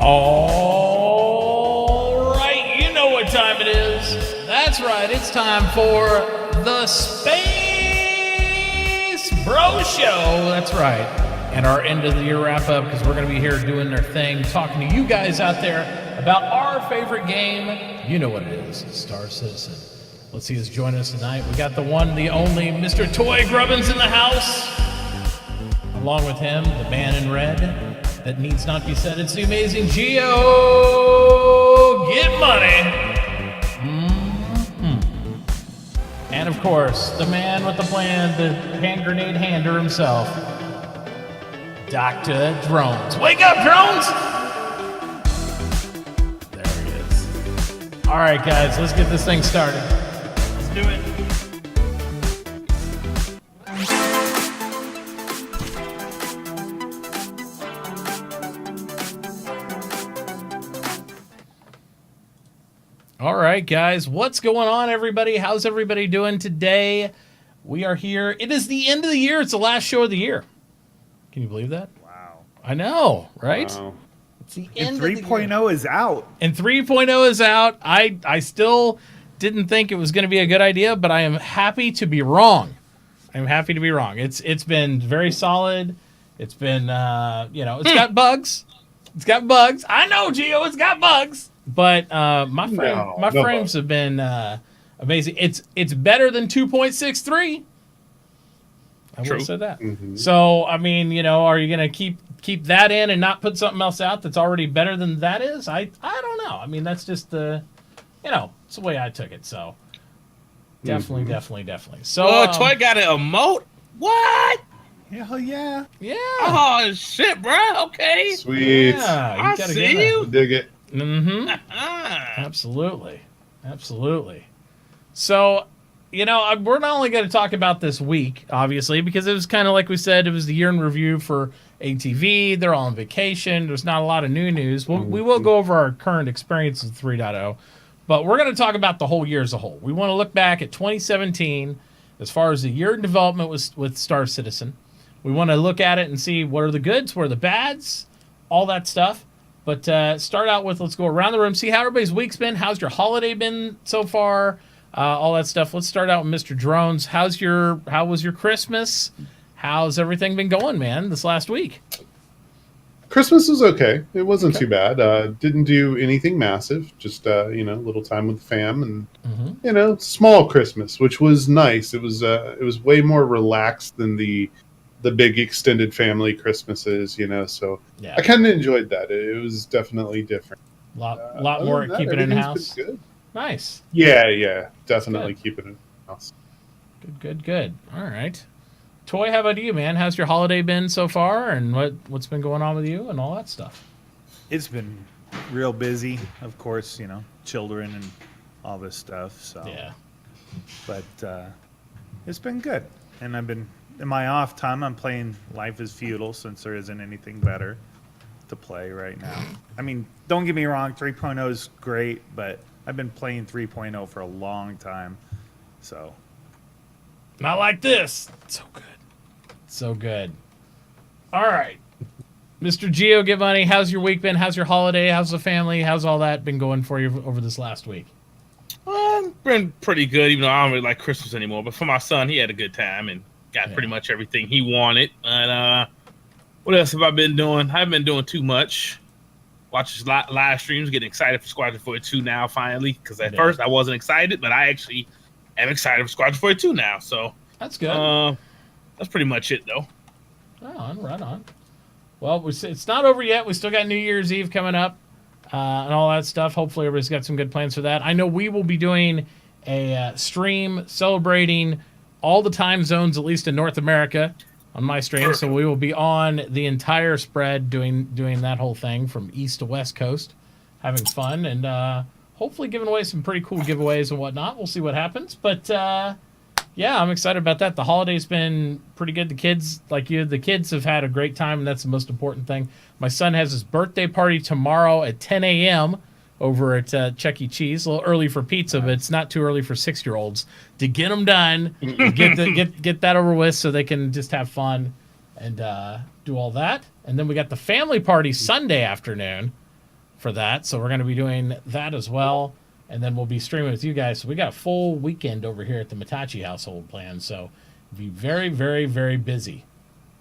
All right, you know what time it is. That's right, it's time for the SpaceBroShow. That's right. And our end of the year wrap up, because we're going to be here doing their thing, talking to you guys out there about our favorite game. You know what it is, Star Citizen. Let's see who's joining us tonight. We got the one, the only Mr. Toy Grubbins in the house. Along with him, the man in red. That needs not be said. It's the amazing Geo. Get money. And of course, the man with the plan, the hand grenade hander himself, Dr. Drones. Wake up, Drones! There he is. All right, guys, let's get this thing started. Let's do it. All right, guys, what's going on, everybody? How's everybody doing today? We are here. It is the end of the year. It's the last show of the year. Can you believe that? Wow. I know, right? Wow. It's the end and 3.0 is out. And 3.0 is out. I still didn't think it was going to be a good idea, but I am happy to be wrong. I'm happy to be wrong. It's been very solid. It's been, it's got bugs. It's got bugs. I know, Gio, it's got bugs. But my frames have been amazing. It's better than 2.63. I will say that. Mm-hmm. So I mean, are you going to keep that in and not put something else out that's already better than that is? I don't know. I mean, that's just it's the way I took it. So definitely. So Toy got an emote. What? Hell yeah. Yeah. Oh shit, bro. Okay. Sweet. Yeah, I see you. Dig it. Mm-hmm. Absolutely. So, we're not only going to talk about this week, obviously, because it was kind of like we said, it was the year in review for ATV. They're all on vacation. There's not a lot of new news. We will go over our current experience with 3.0, but we're going to talk about the whole year as a whole. We want to look back at 2017 as far as the year in development with Star Citizen. We want to look at it and see what are the goods, what are the bads, all that stuff. But start out with, let's go around the room, see how everybody's week's been. How's your holiday been so far? All that stuff. Let's start out with Mr. Drones. How was your Christmas? How's everything been going, man, this last week? Christmas was okay. It wasn't too bad. Didn't do anything massive. Just little time with the fam and small Christmas, which was nice. It was way more relaxed than the big extended family Christmases, so yeah. I kind of enjoyed that. It was definitely different. A lot more keeping it in house. Good. Nice. Yeah, definitely keeping it in house. Good. All right. Toy, how about you, man? How's your holiday been so far, and what's been going on with you and all that stuff? It's been real busy, of course, children and all this stuff. So yeah. But it's been good, and I've been. In my off time, I'm playing Life is Feudal since there isn't anything better to play right now. I mean, don't get me wrong, 3.0 is great, but I've been playing 3.0 for a long time. So. Not like this. So good. All right. Mr. Geo, Get Money, how's your week been? How's your holiday? How's the family? How's all that been going for you over this last week? Been pretty good, even though I don't really like Christmas anymore. But for my son, he had a good time and got pretty much everything he wanted. And what else have I been doing? I haven't been doing too much. Watch live streams, getting excited for Squadron 42 now, finally. Because at first I wasn't excited, but I actually am excited for Squadron 42 now. So that's good. That's pretty much it, though. Right on. Well, it's not over yet. We still got New Year's Eve coming up and all that stuff. Hopefully everybody's got some good plans for that. I know we will be doing a stream celebrating all the time zones, at least in North America, on my stream. So we will be on the entire spread doing that whole thing from east to west coast, having fun and hopefully giving away some pretty cool giveaways and whatnot. We'll see what happens. But yeah, I'm excited about that. The holiday's been pretty good. The kids, the kids have had a great time, and that's the most important thing. My son has his birthday party tomorrow at 10 a.m. over at Chuck E. Cheese. A little early for pizza, but it's not too early for 6-year-olds to get them done, get that over with so they can just have fun and do all that. And then we got the family party Sunday afternoon for that. So we're going to be doing that as well. And then we'll be streaming with you guys. So we got a full weekend over here at the Mitauchi household planned. So it'll be very, very, very busy.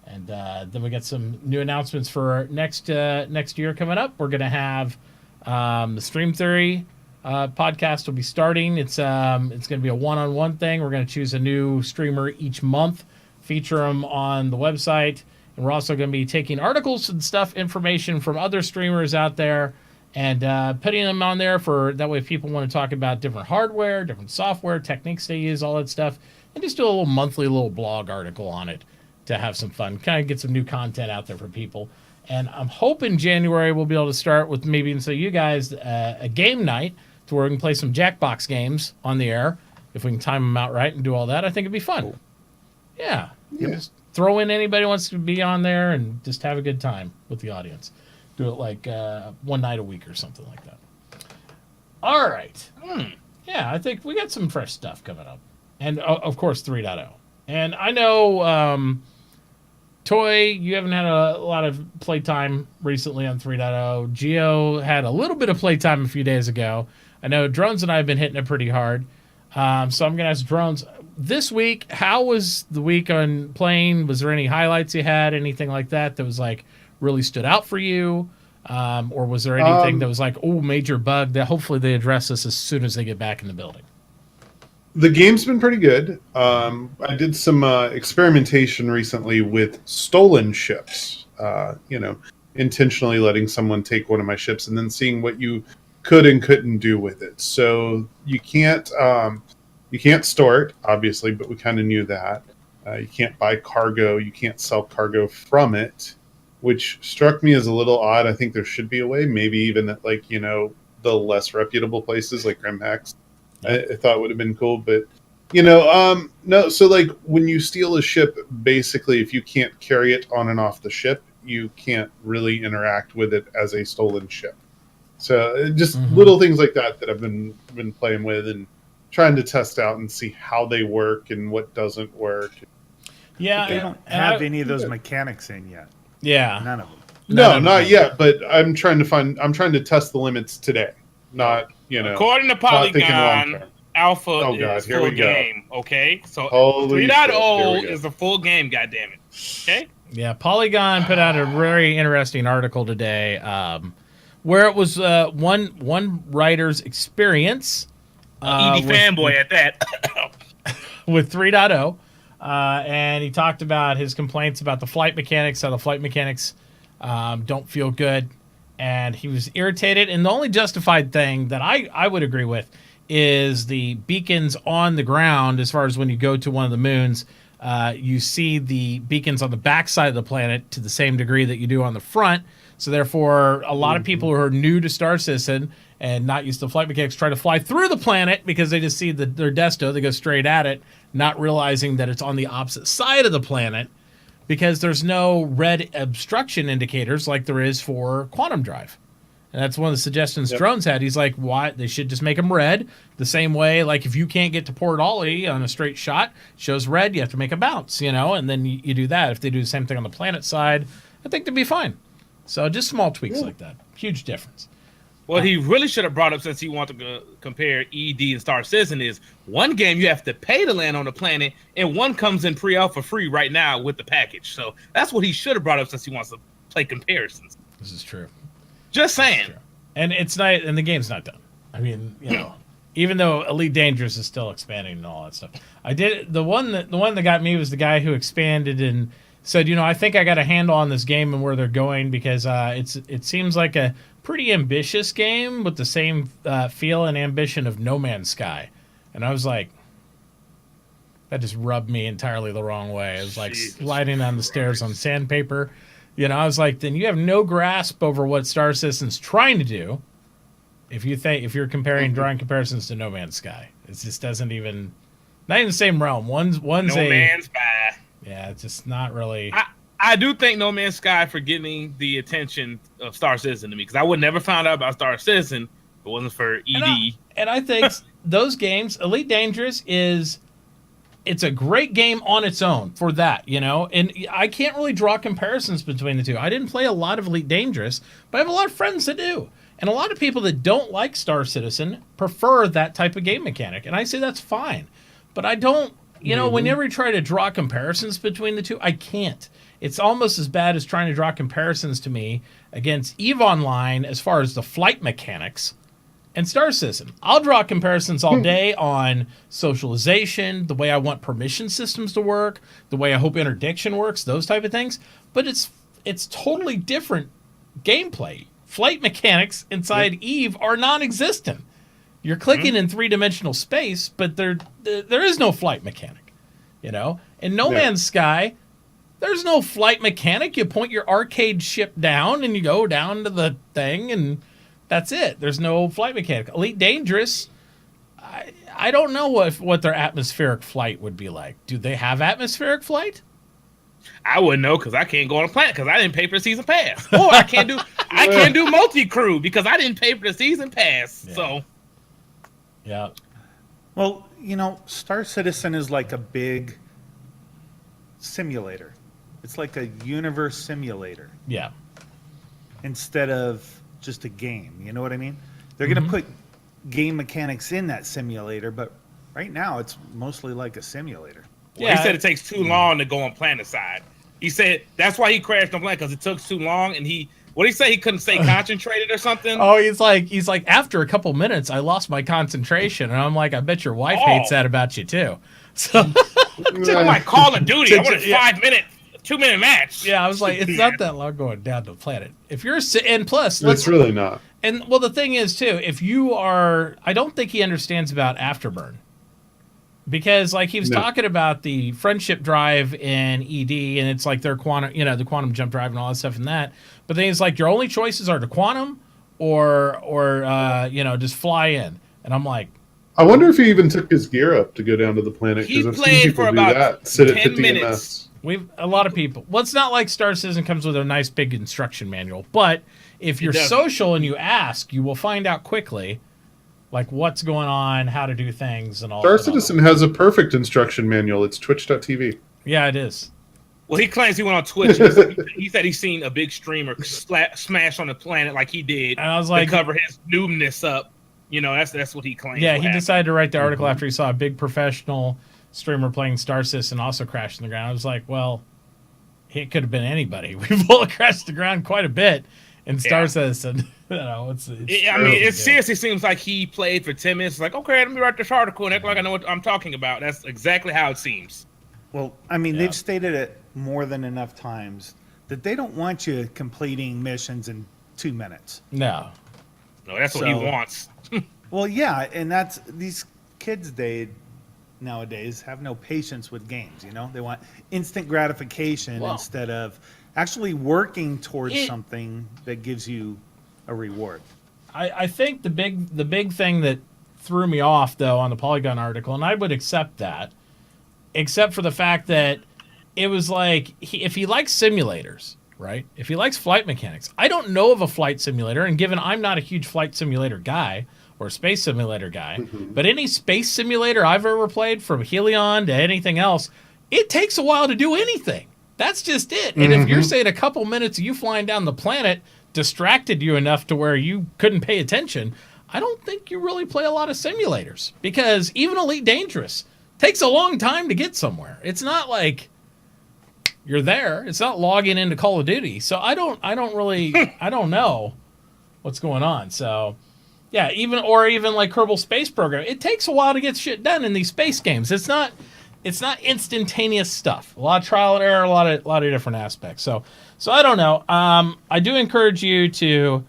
And then we got some new announcements for next year coming up. We're going to have the Stream Theory podcast will be starting. It's going to be a one-on-one thing. We're going to choose a new streamer each month, feature them on the website. And we're also going to be taking articles and stuff, information from other streamers out there, and putting them on there for that way if people want to talk about different hardware, different software, techniques they use, all that stuff, and just do a little monthly little blog article on it to have some fun, kind of get some new content out there for people. And I'm hoping January we'll be able to start with maybe, so you guys, a game night to where we can play some Jackbox games on the air, if we can time them out right and do all that. I think it'd be fun. Cool. Yeah. Just throw in anybody who wants to be on there and just have a good time with the audience. Do it like one night a week or something like that. All right. Yeah, I think we got some fresh stuff coming up. And, of course, 3.0. And I know, Toy, you haven't had a lot of playtime recently on 3.0. Geo had a little bit of playtime a few days ago. I know Drones and I have been hitting it pretty hard. So I'm going to ask Drones, this week, how was the week on playing? Was there any highlights you had, anything like that was like really stood out for you? Or was there anything that was like, major bug that hopefully they address this as soon as they get back in the building? The game's been pretty good. I did some experimentation recently with stolen ships. Intentionally letting someone take one of my ships and then seeing what you could and couldn't do with it. So you can't store it, obviously, but we kind of knew that. You can't buy cargo. You can't sell cargo from it, which struck me as a little odd. I think there should be a way, maybe even at the less reputable places like Grimhex. I thought would have been cool, but no. So like when you steal a ship, basically, if you can't carry it on and off the ship, you can't really interact with it as a stolen ship. So just little things like that I've been playing with and trying to test out and see how they work and what doesn't work. Yeah, they don't have any of those mechanics in yet. Yeah, none of them. No, not yet. But I'm trying to test the limits today. Not According to Polygon, Alpha is full game. Okay, so 3.0 is a full game. Goddammit. Okay. Yeah, Polygon put out a very interesting article today, where it was one writer's experience. ED fanboy at that. with 3.0, and he talked about his complaints about the flight mechanics, how the flight mechanics don't feel good, and he was irritated. And the only justified thing that I would agree with is the beacons on the ground. As far as when you go to one of the moons, you see the beacons on the backside of the planet to the same degree that you do on the front. So therefore, a lot of people who are new to Star Citizen and not used to flight mechanics try to fly through the planet because they just see their desto, they go straight at it, not realizing that it's on the opposite side of the planet because there's no red obstruction indicators like there is for Quantum Drive. And that's one of the suggestions Drones had. He's like, why? They should just make them red the same way. Like if you can't get to Port Ollie on a straight shot, shows red, you have to make a bounce, and then you do that. If they do the same thing on the planet side, I think they'd be fine. So just small tweaks like that. Huge difference. What he really should have brought up, since he wanted to compare ED and Star Citizen, is one game you have to pay to land on the planet, and one comes in pre-alpha free right now with the package. So that's what he should have brought up, since he wants to play comparisons. This is true. Just saying. And it's not, and the game's not done. I mean, even though Elite Dangerous is still expanding and all that stuff. The one that got me was the guy who expanded and said, I think I got a handle on this game and where they're going because it seems like a pretty ambitious game with the same feel and ambition of No Man's Sky. And I was like, that just rubbed me entirely the wrong way. It was like sliding down the stairs on sandpaper. I was like, then you have no grasp over what Star Citizen's trying to do. If you're drawing comparisons to No Man's Sky, it just doesn't even, not in the same realm. One's No Man's Sky. Yeah, it's just not really. I do thank No Man's Sky for getting the attention of Star Citizen to me, because I would never find out about Star Citizen if it wasn't for ED. And I think those games, Elite Dangerous it's a great game on its own for that, and I can't really draw comparisons between the two. I didn't play a lot of Elite Dangerous, but I have a lot of friends that do. And a lot of people that don't like Star Citizen prefer that type of game mechanic. And I say that's fine. But I don't, whenever you try to draw comparisons between the two, I can't. It's almost as bad as trying to draw comparisons to me against EVE Online as far as the flight mechanics and Star Citizen. I'll draw comparisons all day on socialization, the way I want permission systems to work, the way I hope interdiction works, those type of things. But it's totally different gameplay. Flight mechanics inside EVE are non-existent. You're clicking in three-dimensional space, but there is no flight mechanic. In No Man's Sky, there's no flight mechanic. You point your arcade ship down, and you go down to the thing, and that's it. There's no flight mechanic. Elite Dangerous, I don't know what their atmospheric flight would be like. Do they have atmospheric flight? I wouldn't know because I can't go on a planet because I didn't pay for the season pass. Or I can't do multi-crew because I didn't pay for the season pass. Yeah. So, yeah. Well, Star Citizen is like a big simulator. It's like a universe simulator Yeah. instead of just a game. You know what I mean? They're going to put game mechanics in that simulator, but right now it's mostly like a simulator. Well, he said it takes too long to go on planet side. He said that's why he crashed on planet because it took too long, and what did he say? He couldn't stay concentrated or something. Oh, he's like after a couple minutes, I lost my concentration, and I'm like, I bet your wife hates that about you too. So I'm like Call of Duty. I want a 2-minute match. yeah, I was like, it's not that long going down the planet. If you're and plus, It's really not. And well, the thing is too, if you are, I don't think he understands about afterburn. Because like he was talking about the friendship drive in ED, and it's like their quantum, the quantum jump drive and all that stuff in that. But then he's like, your only choices are to quantum or just fly in. And I'm like, I wonder if he even took his gear up to go down to the planet. He I've seen played people for do about that, sit at 10 50 minutes. a lot of people. Well, it's not like Star Citizen comes with a nice big instruction manual, but if you're social and you ask, you will find out quickly. Like what's going on, how to do things, and all. Star Citizen has a perfect instruction manual. It's twitch.tv. Yeah, it is. Well, he claims he went on Twitch. He said he's seen a big streamer smash on the planet like he did. And I was like, to cover his noobness up. That's what he claims. Yeah, he decided to write the article after he saw a big professional streamer playing Star Citizen also crashed in the ground. I was like, well, it could have been anybody. We've all crashed the ground quite a bit in Star Citizen. It seriously seems like he played for 10 minutes. Like, okay, let me write this article and act like I know what I'm talking about. That's exactly how it seems. Well, they've stated it more than enough times that they don't want you completing missions in 2 minutes. No, that's what he wants. Well, yeah, and that's these kids nowadays have no patience with games. They want instant gratification instead of actually working towards something that gives you a reward. I think the big thing that threw me off though on the Polygon article, and I would accept that, except for the fact that it was like if he likes simulators, right? If he likes flight mechanics, I don't know of a flight simulator, and given I'm not a huge flight simulator guy or a space simulator guy, but any space simulator I've ever played, from Helion to anything else, it takes a while to do anything. That's just it. And if you're saying a couple minutes of you flying down the planet distracted you enough to where you couldn't pay attention, I don't think you really play a lot of simulators, because even Elite Dangerous takes a long time to get somewhere. It's not like you're there. It's not logging into Call of Duty. So I don't really I don't know what's going on. So yeah, even like Kerbal Space Program, it takes a while to get shit done in these space games. It's not instantaneous stuff. A lot of trial and error, a lot of different aspects. So I don't know. I do encourage you to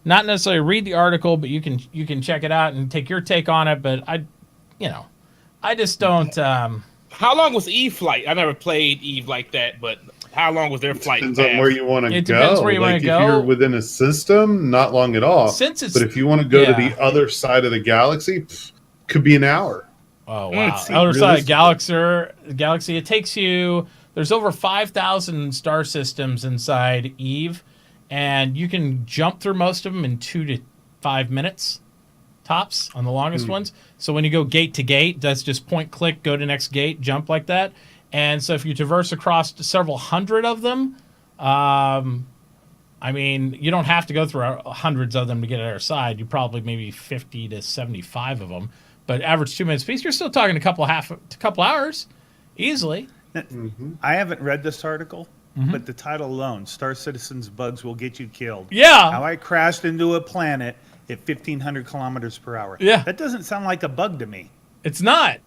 not necessarily read the article, but you can check it out and take your take on it. But I just don't. How long was Eve flight? I never played Eve like that, but how long was their flight? Depends on where you want to go. It depends where you want to go. If you're within a system, not long at all. But if you want to go to the other side of the galaxy, could be an hour. Oh wow! Other side of galaxy. It takes you. There's over 5,000 star systems inside Eve, and you can jump through most of them in 2 to 5 minutes, tops on the longest ones. So when you go gate to gate, that's just point, click, go to next gate, jump like that. And so if you traverse across several hundred of them, I mean, you don't have to go through hundreds of them to get at our side. You probably maybe 50 to 75 of them. But average 2 minutes piece, you're still talking a couple hours, easily. I haven't read this article, but the title alone, Star Citizen's bugs will get you killed. Yeah. How I crashed into a planet at 1,500 kilometers per hour. Yeah. That doesn't sound like a bug to me. It's not.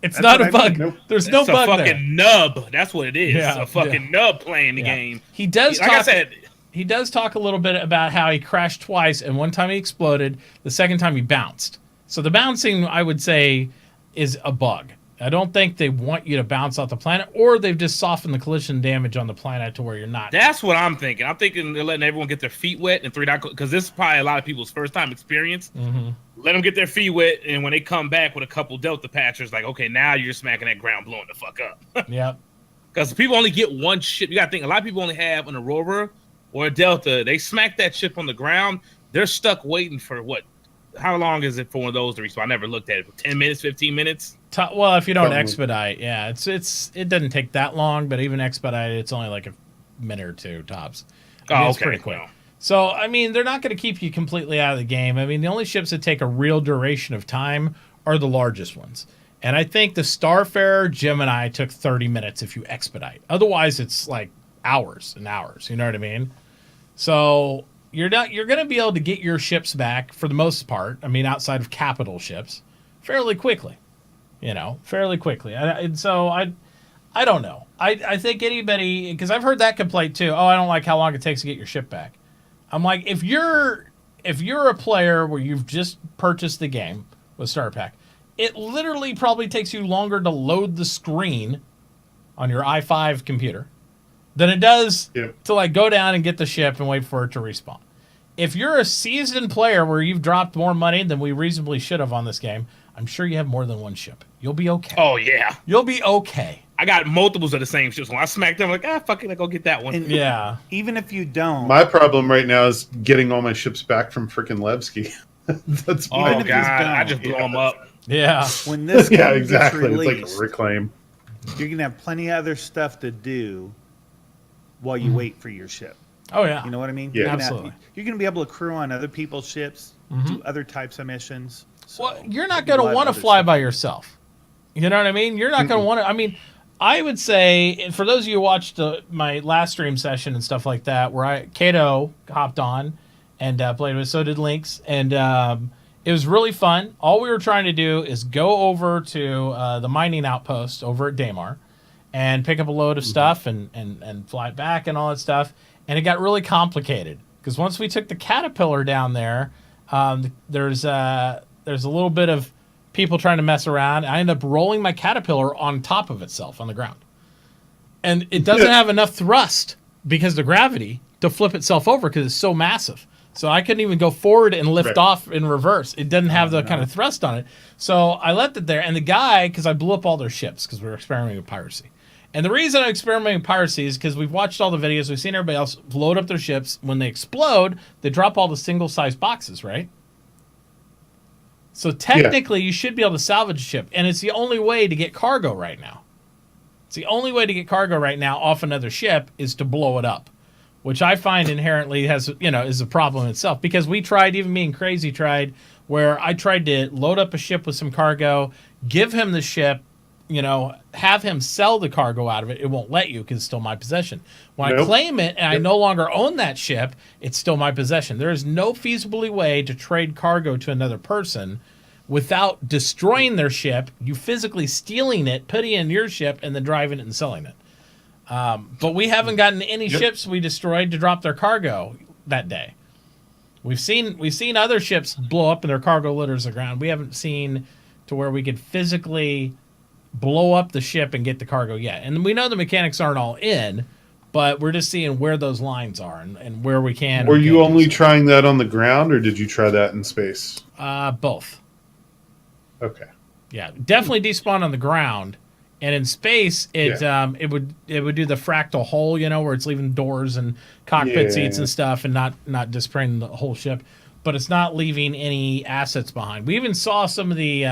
It's That's not a what I bug. mean. Nope. There's no It's a bug fucking there. nub. That's what it is. Yeah, A fucking nub playing the game. He does Like talk, I said, he does talk a little bit about how he crashed twice, and one time he exploded, the second time he bounced. So the bouncing, I would say, is a bug. I don't think they want you to bounce off the planet, or they've just softened the collision damage on the planet to where you're not. that's what I'm thinking. I'm thinking they're letting everyone get their feet wet and because this is probably a lot of people's first time experience. Let them get their feet wet, and when they come back with a couple Delta patchers, like, okay, now you're smacking that ground, blowing the fuck up. Yep. Because people only get one ship. You got to think, a lot of people only have an Aurora or a Delta. They smack that ship on the ground. They're stuck waiting for what? How long is it for one of those to respawn? I never looked at it. 10 minutes, 15 minutes? Well, if you don't Probably. expedite, yeah, it doesn't take that long, but even expedited, it's only like a minute or two tops. I mean, Oh, it's okay. pretty quick. Well, So, I mean, they're not going to keep you completely out of the game. I mean, the only ships that take a real duration of time are the largest ones. And I think the Starfarer Gemini took 30 minutes if you expedite. Otherwise, it's like hours and hours. You know what I mean? So you're going to be able to get your ships back for the most part. I mean, outside of capital ships, fairly quickly. Fairly quickly. And so I don't know. I think anybody, because I've heard that complaint too. Oh, I don't like how long it takes to get your ship back. I'm like, if you're a player where you've just purchased the game with Star Pack, it literally probably takes you longer to load the screen on your i5 computer than it does to like go down and get the ship and wait for it to respawn. If you're a seasoned player where you've dropped more money than we reasonably should have on this game, I'm sure you have more than one ship. You'll be okay. oh, yeah. You'll be okay. I got multiples of the same ships. When I smacked them, I'm like, fuck it, I'll go get that one. And Yeah. even if you don't, My problem right now is getting all my ships back from frickin' Levski. That's Oh, Even my if God. it's done, I just blow them up. Yeah. when this game yeah, gets exactly. It's released, like a reclaim. you're gonna have plenty of other stuff to do while you wait for your ship. Oh, yeah. You know what I mean? Yeah. Absolutely. You're gonna be able to crew on other people's ships, do other types of missions. So Well, you're not there's going a to lot want to of other fly stuff. by yourself. You know what I mean? You're not going to want to. I mean, I would say, and for those of you who watched my last stream session and stuff like that, where Kato hopped on and played with, so did Lynx, and it was really fun. All we were trying to do is go over to the mining outpost over at Daymar and pick up a load of stuff and fly it back and all that stuff. And it got really complicated because once we took the Caterpillar down there, there's a little bit of people trying to mess around. I ended up rolling my Caterpillar on top of itself on the ground. And it doesn't have enough thrust because of the gravity to flip itself over because it's so massive. So I couldn't even go forward and lift off in reverse. It doesn't have the kind of thrust on it. So I left it there. And the guy, because I blew up all their ships because we were experimenting with piracy. And the reason I'm experimenting with piracy is because we've watched all the videos. We've seen everybody else load up their ships. When they explode, they drop all the single-sized boxes, right? So technically, you should be able to salvage a ship. And it's the only way to get cargo right now. It's the only way to get cargo right now off another ship is to blow it up, which I find inherently is a problem itself. Because we tried, even me and Crazy tried, where I tried to load up a ship with some cargo, give him the ship, have him sell the cargo out of it. It won't let you because it's still my possession. When I claim it and I no longer own that ship, it's still my possession. There is no feasible way to trade cargo to another person without destroying their ship, you physically stealing it, putting it in your ship, and then driving it and selling it. But we haven't gotten any ships we destroyed to drop their cargo that day. We've seen other ships blow up and their cargo litters the ground. We haven't seen to where we could physically blow up the ship and get the cargo yet. And we know the mechanics aren't all in, but we're just seeing where those lines are and where we can. Were you only trying that on the ground, or did you try that in space? Both. Okay. Yeah, definitely despawn on the ground, and in space it would do the fractal hole, where it's leaving doors and cockpit seats and stuff, and not destroying the whole ship, but it's not leaving any assets behind. We even saw some of the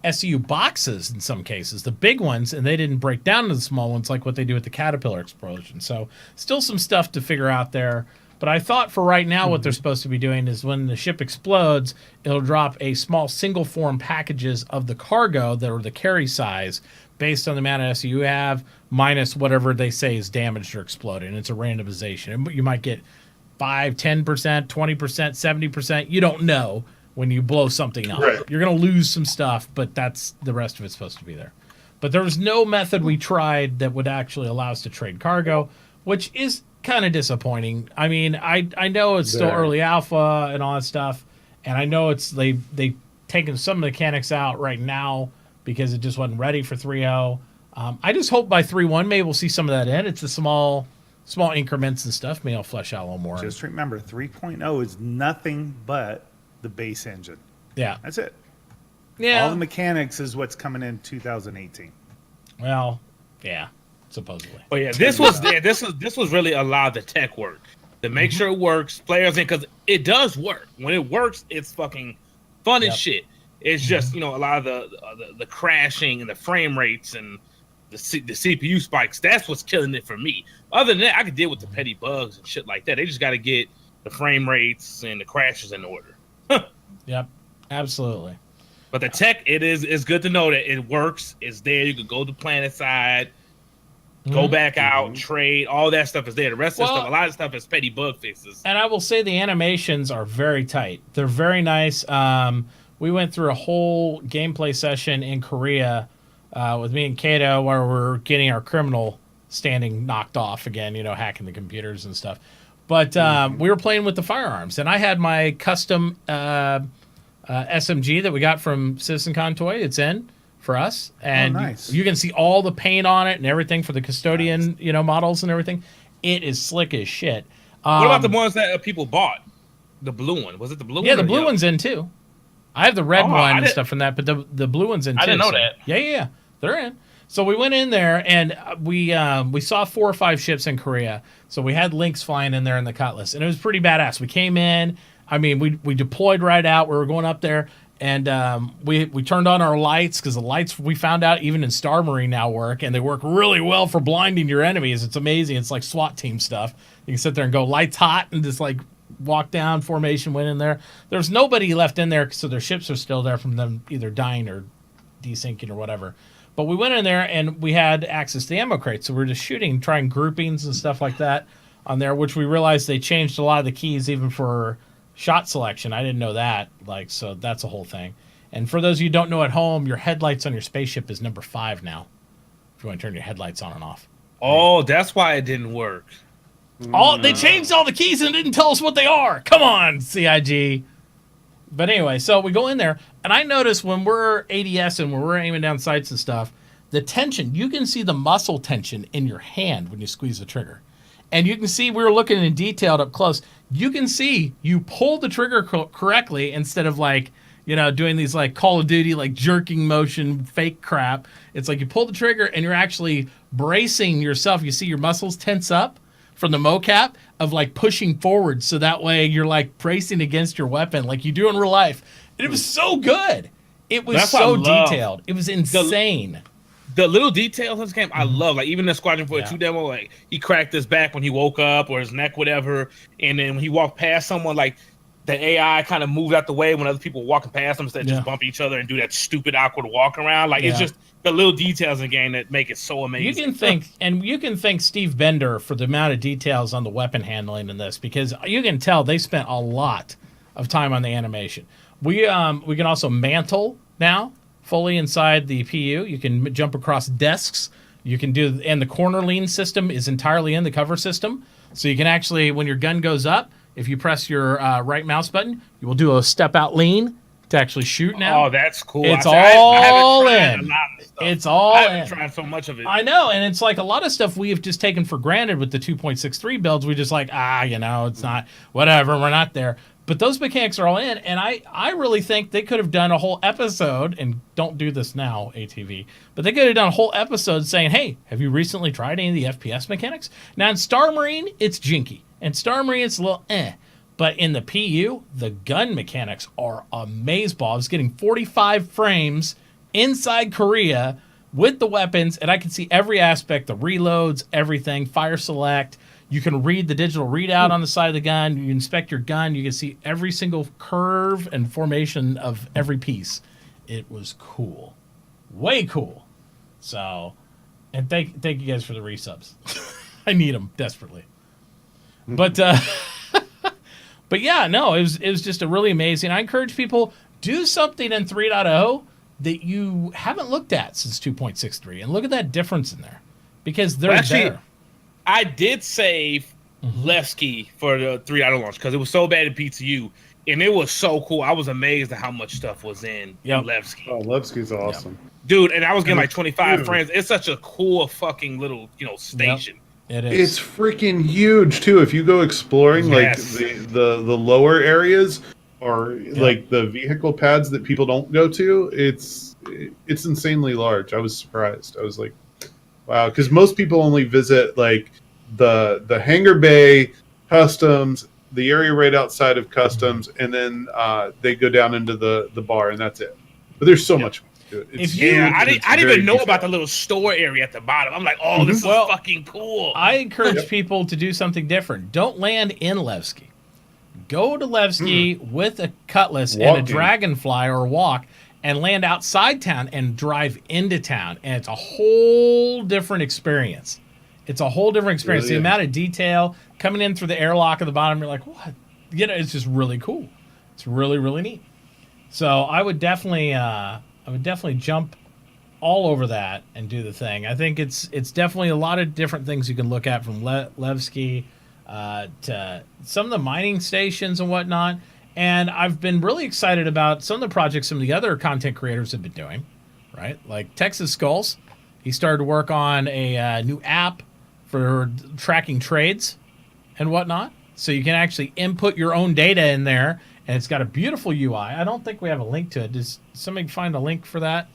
SU boxes in some cases, the big ones, and they didn't break down into the small ones like what they do with the Caterpillar explosion. So still some stuff to figure out there. But I thought for right now what they're supposed to be doing is when the ship explodes, it'll drop a small single form packages of the cargo that are the carry size based on the amount of SU you have minus whatever they say is damaged or exploded. And it's a randomization. And you might get 5, 10%, 20%, 70%. You don't know when you blow something up. Right. You're going to lose some stuff, but that's the rest of it's supposed to be there. But there was no method we tried that would actually allow us to trade cargo, which is kind of disappointing. I mean, I know it's still early alpha and all that stuff, and I know they've taken some mechanics out right now because it just wasn't ready for 3.0. I just hope by 3.1 maybe we'll see some of that in. It's the small increments and stuff. Maybe I'll flesh out a little more. Just remember, 3.0 is nothing but the base engine. Yeah. That's it. Yeah. All the mechanics is what's coming in 2018. Well, yeah, supposedly. But yeah, this was really a lot of the tech work to make sure it works. Players in, because it does work. When it works, it's fucking fun as shit. It's just a lot of the crashing and the frame rates and the CPU spikes. That's what's killing it for me. Other than that, I could deal with the petty bugs and shit like that. They just got to get the frame rates and the crashes in order. Yep, absolutely. But the tech, it's good to know that it works. It's there. You can go to planet side, go back out, trade. All that stuff is there. The rest of the stuff, a lot of stuff is petty bug fixes. And I will say the animations are very tight. They're very nice. We went through a whole gameplay session in Korea with me and Kato where we're getting our criminal standing knocked off again, hacking the computers and stuff. But we were playing with the firearms, and I had my custom SMG that we got from CitizenCon Toy. It's in for us, and nice. you can see all the paint on it and everything for the custodian, models and everything. It is slick as shit. What about the ones that people bought? The blue one, was it the blue one? Yeah, the blue one's in too. I have the red one and stuff from that, but the blue one's in too. I didn't know that. Yeah, they're in. So we went in there and we saw 4 or 5 ships in Korea. So we had Lynx flying in there in the Cutlass, and it was pretty badass. We came in. I mean, we deployed right out. We were going up there, and we turned on our lights because the lights we found out even in Star Marine now work, and they work really well for blinding your enemies. It's amazing. It's like SWAT team stuff. You can sit there and go lights hot and just like walk down formation, went in there. There's nobody left in there, so their ships are still there from them either dying or desyncing or whatever. But we went in there and we had access to the ammo crates, so we were just shooting, trying groupings and stuff like that on there, which we realized they changed a lot of the keys even for shot selection. I didn't know that. So that's a whole thing. And for those of you who don't know at home, your headlights on your spaceship is number 5 now. If you want to turn your headlights on and off. Oh, that's why it didn't work. They changed all the keys and didn't tell us what they are. Come on, CIG. But anyway, so we go in there, and I notice when we're ADS and when we're aiming down sights and stuff, the tension, you can see the muscle tension in your hand when you squeeze the trigger. And you can see, we were looking in detailed up close, you can see you pull the trigger correctly instead of doing these like Call of Duty, like jerking motion, fake crap. It's like you pull the trigger and you're actually bracing yourself. You see your muscles tense up from the mocap of like pushing forward. So that way you're like bracing against your weapon like you do in real life. And it was so good. It was so detailed. It was insane. The little details in this game, I love. Like, even the Squadron 42 demo, like, he cracked his back when he woke up, or his neck, whatever. And then when he walked past someone, like, the AI kind of moved out the way when other people were walking past him instead of just bump each other and do that stupid, awkward walk around. Like, it's just the little details in the game that make it so amazing. You can thank Steve Bender for the amount of details on the weapon handling in this, because you can tell they spent a lot of time on the animation. We can also mantle now. Fully inside the PU. You can jump across desks. You can do, and the corner lean system is entirely in the cover system. So you can actually, when your gun goes up, if you press your right mouse button, you will do a step out lean to actually shoot now. Oh, that's cool. It's all in. It's all I in. haven't tried so much of it. I know, and it's like a lot of stuff we have just taken for granted with the 2.63 builds. We just like, it's not, whatever, we're not there. But those mechanics are all in, and I really think they could have done a whole episode, and don't do this now, ATV, but they could have done a whole episode saying, hey, have you recently tried any of the FPS mechanics? Now, in Star Marine, it's jinky. In Star Marine, it's a little But in the PU, the gun mechanics are amazeballs. I was getting 45 frames inside Korea with the weapons, and I can see every aspect, the reloads, everything, fire select. You can read the digital readout on the side of the gun. You inspect your gun. You can see every single curve and formation of every piece. It was cool. Way cool. So, and thank you guys for the resubs. I need them desperately. But but yeah, no, it was just a really amazing. I encourage people, do something in 3.0 that you haven't looked at since 2.63 and look at that difference in there, because they're there. I did save Levski for the 3.0 launch because it was so bad in PTU, and it was so cool. I was amazed at how much stuff was in Levski. Oh, Levski's awesome. Yep. Dude, and I was getting like 25 friends. It's such a cool fucking little, station. Yep. It is. It's freaking huge too. If you go exploring like the lower areas or like the vehicle pads that people don't go to, it's insanely large. I was surprised. I was like, wow, because most people only visit like the hangar bay, customs, the area right outside of customs, and then they go down into the bar, and that's it. But there's so much to it. I didn't even know about the little store area at the bottom. I'm like, oh, this is fucking cool. I encourage people to do something different. Don't land in Levski. Go to Levski with a cutlass and a dragonfly or walk, and land outside town and drive into town. And it's a whole different experience. It's a whole different experience. Really the amount of detail coming in through the airlock at the bottom, you're like, what? It's just really cool. It's really, really neat. So I would definitely jump all over that and do the thing. I think it's definitely a lot of different things you can look at, from Levski to some of the mining stations and whatnot. And I've been really excited about some of the projects some of the other content creators have been doing, right? Like Texas Skulls. He started to work on a new app for tracking trades and whatnot. So you can actually input your own data in there, and it's got a beautiful UI. I don't think we have a link to it. Does somebody find a link for that?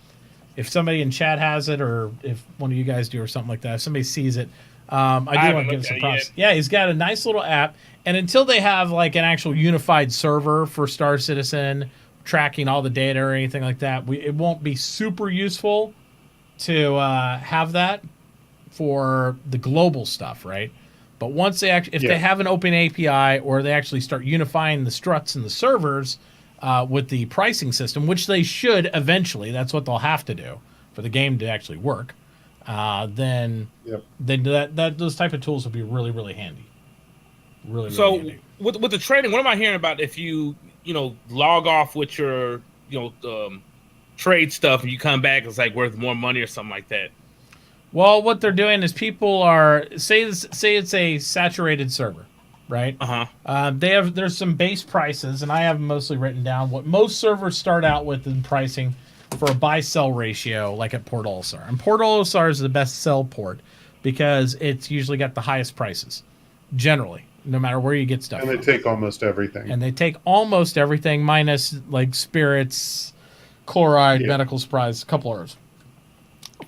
If somebody in chat has it, or if one of you guys do or something like that, if somebody sees it, I do want to give some props. Yeah, he's got a nice little app. And until they have like an actual unified server for Star Citizen tracking all the data or anything like that, it won't be super useful to have that for the global stuff, right? But once they if they have an open API, or they actually start unifying the struts and the servers with the pricing system, which they should eventually, that's what they'll have to do for the game to actually work, then those type of tools will be really, really handy. Really handy. With the trading, what am I hearing about if you log off with your trade stuff and you come back, it's like worth more money or something like that? Well, what they're doing is people are say it's a saturated server, right? There's some base prices, and I have them mostly written down. What most servers start out with in pricing for a buy-sell ratio, like at Port Olisar. And Port Olisar is the best sell port because it's usually got the highest prices, generally, no matter where you get stuff. And they take almost everything. And they take almost everything, minus like spirits, chloride, medical supplies, a couple others.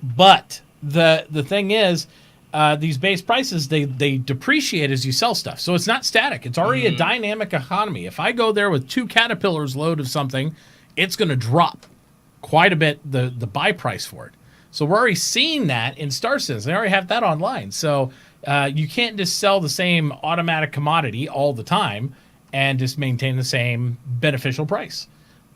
But the thing is, these base prices, they depreciate as you sell stuff. So it's not static. It's already a dynamic economy. If I go there with 2 Caterpillars load of something, it's going to drop quite a bit the buy price for it. So we're already seeing that in Star Citizen. They already have that online. So you can't just sell the same automatic commodity all the time and just maintain the same beneficial price.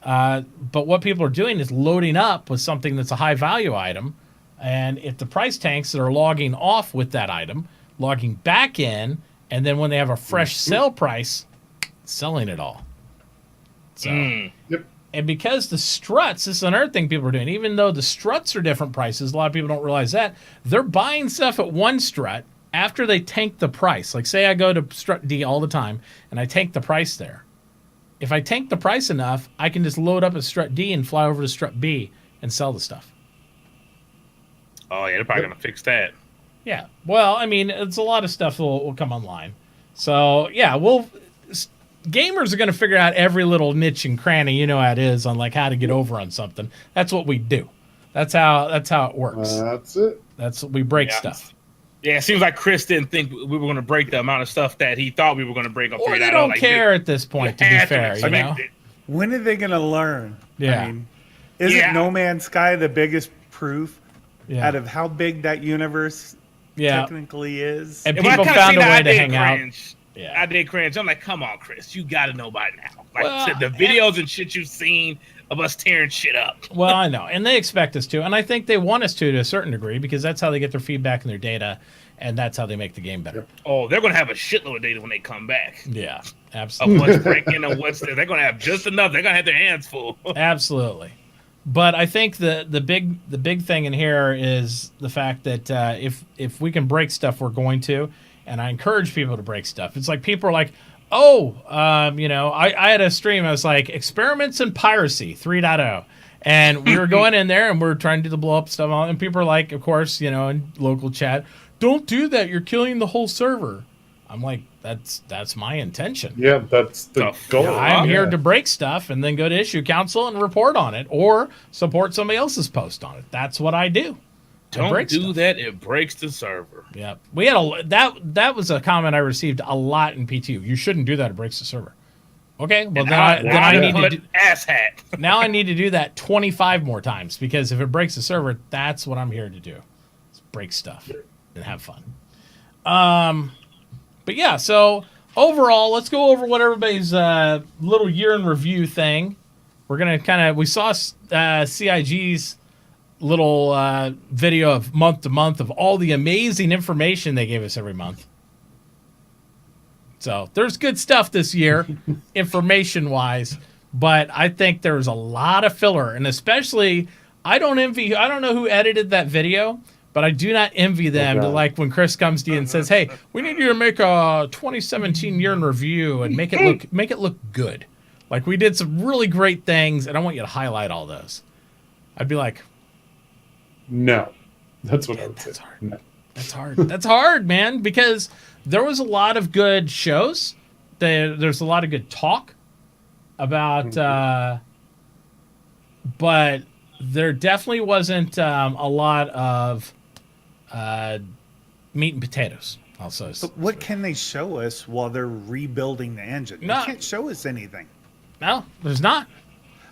But what people are doing is loading up with something that's a high value item. And if the price tanks that are logging off with that item, logging back in, and then when they have a fresh sale price, selling it all. So, and because the struts, this is another thing people are doing, even though the struts are different prices, a lot of people don't realize that, they're buying stuff at one strut after they tank the price. Like say I go to strut D all the time, and I tank the price there. If I tank the price enough, I can just load up at strut D and fly over to strut B and sell the stuff. Oh, yeah, they're probably going to fix that. Yeah. Well, I mean, it's a lot of stuff will come online. So, yeah, gamers are going to figure out every little niche and cranny, you know how it is, on like how to get over on something. That's what we do. That's how it works. That's it. That's what we break stuff. Yeah, it seems like Chris didn't think we were going to break the amount of stuff that he thought we were going to break. Or they don't care at this point, to be fair. You know? When are they going to learn? Yeah. I mean, isn't No Man's Sky the biggest proof out of how big that universe technically is. And And when I people kinda found seen a that, way I to did hang out. cringe. Yeah. I did cringe. I'm like, come on, Chris, you got to know by now. Like Well, the videos and shit you've seen of us tearing shit up. Well, I know, and they expect us to, and I think they want us to a certain degree because that's how they get their feedback and their data, and that's how they make the game better. Oh, they're gonna have a shitload of data when they come back Yeah, of absolutely, what's breaking and what's there. They're gonna have just enough. They're gonna have their hands full. absolutely. But I think the big thing in here is the fact that if we can break stuff, we're going to, and I encourage people to break stuff. It's like people are like, oh, I had a stream. I was like, experiments in piracy 3.0. And we were going in there and we are trying to blow up stuff. And people are like, of course, in local chat, don't do that. You're killing the whole server. I'm like, that's my intention. Yeah, that's the goal. I'm here Yeah. to break stuff and then go to issue council and report on it or support somebody else's post on it. That's what I do. I Don't break do stuff. that. It breaks the server. Yeah, we had that was a comment I received a lot in PTU. You shouldn't do that. It breaks the server. Okay, well then I need to do, ass hat. now I need to do that 25 more times because if it breaks the server, that's what I'm here to do. It's break stuff and have fun. But yeah, so overall, let's go over what everybody's little year in review thing. We're gonna we saw CIG's little video of month to month of all the amazing information they gave us every month. So there's good stuff this year, information wise, but I think there was a lot of filler, and especially I don't know who edited that video, but I do not envy them to like when Chris comes to you and says, "Hey, we need you to make a 2017 year in review and make it look good." Like we did some really great things, and I want you to highlight all those. I'd be like, No, that's what I would say. That's hard. No. That's hard. That's hard, man, because there was a lot of good shows. There's a lot of good talk about, but there definitely wasn't a lot of meat and potatoes. Also, But what can they show us while they're rebuilding the engine? No. They can't show us anything. no, there's not.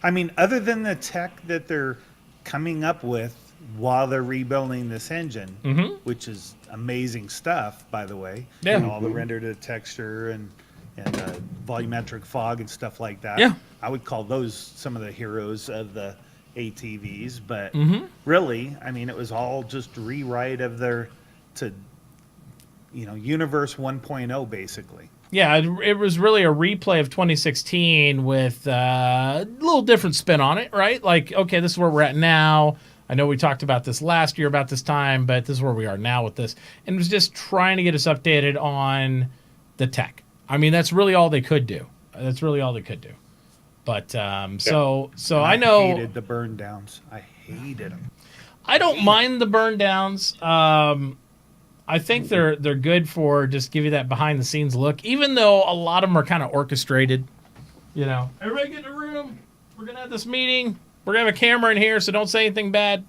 I mean, other than the tech that they're coming up with while they're rebuilding this engine, which is amazing stuff, by the way. Yeah. You know, all the render to texture and volumetric fog and stuff like that. Yeah. I would call those some of the heroes of the ATVs, but really, I mean, it was all just rewrite of their Universe 1.0 basically. Yeah, it was really a replay of 2016 with a little different spin on it, right? Like, okay, this is where we're at now. I know we talked about this last year about this time, but this is where we are now with this. And it was just trying to get us updated on the tech. I mean, that's really all they could do. That's really all they could do. But so I know hated the burn downs. I hated them. I don't mind the burn downs. I think they're good for just give you that behind the scenes look, even though a lot of them are kind of orchestrated. Everybody get in a room. We're gonna have this meeting. We're gonna have a camera in here, so don't say anything bad.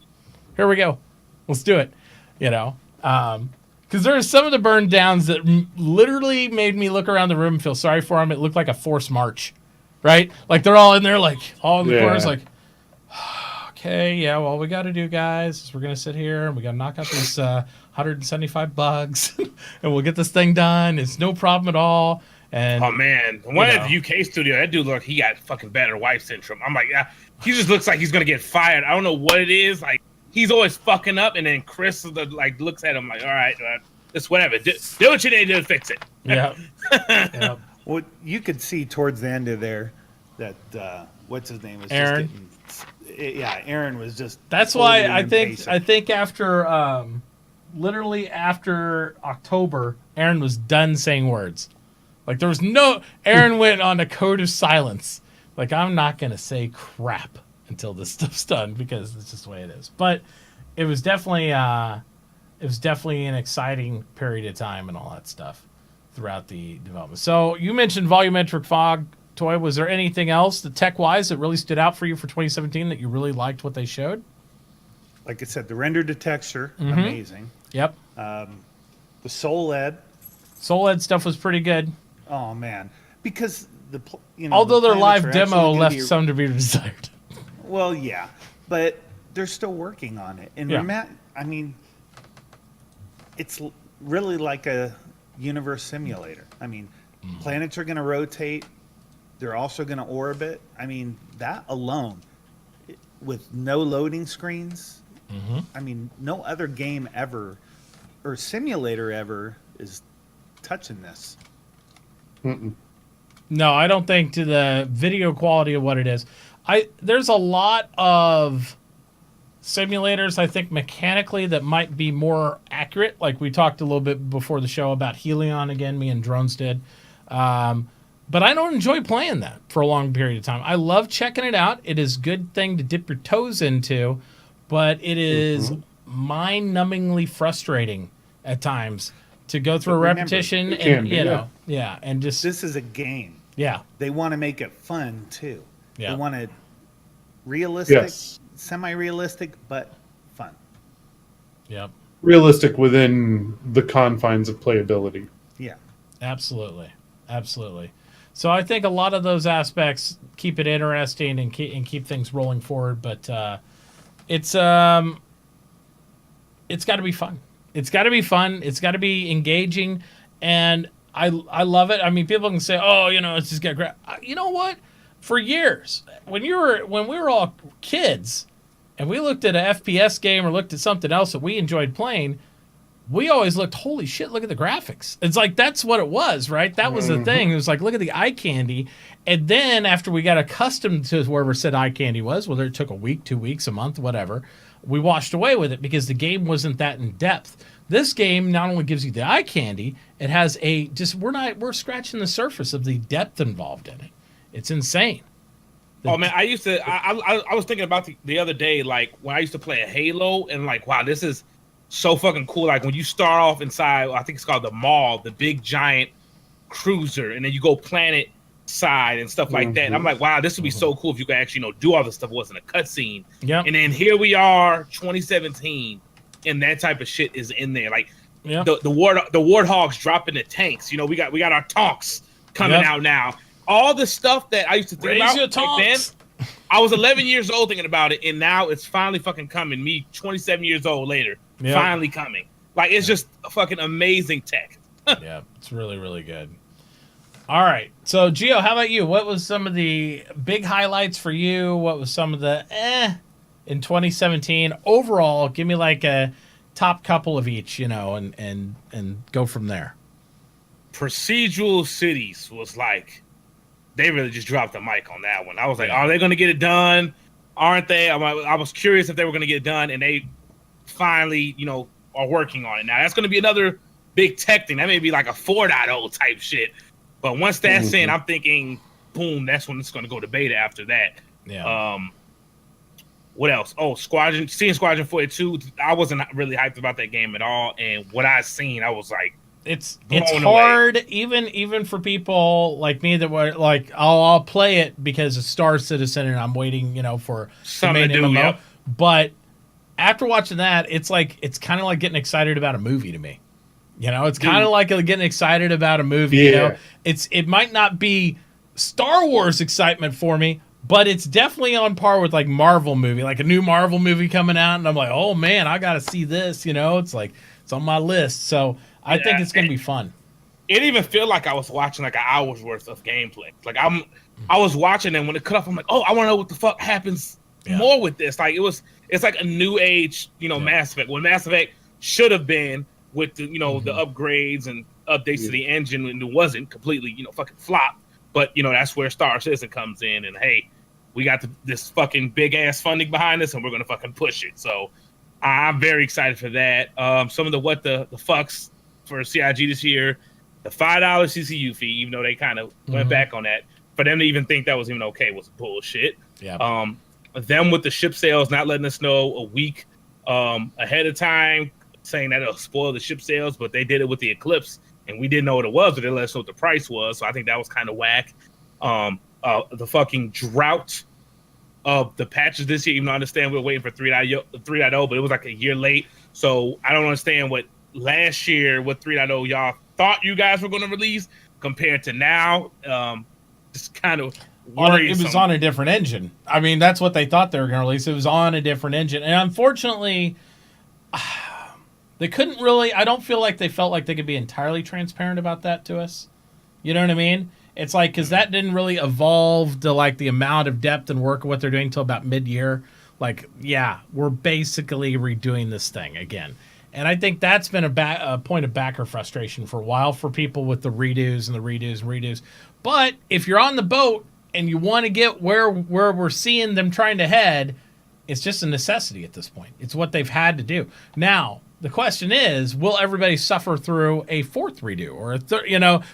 Here we go. Let's do it. Because there are some of the burn downs that literally made me look around the room and feel sorry for them. It looked like a forced march, right? Like they're all in there, like all in the corners, like. Okay, yeah, well, we got to do, guys, is we're going to sit here and we got to knock out these 175 bugs and we'll get this thing done. It's no problem at all. And Oh man, one at the UK studio, that dude looked he got fucking battered wife syndrome. I'm like, yeah, he just looks like he's gonna get fired. I don't know what it is. Like he's always fucking up, and then Chris looks at him like, all right, it's whatever. Do what you need to fix it. yeah. Yeah. Well, you could see towards the end of there that what's his name was Aaron. just getting, Aaron was just. That's why overly invasive. I think after literally after October, Aaron was done saying words. Like there was Aaron went on a code of silence. Like I'm not gonna say crap until this stuff's done because it's just the way it is. But it was definitely an exciting period of time and all that stuff throughout the development. So you mentioned volumetric fog, Toy. Was there anything else, the tech wise, that really stood out for you for 2017 that you really liked what they showed? Like I said, the render to texture, amazing. Yep. The SolEd, SolEd stuff was pretty good. oh man, because Although the their live planets are demo actually gonna left be- some to be desired. Well, yeah, but they're still working on it. And Yeah. I mean, really like a universe simulator. I mean, planets are going to rotate. They're also going to orbit. I mean, that alone, with no loading screens, I mean, no other game ever or simulator ever is touching this. No, I don't think to the video quality of what it is. There's a lot of simulators, I think, mechanically that might be more accurate. Like we talked a little bit before the show about Helion again, me and Drones did. But I don't enjoy playing that for a long period of time. I love checking it out. It is a good thing to dip your toes into, but it is mind-numbingly frustrating at times to go through a repetition and, and just... This is a game. Yeah. They want to make it fun, too. Yeah. They want it realistic, Yes. semi-realistic, but fun. Yep. Realistic within the confines of playability. Yeah. Absolutely. So I think a lot of those aspects keep it interesting and keep things rolling forward. But it's got to be fun. It's got to be fun. It's got to be engaging, and I love it. I mean, people can say, "Oh, it's just got great." You know what? For years, when we were all kids, and we looked at an FPS game or looked at something else that we enjoyed playing, we always looked, holy shit, look at the graphics. It's like, that's what it was, right? That was the thing. It was like, look at the eye candy. And then after we got accustomed to wherever said eye candy was, whether it took a week, 2 weeks, a month, whatever, we washed away with it because the game wasn't that in depth. This game not only gives you the eye candy, it has we're scratching the surface of the depth involved in it. It's insane. Oh man, I was thinking about the other day, like when I used to play a Halo, and like, wow, this is so fucking cool. Like when you start off inside, I think it's called the mall, the big giant cruiser, and then you go planet side and stuff like that. And I'm like, wow, this would be so cool if you could actually, do all this stuff. It wasn't a cutscene. Yeah. And then here we are, 2017, and that type of shit is in there. Like the warthogs dropping the tanks. We got our tanks coming out now. All the stuff that I used to think about back then. I was 11 years old thinking about it, and now it's finally fucking coming. Me, 27 years old later, finally coming. Like, it's just a fucking amazing tech. Yeah, it's really, really good. All right. So, Gio, how about you? What was some of the big highlights for you? What was some of the in 2017? Overall, give me like a top couple of each, and go from there. Procedural Cities was like, they really just dropped the mic on that one. I was like, are they going to get it done? Aren't they? I was curious if they were going to get it done, and they finally, are working on it. Now, that's going to be another big tech thing. That may be like a 4.0 type shit. But once that's in, I'm thinking, boom, that's when it's going to go to beta after that. Yeah. What else? Oh, Squadron 42. I wasn't really hyped about that game at all. And what I seen, I was like, it's hard, away. even for people like me that were like, I'll play it because it's Star Citizen and I'm waiting, for something the to main do. MMO. Yep. But after watching that, it's kind of like getting excited about a movie to me. It's kind of like getting excited about a movie. Yeah. It might not be Star Wars excitement for me, but it's definitely on par with like Marvel movie, like a new Marvel movie coming out, and I'm like, oh man, I got to see this. It's like it's on my list. So I think it's going to be fun. It even feel like I was watching like an hour's worth of gameplay. Like I was watching, and when it cut off, I'm like, oh, I want to know what the fuck happens more with this. Like it's like a new age, Mass Effect. When Mass Effect should have been with the, the upgrades and updates to the engine, and it wasn't completely, fucking flop. But that's where Star Citizen comes in, and hey, we got this fucking big ass funding behind us, and we're gonna fucking push it. So I'm very excited for that. Some of the fucks for CIG this year, the $5 CCU fee, even though they kind of went back on that, for them to even think that was even okay was bullshit. Yeah. Them with the ship sales not letting us know a week ahead of time, saying that it'll spoil the ship sales, but they did it with the Eclipse, and we didn't know what it was, but they let us know what the price was. So I think that was kind of whack. The fucking drought of the patches this year, even though I understand we're waiting for 3.0, but it was like a year late. So I don't understand what last year, what 3.0 y'all thought you guys were going to release compared to now. Just kind of worrisome. It was on a different engine. I mean, that's what they thought they were going to release. It was on a different engine. And unfortunately, They couldn't really. I don't feel like they felt like they could be entirely transparent about that to us. You know what I mean? It's like, because that didn't really evolve to like the amount of depth and work of what they're doing until about mid-year. Like, yeah, we're basically redoing this thing again. And I think that's been a point of backer frustration for a while for people with the redos and the redos and redos. But if you're on the boat and you want to get where we're seeing them trying to head, it's just a necessity at this point. It's what they've had to do. Now, the question is, will everybody suffer through a fourth redo or a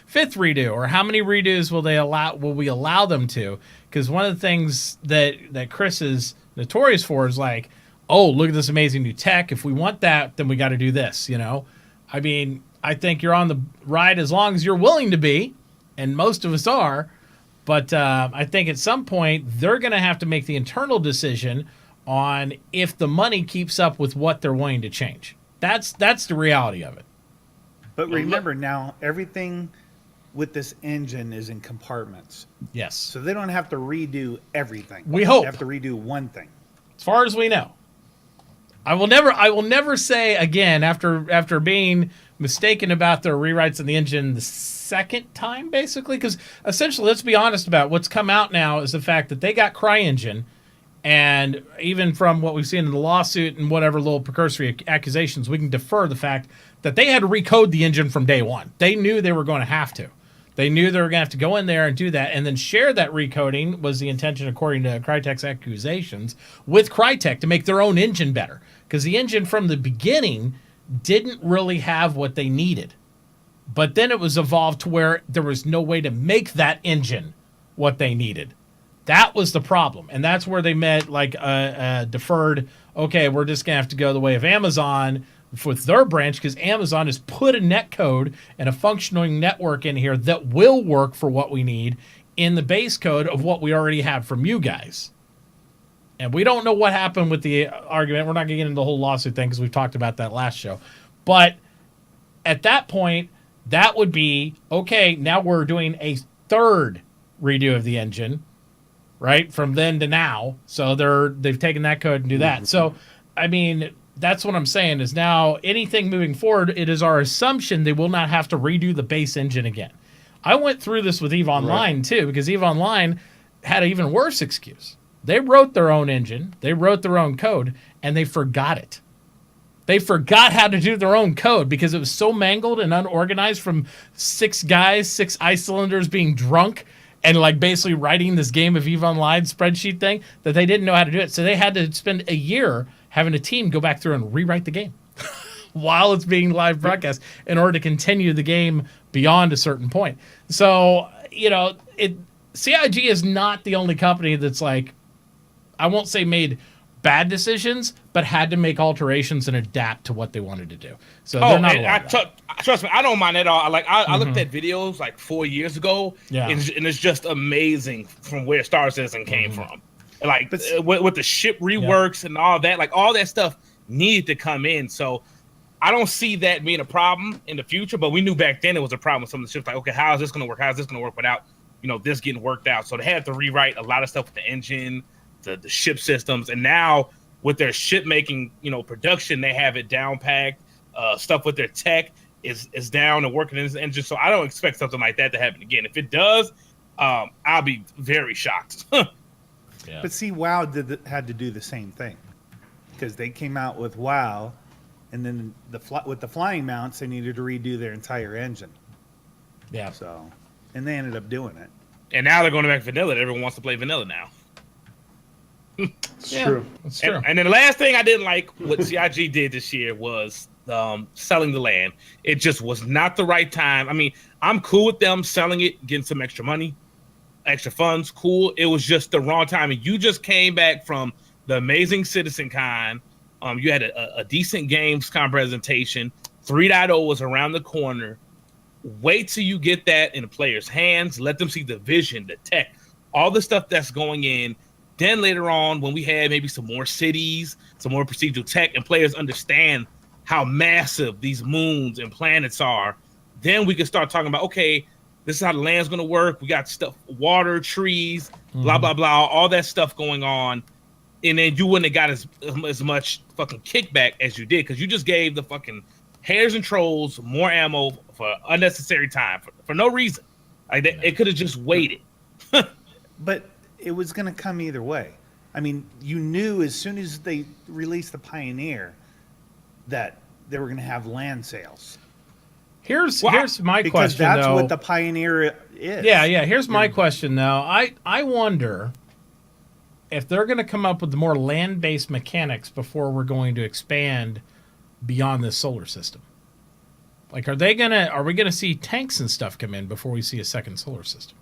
fifth redo, or how many redos will we allow them to? Because one of the things that Chris is notorious for is like, oh, look at this amazing new tech. If we want that, then we got to do this, I mean, I think you're on the ride as long as you're willing to be, and most of us are. But I think at some point, they're going to have to make the internal decision on if the money keeps up with what they're wanting to change. That's the reality of it. But remember now, everything with this engine is in compartments. Yes. So they don't have to redo everything. We hope. They have to redo one thing. As far as we know. I will never say again, after being mistaken about their rewrites in the engine the second time, basically, because essentially, let's be honest about it, what's come out now is the fact that they got CryEngine. And even from what we've seen in the lawsuit and whatever little precursory accusations, we can defer the fact that they had to recode the engine from day one. They knew they were going to have to. They knew they were going to have to go in there and do that, and then share that recoding was the intention, according to Crytek's accusations, with Crytek to make their own engine better. Because the engine from the beginning didn't really have what they needed. But then it was evolved to where there was no way to make that engine what they needed. That was the problem. And that's where they met like deferred, okay, we're just going to have to go the way of Amazon with their branch, because Amazon has put a netcode and a functioning network in here that will work for what we need in the base code of what we already have from you guys. And we don't know what happened with the argument. We're not going to get into the whole lawsuit thing because we've talked about that last show. But at that point, that would be, okay, now we're doing a third redo of the engine, right, from then to now. So they've taken that code and do that. So, I mean, that's what I'm saying is now anything moving forward, it is our assumption they will not have to redo the base engine again. I went through this with EVE Online, too, because EVE Online had an even worse excuse. They wrote their own engine, they wrote their own code, and they forgot it. They forgot how to do their own code because it was so mangled and unorganized from 6 guys, 6 ice cylinders being drunk and like basically writing this game of EVE Online spreadsheet thing that they didn't know how to do it. So they had to spend a year having a team go back through and rewrite the game while it's being live broadcast in order to continue the game beyond a certain point. So, CIG is not the only company that's like, I won't say made bad decisions, but had to make alterations and adapt to what they wanted to do. So they're not alone. Trust me, I don't mind at all. I looked at videos like 4 years ago, and it's just amazing from where Star Citizen came from. Like with the ship reworks and all that, like all that stuff needed to come in. So I don't see that being a problem in the future, but we knew back then it was a problem with some of the ships. Like, okay, how is this going to work? How is this going to work without, this getting worked out? So they had to rewrite a lot of stuff with the engine, the ship systems, and now with their ship making, production, they have it down packed. Stuff with their tech is down and working in this engine. So I don't expect something like that to happen again. If it does, I'll be very shocked. Yeah. But see, WoW had to do the same thing because they came out with WoW, and then with the flying mounts, they needed to redo their entire engine. Yeah. So, and they ended up doing it. And now they're going back vanilla. Everyone wants to play vanilla now. It's true. It's true. And then the last thing I didn't like what CIG did this year was selling the land. It just was not the right time. I mean, I'm cool with them selling it, getting some extra money, extra funds, cool. It was just the wrong time. And you just came back from the amazing Citizen Con. You had a decent Gamescom presentation. 3.0 was around the corner. Wait till you get that in the players' hands. Let them see the vision, the tech, all the stuff that's going in. Then later on, when we had maybe some more cities, some more procedural tech, and players understand how massive these moons and planets are, then we can start talking about, okay, this is how the land's going to work. We got stuff, water, trees, blah, blah, blah, all that stuff going on. And then you wouldn't have got as much fucking kickback as you did because you just gave the fucking Haters and trolls more ammo for unnecessary time for no reason. Like it could have just waited. But it was going to come either way. I mean, you knew as soon as they released the Pioneer that they were going to have land sales. Here's my Because question, that's though. what the Pioneer is. Yeah. Here's my question, though. I wonder if they're going to come up with more land-based mechanics before we're going to expand beyond the solar system. Like, are we gonna see tanks and stuff come in before we see a second solar system?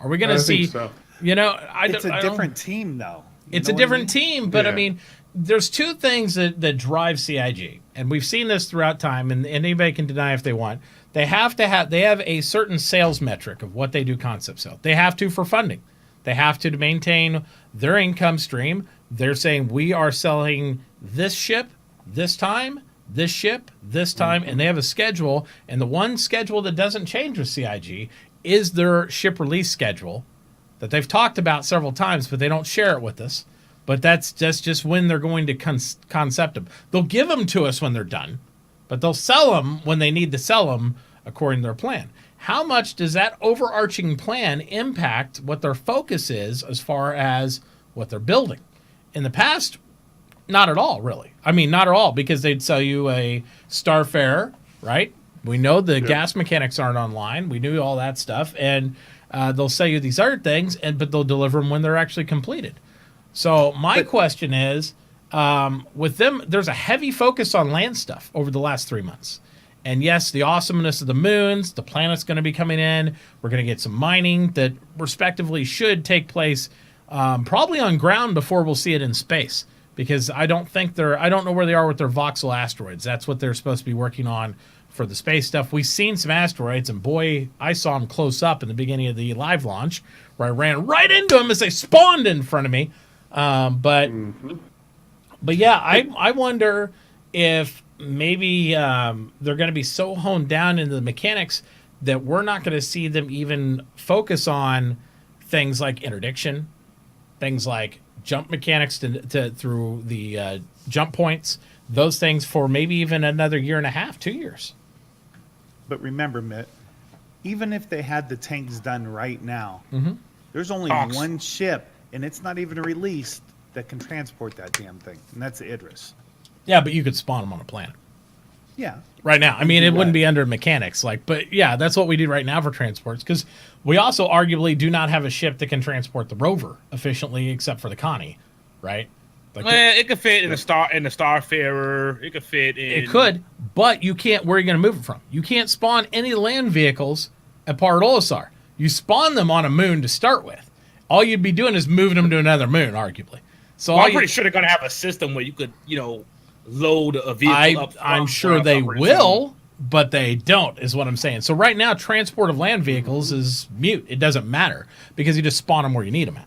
Are we gonna see? Think so. It's a different team, though. It's a different team, but I mean, there's two things that drive CIG, and we've seen this throughout time, and anybody can deny if they want. They have a certain sales metric of what they do concept sale. They have to for funding. They have to maintain their income stream. They're saying we are selling this ship this time, this ship this time, and they have a schedule. And the one schedule that doesn't change with CIG is their ship release schedule that they've talked about several times, but they don't share it with us. But that's just when they're going to concept them. They'll give them to us when they're done, but they'll sell them when they need to sell them according to their plan. How much does that overarching plan impact what their focus is as far as what they're building? In the past, not at all, really. I mean, not at all, because they'd sell you a Starfarer, right? We know the gas mechanics aren't online. We knew all that stuff. And they'll sell you these other things, but they'll deliver them when they're actually completed. So my question is, with them, there's a heavy focus on land stuff over the last 3 months. And yes, the awesomeness of the moons, the planet's going to be coming in. We're going to get some mining that respectively should take place probably on ground before we'll see it in space. Because I don't know where they are with their voxel asteroids. That's what they're supposed to be working on for the space stuff. We've seen some asteroids, and boy, I saw them close up in the beginning of the live launch, where I ran right into them as they spawned in front of me. But yeah, I wonder if maybe they're going to be so honed down into the mechanics that we're not going to see them even focus on things like interdiction, things like jump mechanics through the jump points, those things for maybe even another year and a half, 2 years. But remember, Mitt, even if they had the tanks done right now, there's only one ship, and it's not even released, that can transport that damn thing, and that's the Idris. Yeah, but you could spawn them on a planet. Yeah. Right now. I mean, it wouldn't be under mechanics, but yeah, that's what we do right now for transports, because we also arguably do not have a ship that can transport the rover efficiently, except for the Connie, right? Like It could fit in the Starfarer. It could fit in. It could, but you can't. Where are you going to move it from? You can't spawn any land vehicles at Paradolisar. You spawn them on a moon to start with. All you'd be doing is moving them to another moon, arguably. So I'm pretty sure they're going to have a system where you could, load a vehicle up. I'm sure they will, but they don't, is what I'm saying. So right now, transport of land vehicles is mute. It doesn't matter because you just spawn them where you need them at.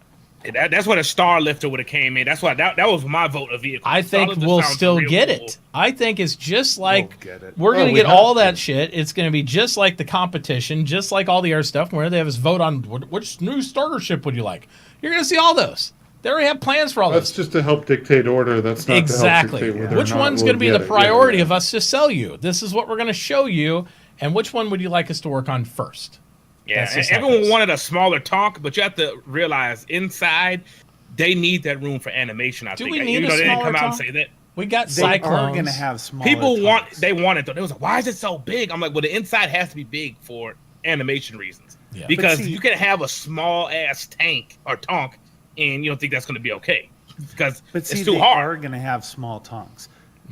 That's what a Star Lifter would have came in. That's why that was my vote of vehicle. I think we'll still get it. I think it's just like we're going to get have all to. that shit. It's going to be just like the competition, just like all the other stuff where they have us vote on which new starter ship would you like. You're going to see all those. They already have plans for all That's those. just to help dictate order. That's not Exactly. to help dictate whether Which or not one's we'll going to be get the it. priority Yeah. of us to sell you? This is what we're going to show you, and which one would you like us to work on first? Yeah, That's just how it everyone is. wanted a smaller talk, but you have to realize inside they need that room for animation. I Do think. we need Even a though they didn't smaller come out and talk? say that. We got They are Cyclones. going to have smaller People tanks. they want it though. They was like, why is it so big? I'm like, well, the inside has to be big for animation reasons. Yeah. Because But see- you can have a small ass tank or tonk, and you don't think that's going to be okay because But see, it's too they hard. are going to have small tanks.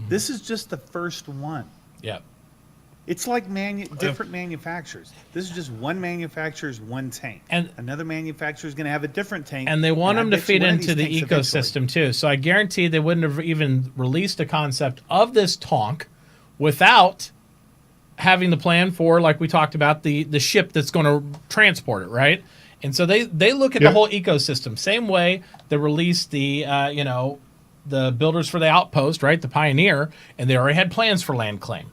This is just the first one. Yeah. It's like different manufacturers. This is just one manufacturer's one tank. And- another manufacturer is going to have a different tank. And they want I them to bet you feed one of into these the tanks eventually. ecosystem too. So I guarantee they wouldn't have even released a concept of this tonk without having the plan for, like we talked about, the ship that's going to transport it, right? And so they look at the Yeah. whole ecosystem. Same way they released the the builders for the outpost, right? The Pioneer, and they already had plans for land claim.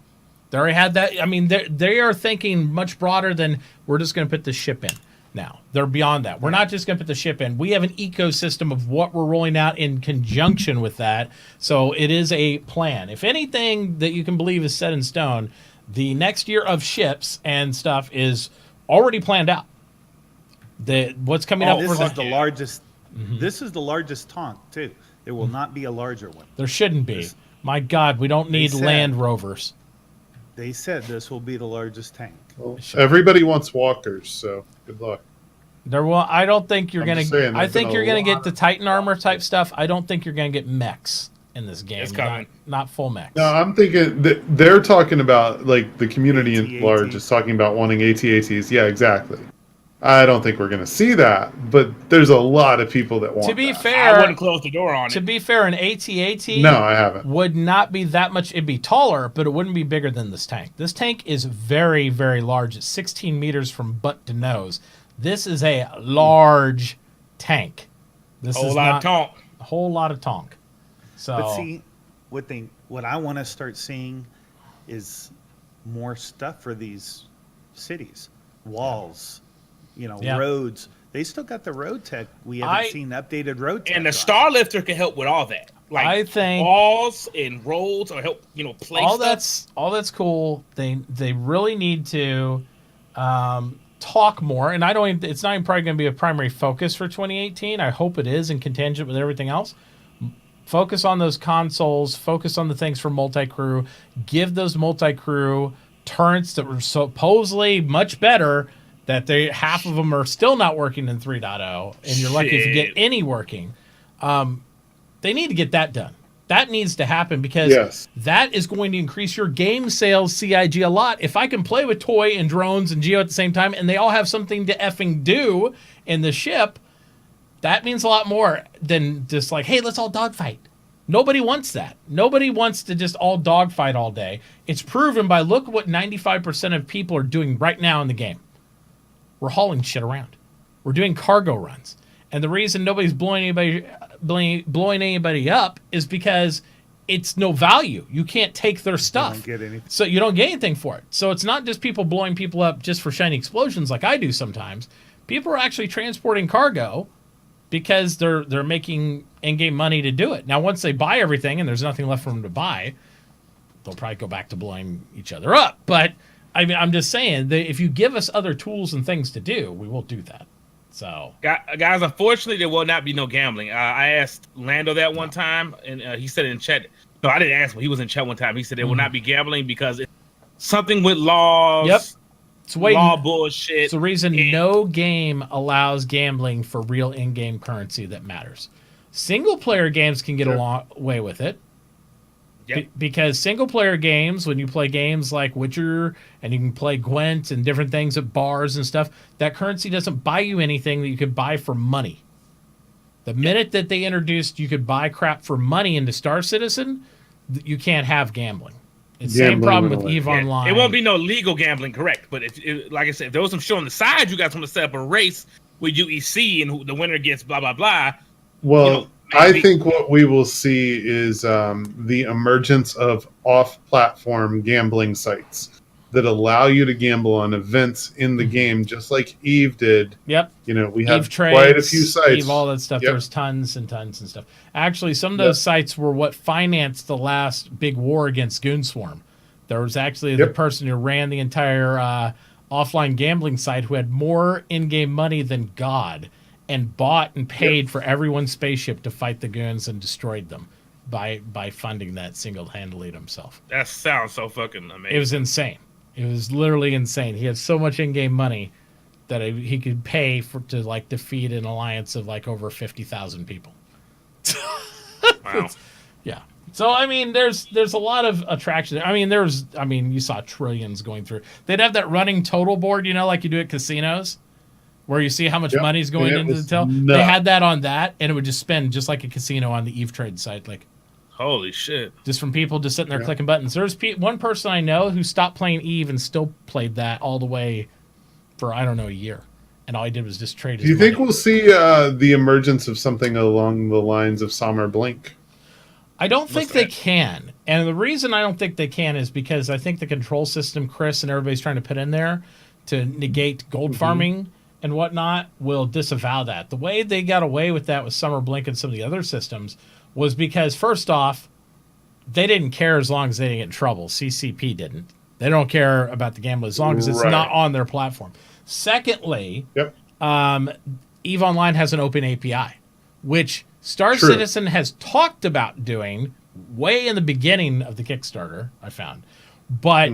They already had that. I mean, they are thinking much broader than we're just going to put this ship in. now. They're beyond that. We're not just going to put the ship in. We have an ecosystem of what we're rolling out in conjunction with that. So it is a plan. If anything that you can believe is set in stone, the next year of ships and stuff is already planned out. What's coming up? This is the largest. This is the largest tonk too. There will not be a larger one. There shouldn't be. My God, we don't need Land Rovers. They said this will be the largest tank. Well, everybody wants walkers, so good luck. I don't think you're I'm just gonna. saying, I there's think been you're a gonna get lot the Titan armor type stuff. I don't think you're gonna get mechs in this game. It's coming. Not full mechs. No, I'm thinking that they're talking about, like, the community at large is talking about wanting AT-ATs. Yeah, exactly. I don't think we're going to see that, but there's a lot of people that want To be that. fair, I wouldn't close the door on to it. be fair, an AT-AT No, I haven't. would not be that much. It'd be taller, but it wouldn't be bigger than this tank. This tank is very, very large. It's 16 meters from butt to nose. This is a large tank. This Whole is lot not of talk. a whole lot of tonk. So But see, what I want to start seeing is more stuff for these cities, walls, Yeah. roads. They still got the road tech. We haven't seen updated road tech. And the on it. Star Lifter can help with all that. Like I think walls and roads, or help place all stuff. that's cool. They really need to talk more, and it's not even probably going to be a primary focus for 2018. I hope it is in contingent with everything else. Focus on those consoles. Focus on the things for multi-crew. Give those multi-crew turrets that were supposedly much better. That half of them are still not working in 3.0, and you're lucky if you get any working. They need to get that done. That needs to happen because that is going to increase your game sales CIG a lot. If I can play with Toy and drones and Geo at the same time, and they all have something to effing do in the ship, that means a lot more than just like, hey, let's all dogfight. Nobody wants that. Nobody wants to just all dogfight all day. It's proven by look what 95% of people are doing right now in the game. We're hauling shit around. We're doing cargo runs. And the reason nobody's blowing anybody up is because it's no value. You can't take their stuff. You don't get anything. So you don't get anything for it. So it's not just people blowing people up just for shiny explosions like I do sometimes. People are actually transporting cargo because they're making in-game money to do it. Now, once they buy everything and there's nothing left for them to buy, they'll probably go back to blowing each other up. But I mean, I'm just saying that if you give us other tools and things to do, we will do that. So, guys, unfortunately, there will not be no gambling. I asked Lando that one time, and he said in chat. No, I didn't ask him. He was in chat one time. He said there will not be gambling because it's something with laws. Yep. It's law bullshit. It's the reason no game allows gambling for real in-game currency that matters. Single-player games can get away with it. Yep. Because single-player games, when you play games like Witcher and you can play Gwent and different things at bars and stuff, that currency doesn't buy you anything that you could buy for money. The minute that they introduced you could buy crap for money into Star Citizen, you can't have gambling. It's the same problem with EVE Online. It won't be no legal gambling, correct? But like I said, if there was some show on the side, you guys want to set up a race with UEC and the winner gets blah blah blah. Well, I think what we will see is the emergence of off-platform gambling sites that allow you to gamble on events in the game, just like EVE did. Yep. We have EVE trades, quite a few sites. EVE, all that stuff. Yep. There's tons and tons and stuff. Actually, some of those sites were what financed the last big war against Goonswarm. There was actually the person who ran the entire offline gambling site who had more in-game money than God and bought and paid for everyone's spaceship to fight the goons and destroyed them by funding that single-handedly himself. That sounds so fucking amazing. It was insane. It was literally insane. He had so much in-game money that he could pay to defeat an alliance of over 50,000 people. Wow. Yeah. So I mean, there's a lot of attraction. I mean, you saw trillions going through. They'd have that running total board, like you do at casinos, where you see how much money's going into the till. They had that on that, and it would just spend just like a casino on the EVE trade site, holy shit! Just from people just sitting there clicking buttons. There's one person I know who stopped playing EVE and still played that all the way for a year, and all he did was just trade. Do you think we'll see the emergence of something along the lines of Summer Blink? I don't think they can. And the reason I don't think they can is because I think the control system Chris and everybody's trying to put in there to negate gold farming and whatnot will disavow that. The way they got away with that with Summer Blink and some of the other systems was because, first off, they didn't care as long as they didn't get in trouble. CCP didn't. They don't care about the game as long as it's not on their platform. Secondly, EVE Online has an open API, which Star Citizen has talked about doing way in the beginning of the Kickstarter, I found. But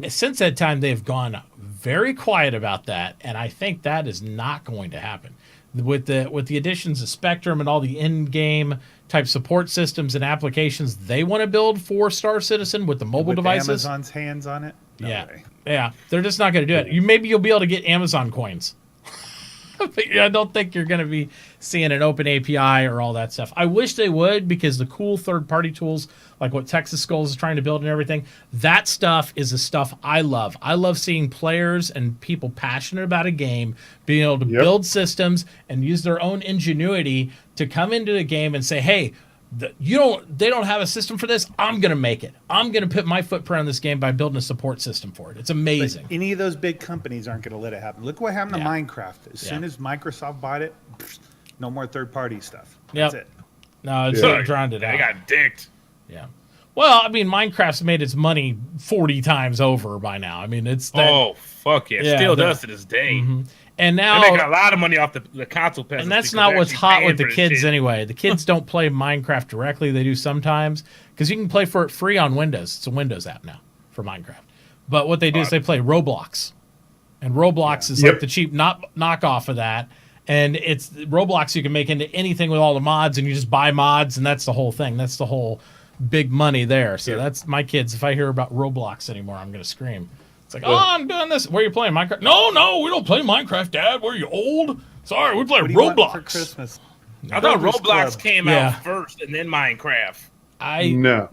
since that time, they've gone very quiet about that, and I think that is not going to happen. With the additions of Spectrum and all the in-game type support systems and applications they want to build for Star Citizen with the mobile devices. Amazon's hands on it? No way. Yeah, they're just not going to do it. Maybe you'll be able to get Amazon coins. But I don't think you're going to be seeing an open API or all that stuff. I wish they would, because the cool third-party tools, like what Texas Skulls is trying to build and everything, that stuff is the stuff I love. I love seeing players and people passionate about a game being able to build systems and use their own ingenuity to come into the game and say, hey, they don't have a system for this. I'm going to make it. I'm going to put my footprint on this game by building a support system for it. It's amazing. But any of those big companies aren't going to let it happen. Look what happened to Minecraft. As soon as Microsoft bought it, no more third-party stuff. That's it. No, it's drowned it out. They got dicked. Yeah. Well, I mean, Minecraft's made its money 40 times over by now. I mean, it's that, oh fuck yeah, still does to this day. And now they're making a lot of money off the console peasants. And that's not what's hot with the kids anyway. The kids don't play Minecraft directly. They do sometimes, because you can play for it free on Windows. It's a Windows app now for Minecraft. But what they do is they play Roblox, and Roblox is like the cheap knockoff of that. And it's Roblox you can make into anything with all the mods, and you just buy mods, and that's the whole thing. That's the whole big money there. So that's my kids. If I hear about Roblox anymore, I'm going to scream. It's like, oh, I'm doing this. Where are you playing Minecraft? No, we don't play Minecraft, Dad. Were you old? Sorry, we play Roblox. For Christmas? I thought Roblox came out first and then Minecraft. No.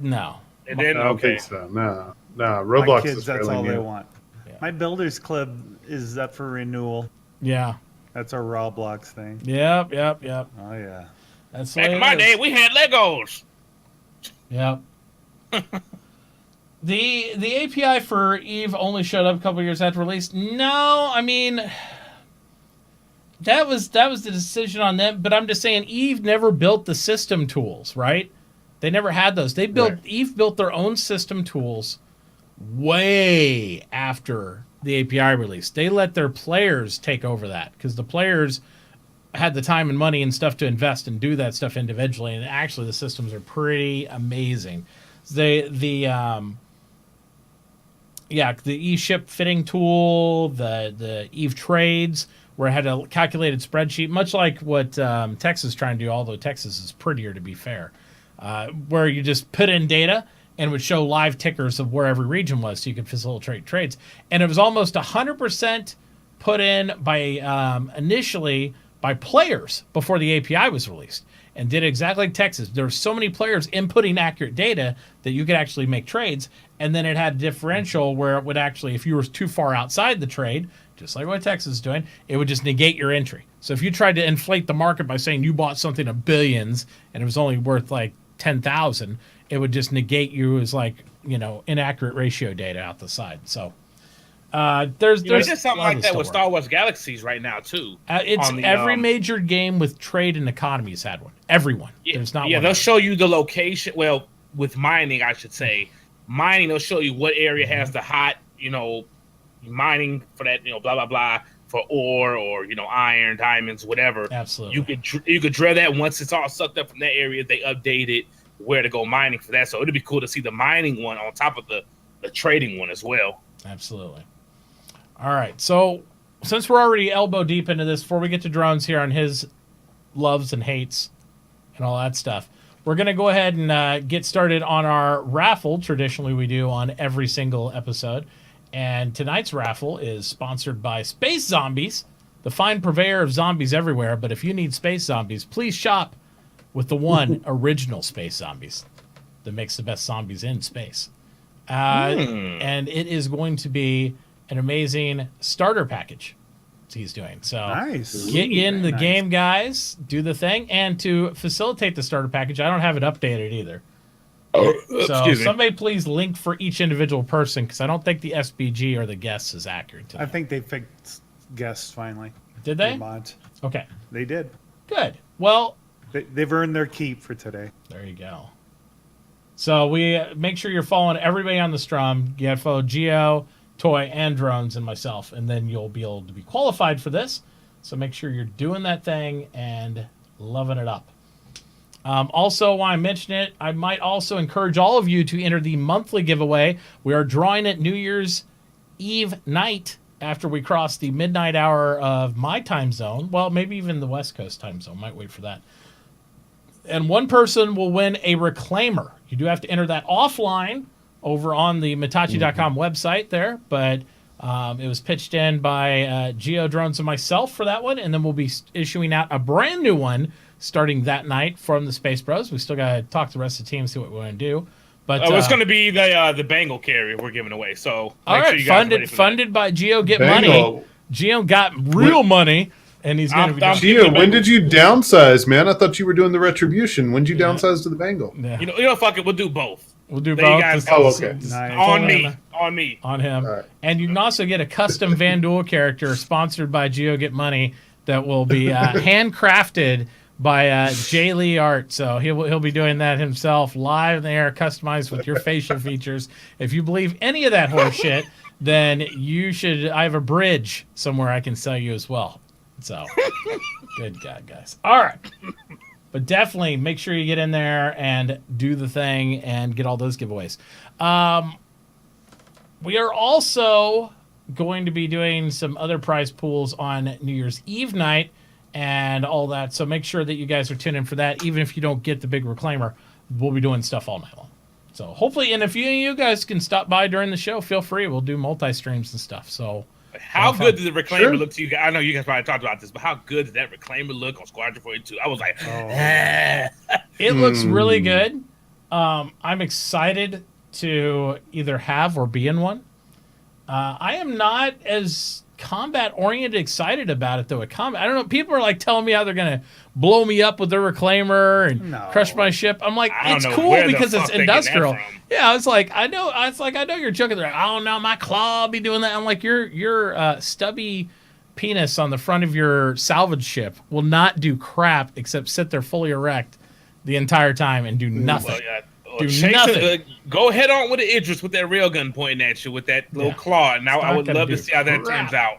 And then, I don't think so. No. Roblox My kids, is that's fairly all new. they want. Yeah. My Builders Club is up for renewal. Yeah. That's our Roblox thing. Yep. Oh, yeah. That's back in my day, we had Legos. Yep. The API for EVE only showed up a couple years after release. No, I mean, that was the decision on them. But I'm just saying, EVE never built the system tools, right? They never had those. EVE built their own system tools way after the API release. They let their players take over that, because the players had the time and money and stuff to invest and do that stuff individually. And actually, the systems are pretty amazing. The eShip fitting tool, the EVE trades, where it had a calculated spreadsheet, much like what Texas is trying to do, although Texas is prettier, to be fair, where you just put in data and would show live tickers of where every region was, so you could facilitate trades. And it was almost 100% put in by initially by players before the API was released, and did exactly like Texas. There were so many players inputting accurate data that you could actually make trades, and then it had a differential where it would actually, if you were too far outside the trade, just like what Texas is doing, it would just negate your entry. So if you tried to inflate the market by saying you bought something of billions and it was only worth like 10,000, it would just negate you as like, inaccurate ratio data out the side. So there's just something like that with Star Wars Galaxies right now too. It's every major game with trade and economies had one. Everyone. There's not one. They'll show you the location. Well, with mining, I should say. Mining, they'll show you what area has the hot, mining for that, blah, blah, blah, for ore or, iron, diamonds, whatever. Absolutely. You could drill that. Once it's all sucked up from that area, they update it where to go mining for that. So it'd be cool to see the mining one on top of the trading one as well. Absolutely. All right. So since we're already elbow deep into this, before we get to drones here on his loves and hates and all that stuff, we're going to go ahead and get started on our raffle. Traditionally, we do on every single episode. And tonight's raffle is sponsored by Space Zombies, the fine purveyor of zombies everywhere. But if you need space zombies, please shop with the one original Space Zombies that makes the best zombies in space. And it is going to be an amazing starter package he's doing. So nice. Get in the game, guys. Do the thing. And to facilitate the starter package, I don't have it updated either. So somebody please link for each individual person, because I don't think the SBG or the guests is accurate to I think they fixed guests finally. Did they? Vermont. Okay, They did. good. Well, They've earned their keep for today. there you go. So we make sure you're following everybody on the Strum. You have to follow Geo, Toy, and Drones, and myself, and then you'll be able to be qualified for this. So make sure you're doing that thing and loving it up. Also, while I mention it, I might also encourage all of you to enter the monthly giveaway. We are drawing it New Year's Eve night after we cross the midnight hour of my time zone. Well, maybe even the West Coast time zone. Might wait for that. And one person will win a reclaimer. You do have to enter that offline over on the Mitauchi.com website there, but it was pitched in by Geo Drones and myself for that one, and then we'll be issuing out a brand new one starting that night from the Space Bros. We still got to talk to the rest of the team, see what we want to do. But it's going to be the Bengal carrier we're giving away. So all right, funded by Geo Get Bengal. Money. Geo got real money, and he's going to be doing Geo, when did you downsize, man? I thought you were doing the Retribution. When did you downsize to the Bengal? Yeah. You know, fuck it. We'll do both. We'll do There you both. guys go. Oh, okay. Nice. On me. On him. All right. And you can also get a custom Van Duel character sponsored by Geo Get Money that will be handcrafted by Jay Lee Art. So he'll be doing that himself live in the air, customized with your facial features. If you believe any of that horse shit, then you should. I have a bridge somewhere I can sell you as well. So good God, guys. All right. But definitely make sure you get in there and do the thing and get all those giveaways. We are also going to be doing some other prize pools on New Year's Eve night and all that. So make sure that you guys are tuned in for that. Even if you don't get the big reclaimer, we'll be doing stuff all night long. So hopefully, and if you guys can stop by during the show, feel free. We'll do multi-streams and stuff. So how good did the reclaimer look to you guys? I know you guys probably talked about this, but how good did that reclaimer look on Squadron 42? I was like, it looks really good. I'm excited to either have or be in one. I am not as combat-oriented excited about it, though. At combat, I don't know. People are like telling me how they're going to blow me up with their reclaimer and crush my ship. I'm like, it's cool because it's industrial. Yeah, I was like, I know you're joking. They're like, oh no, my claw will be doing that. I'm like, your stubby penis on the front of your salvage ship will not do crap except sit there fully erect the entire time and do nothing. Nothing. Go head on with the Idris with that railgun pointing at you with that little claw. Now I would love to see how that turns out.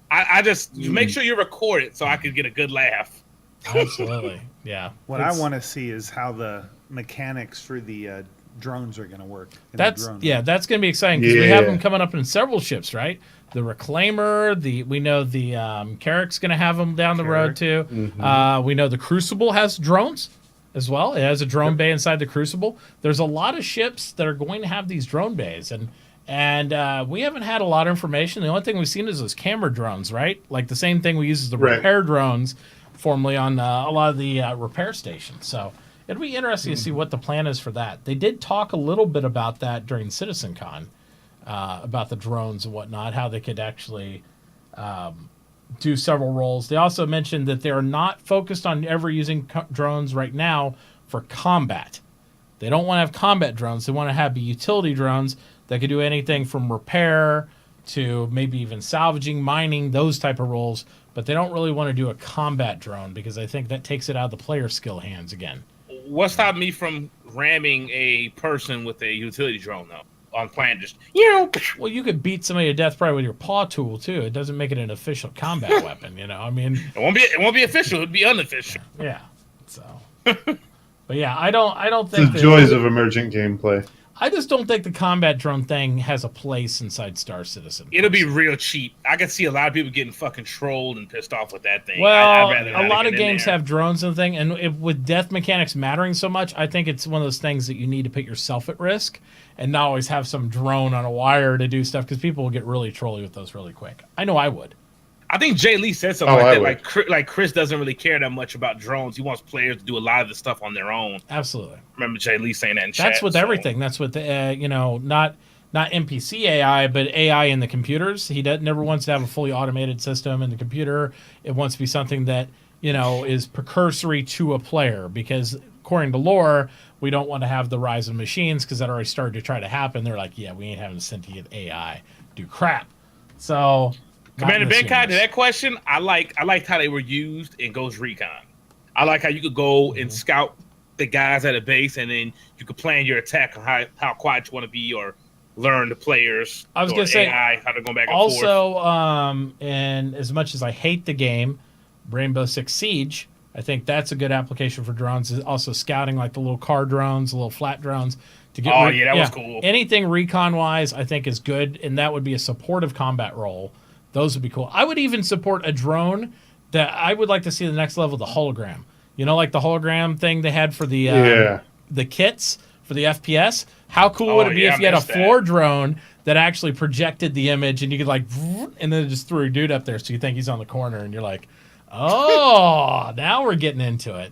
I just make sure you record it so I could get a good laugh. Absolutely, yeah. What I want to see is how the mechanics for the drones are going to work. That's going to be exciting because we have them coming up in several ships, right? The Reclaimer, we know the Carrack's going to have them down the road too. Mm-hmm. We know the Crucible has drones as well. It has a drone bay inside the Crucible. There's a lot of ships that are going to have these drone bays, and we haven't had a lot of information. The only thing we've seen is those camera drones, right? Like the same thing we use as the repair drones formerly on a lot of the repair stations. So it'll be interesting to see what the plan is for that. They did talk a little bit about that during CitizenCon, about the drones and whatnot, how they could actually do several roles. They also mentioned that they're not focused on ever using drones right now for combat. They don't want to have combat drones. They want to have utility drones that could do anything from repair to maybe even salvaging, mining, those type of roles. But they don't really want to do a combat drone because I think that takes it out of the player skill hands again. What stopped me from ramming a person with a utility drone, though? On plan, just well, you could beat somebody to death probably with your paw tool too. It doesn't make it an official combat weapon, I mean, it won't be official. It'd be unofficial. Yeah. So, but yeah, I don't think the joys of emergent gameplay. I just don't think the combat drone thing has a place inside Star Citizen. It'll be real cheap. I can see a lot of people getting fucking trolled and pissed off with that thing. Well, a lot of games have drones and thing, and with death mechanics mattering so much, I think it's one of those things that you need to put yourself at risk and not always have some drone on a wire to do stuff because people will get really trolly with those really quick. I know I would. I think Jay Lee said something like that. Like Chris doesn't really care that much about drones. He wants players to do a lot of the stuff on their own. Absolutely. Remember Jay Lee saying that in chat. That's with everything. That's with not NPC AI, but AI in the computers. He never wants to have a fully automated system in the computer. It wants to be something that is precursory to a player because according to lore, we don't want to have the rise of machines because that already started to try to happen. They're like, yeah, we ain't having sentient AI do crap. So Commander in this Benkai, to universe. that question, I liked how they were used in Ghost Recon. I like how you could go and scout the guys at a base, and then you could plan your attack on how quiet you want to be, or learn the players. I was or going to say, AI, how they're going back and forth. also, and as much as I hate the game, Rainbow Six Siege, I think that's a good application for drones. Is also scouting, like the little car drones, the little flat drones. To get That was cool. Anything recon-wise, I think is good, and that would be a supportive combat role. Those would be cool. I would even support a drone that I would like to see the next level, the hologram. You know, like the hologram thing they had for the kits for the FPS. How cool would it be if you had a floor drone that actually projected the image, and you could like, and then it just threw a dude up there, so you think he's on the corner, and you're like, oh, now we're getting into it.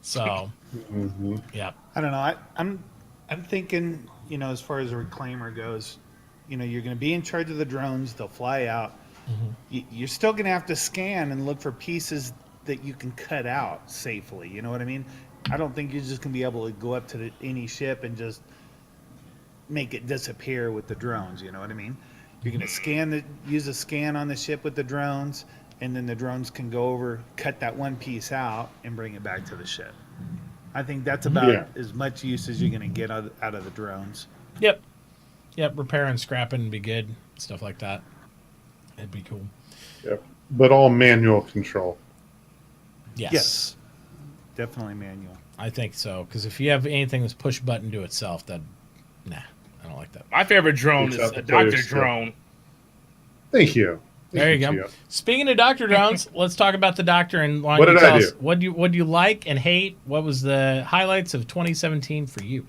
So, yeah. I don't know. I'm thinking, you know, as far as a reclaimer goes, you know, you're going to be in charge of the drones. They'll fly out. You're still going to have to scan and look for pieces that you can cut out safely. You know what I mean? I don't think you're just going to be able to go up to any ship and just make it disappear with the drones. You know what I mean? You're going to use a scan on the ship with the drones, and then the drones can go over, cut that one piece out, and bring it back to the ship. I think that's about as much use as you're going to get out of the drones. Yep. Repair and scrapping would be good. Stuff like that. It'd be cool. Yep. But all manual control. Yes. Definitely manual. I think so. Because if you have anything that's push button to itself, I don't like that. My favorite drone is a Doctor Drone. Thank you. There you go. Speaking of Doctor drones, let's talk about the Doctor. And what did I do? What do you like and hate? What was the highlights of 2017 for you?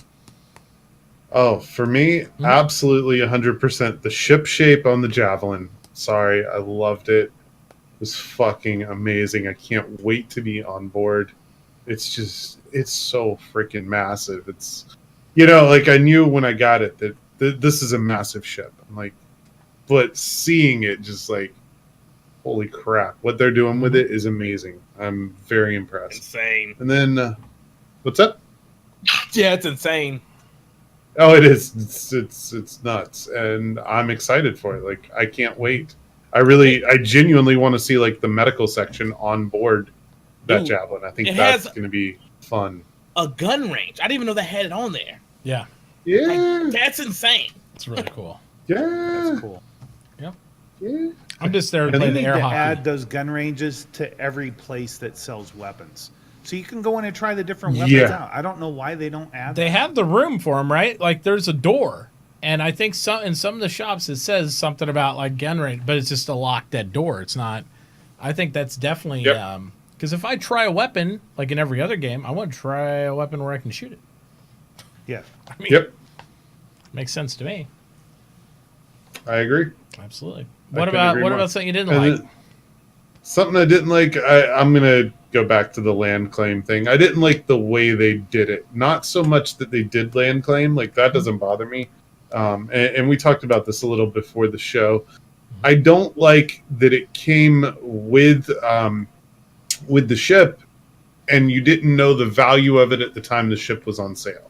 Oh, for me, absolutely 100%. The ship shape on the Javelin. Sorry, I loved it. It was fucking amazing. I can't wait to be on board. It's so freaking massive. It's, you know, like I knew when I got it that this is a massive ship. I'm like, but seeing it just like, holy crap, what they're doing with it is amazing. I'm very impressed. Insane. And then, what's up? Yeah, it's insane. Oh, it is. It's nuts, and I'm excited for it. Like, I can't wait. I genuinely want to see like the medical section on board that Javelin. I think that's going to be fun. A gun range. I didn't even know they had it on there. Yeah. Yeah. Like, that's insane. It's really cool. Yeah. That's cool. Yep. Yeah. I'm just there to They play the need air to hockey. add those gun ranges to every place that sells weapons. So you can go in and try the different weapons out. I don't know why they don't add They that. have the room for them, right? Like there's a door. And I think in some of the shops it says something about like gun range, but it's just a locked dead door. It's not. I think that's definitely because if I try a weapon like in every other game, I want to try a weapon where I can shoot it. Yeah. I mean, makes sense to me. I agree. Absolutely. I What couldn't agree about more. something you didn't like? Something I didn't like. I'm gonna go back to the land claim thing. I didn't like the way they did it. Not so much that they did land claim, like that doesn't bother me. And we talked about this a little before the show. I don't like that it came with the ship, and you didn't know the value of it at the time the ship was on sale.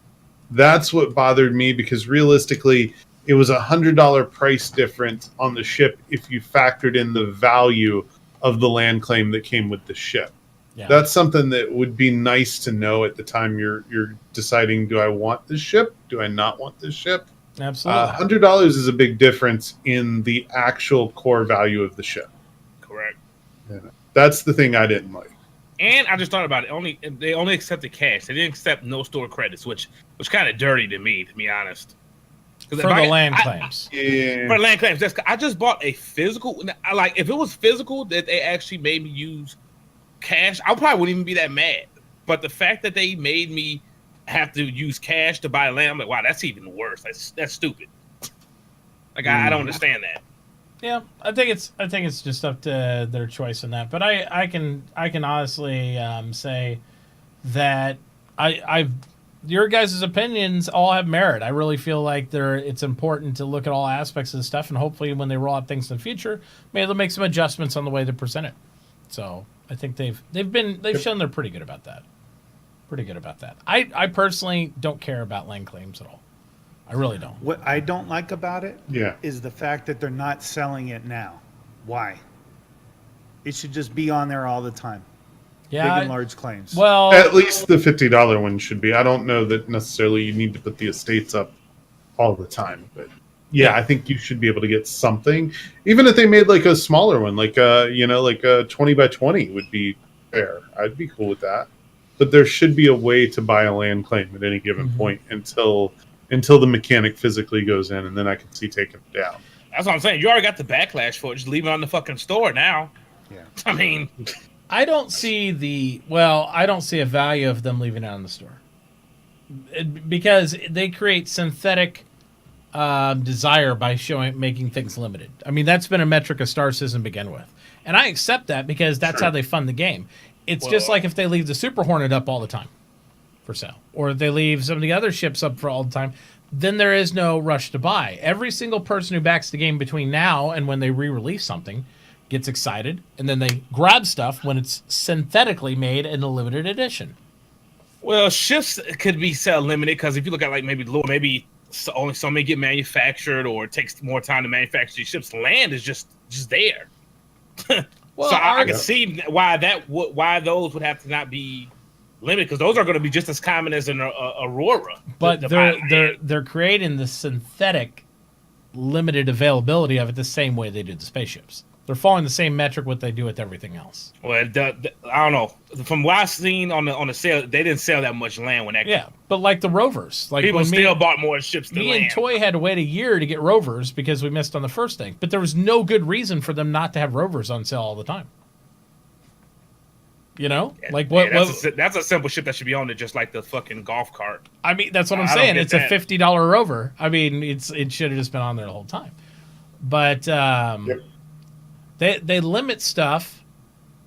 That's what bothered me, because realistically, it was $100 price difference on the ship if you factored in the value of the land claim that came with the ship. Yeah. That's something that would be nice to know at the time you're deciding, do I want this ship? Do I not want this ship? Absolutely. $100 is a big difference in the actual core value of the ship. Correct. Yeah. That's the thing I didn't like. And I just thought about it. They only accepted cash. They didn't accept no store credits, which was kind of dirty to me, to be honest. For the land claims. For land claims. I just bought a physical. Like, if it was physical that they actually made me use cash, I probably wouldn't even be that mad. But the fact that they made me have to use cash to buy land, I'm like, wow, that's even worse. That's stupid. Like, I don't understand that. Yeah, I think it's just up to their choice in that. But I can honestly say that I've your guys' opinions all have merit. I really feel like it's important to look at all aspects of the stuff, and hopefully when they roll out things in the future, maybe they'll make some adjustments on the way they present it. So I think they've shown they're pretty good about that. I personally don't care about land claims at all. I really don't. What I don't like about it Yeah. is the fact that they're not selling it now. Why? It should just be on there all the time. Yeah. Big and large claims. Well, At least the $50 one should be. I don't know that necessarily you need to put the estates up all the time, but yeah, I think you should be able to get something. Even if they made like a smaller one, like like a 20 by 20 would be fair. I'd be cool with that. But there should be a way to buy a land claim at any given point until the mechanic physically goes in, and then I can see taking it down. That's what I'm saying. You already got the backlash for it. Just leave it on the fucking store now. Yeah. I mean, I don't see a value of them leaving it on the store. Because they create synthetic desire by making things limited. I mean, that's been a metric of Star Citizen to begin with. And I accept that because that's how they fund the game. It's just like if they leave the Super Hornet up all the time for sale, or if they leave some of the other ships up for all the time, then there is no rush to buy. Every single person who backs the game between now and when they re-release something gets excited, and then they grab stuff when it's synthetically made in a limited edition. well, ships could be sell limited because if you look at like maybe only so many get manufactured, or it takes more time to manufacture these ships. Land is just there. Well, so I can see why those would have to not be limited, because those are going to be just as common as an Aurora. But they're creating the synthetic limited availability of it the same way they did the spaceships. They're following the same metric what they do with everything else. Well, I don't know. From what I've seen on the sale, they didn't sell that much land when that. Yeah, but like the rovers, like people still bought more ships than land. Me and Toy had to wait a year to get rovers because we missed on the first thing. But there was no good reason for them not to have rovers on sale all the time. You know, like what? That's a simple ship that should be on it, just like the fucking golf cart. I mean, that's what I'm saying. It's a $50 rover. I mean, it should have just been on there the whole time. But they limit stuff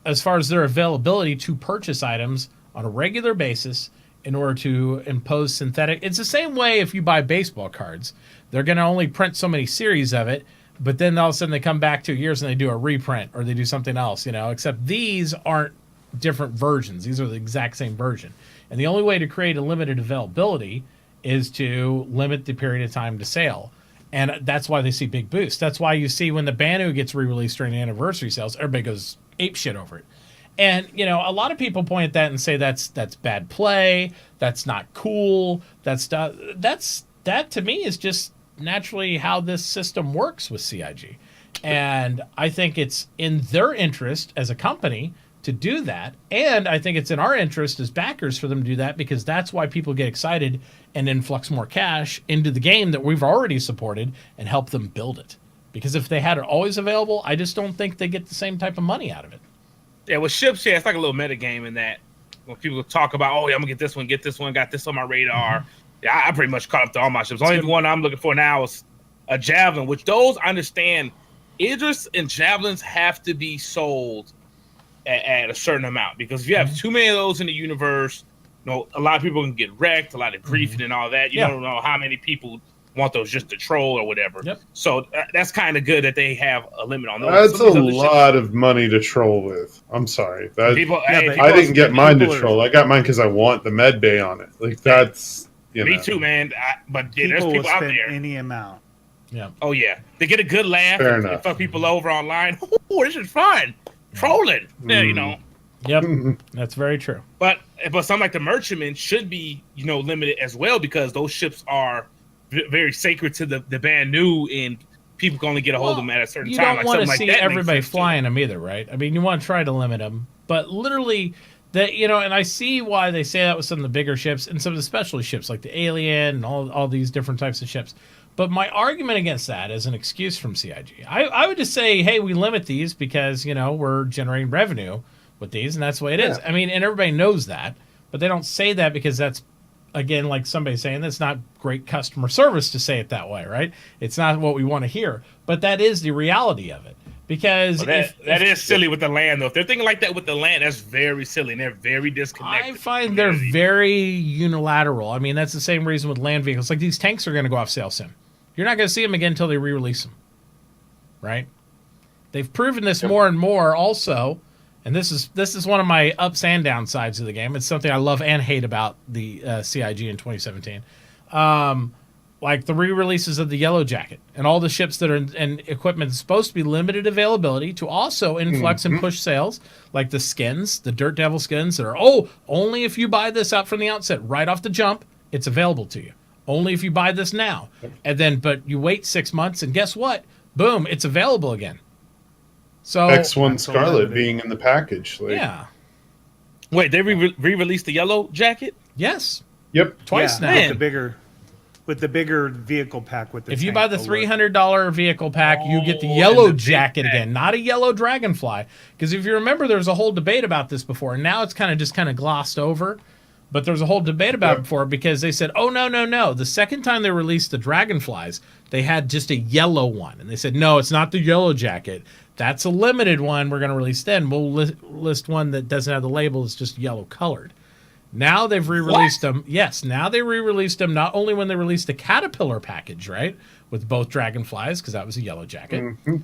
as far as their availability to purchase items on a regular basis in order to impose synthetic. It's the same way if you buy baseball cards. They're going to only print so many series of it, but then all of a sudden they come back 2 years and they do a reprint or they do something else, except these aren't different versions. These are the exact same version. And the only way to create a limited availability is to limit the period of time to sale. And that's why they see big boosts. That's why you see when the Banu gets re-released during the anniversary sales, everybody goes ape shit over it. And, a lot of people point at that and say that's bad play, that's not cool, that to me is just naturally how this system works with CIG. And I think it's in their interest as a company to do that, and I think it's in our interest as backers for them to do that, because that's why people get excited and influx more cash into the game that we've already supported and help them build it. Because if they had it always available, I just don't think they get the same type of money out of it. Yeah, with ships, it's like a little meta game in that when people talk about, I'm gonna get this one, got this on my radar. Yeah, I pretty much caught up to all my ships. The only one I'm looking for now is a Javelin, which those I understand, Idris and Javelins have to be sold at a certain amount, because if you have too many of those in the universe, a lot of people can get wrecked, a lot of griefing and all that. You don't know how many people want those just to troll or whatever. Yep. So that's kind of good that they have a limit on those. That's a lot of money to troll with. I'm sorry. I didn't get mine to troll. I got mine because I want the med bay on it. Like that's me too, man. But there's people out there any amount. Yeah. Oh yeah, they get a good laugh and fuck people over online. Oh, this is fun. Trolling. Yeah, Yep, that's very true. But something like the Merchantman should be, limited as well, because those ships are very sacred to the Banu, and people can only get a hold of them at a certain time. You don't want to see everybody flying them either, right? I mean, you want to try to limit them, but literally, and I see why they say that with some of the bigger ships and some of the specialty ships like the Alien and all these different types of ships. But my argument against that is an excuse from CIG. I would just say, hey, we limit these because, we're generating revenue with these, and that's the way it is. I mean, and everybody knows that, but they don't say that because that's, again, like somebody saying, that's not great customer service to say it that way, right? It's not what we want to hear. But that is the reality of it. Because that is silly with the land, though. If they're thinking like that with the land, that's very silly, and they're very disconnected. I find they're very unilateral. I mean, that's the same reason with land vehicles. Like, these tanks are going to go off sale soon. You're not going to see them again until they re-release them, right? They've proven this more and more also, and this is one of my ups and downsides of the game. It's something I love and hate about the CIG in 2017. like the re-releases of the Yellow Jacket and all the ships that are and equipment is supposed to be limited availability to also influx and push sales, like the skins, the Dirt Devil skins that are only if you buy this out from the outset, right off the jump, it's available to you. Only if you buy this now, and then but you wait 6 months and guess what? Boom, it's available again. So X1 Scarlet being in the package. Like, yeah, Wait, they re-released the Yellow Jacket? yes, Yep. twice now. Man. With the bigger vehicle pack with the If you tank buy the alert. $300 vehicle pack, you get the Oh, Yellow and the big Jacket pack. again, not a Yellow Dragonfly. Because if you remember, there was a whole debate about this before, and now it's kind of glossed over. But there was a whole debate about it before because they said, oh, no. The second time they released the Dragonflies, they had just a yellow one. And they said, no, it's not the Yellow Jacket. That's a limited one we're going to release then. We'll list one that doesn't have the label. It's just yellow colored. Now they've re-released them. Yes, now they re-released them not only when they released the Caterpillar package, right, with both Dragonflies, because that was a Yellow Jacket. Mm-hmm.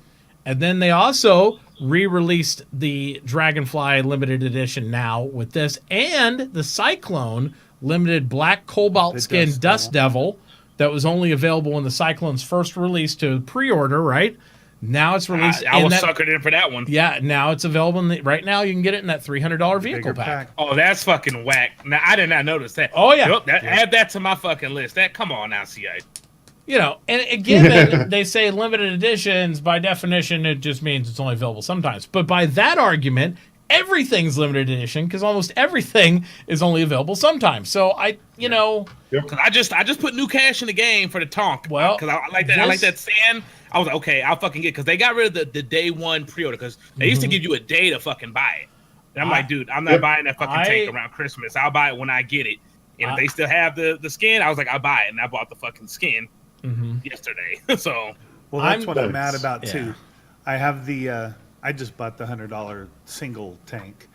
And then they also re-released the Dragonfly limited edition now with this and the Cyclone limited black cobalt The skin Dust Devil that was only available when the Cyclone's first release to pre-order, right? Now it's released. I in was that, suckered in for that one. Yeah, now it's available. Right now you can get it in that $300 vehicle Bigger pack. Oh, that's fucking whack. Now, I did not notice that. Oh, yeah. Nope, add that to my fucking list. Come on now, CI. You know, and again, they say limited editions, by definition, it just means it's only available sometimes. But by that argument, everything's limited edition because almost everything is only available sometimes. So you know, Cause I just put new cash in the game for the Tonk. Well, because I like that. I like that sand. I was like, okay, I'll fucking get because they got rid of the day one pre-order because they used to give you a day to fucking buy it. And I'm like, dude, I'm not buying that fucking tank around Christmas. I'll buy it when I get it. And if they still have the skin, I was like, I'll buy it. And I bought the fucking skin yesterday. So Well, that's what I'm Nice. mad about Yeah. too. I have the I just bought the $100 single tank,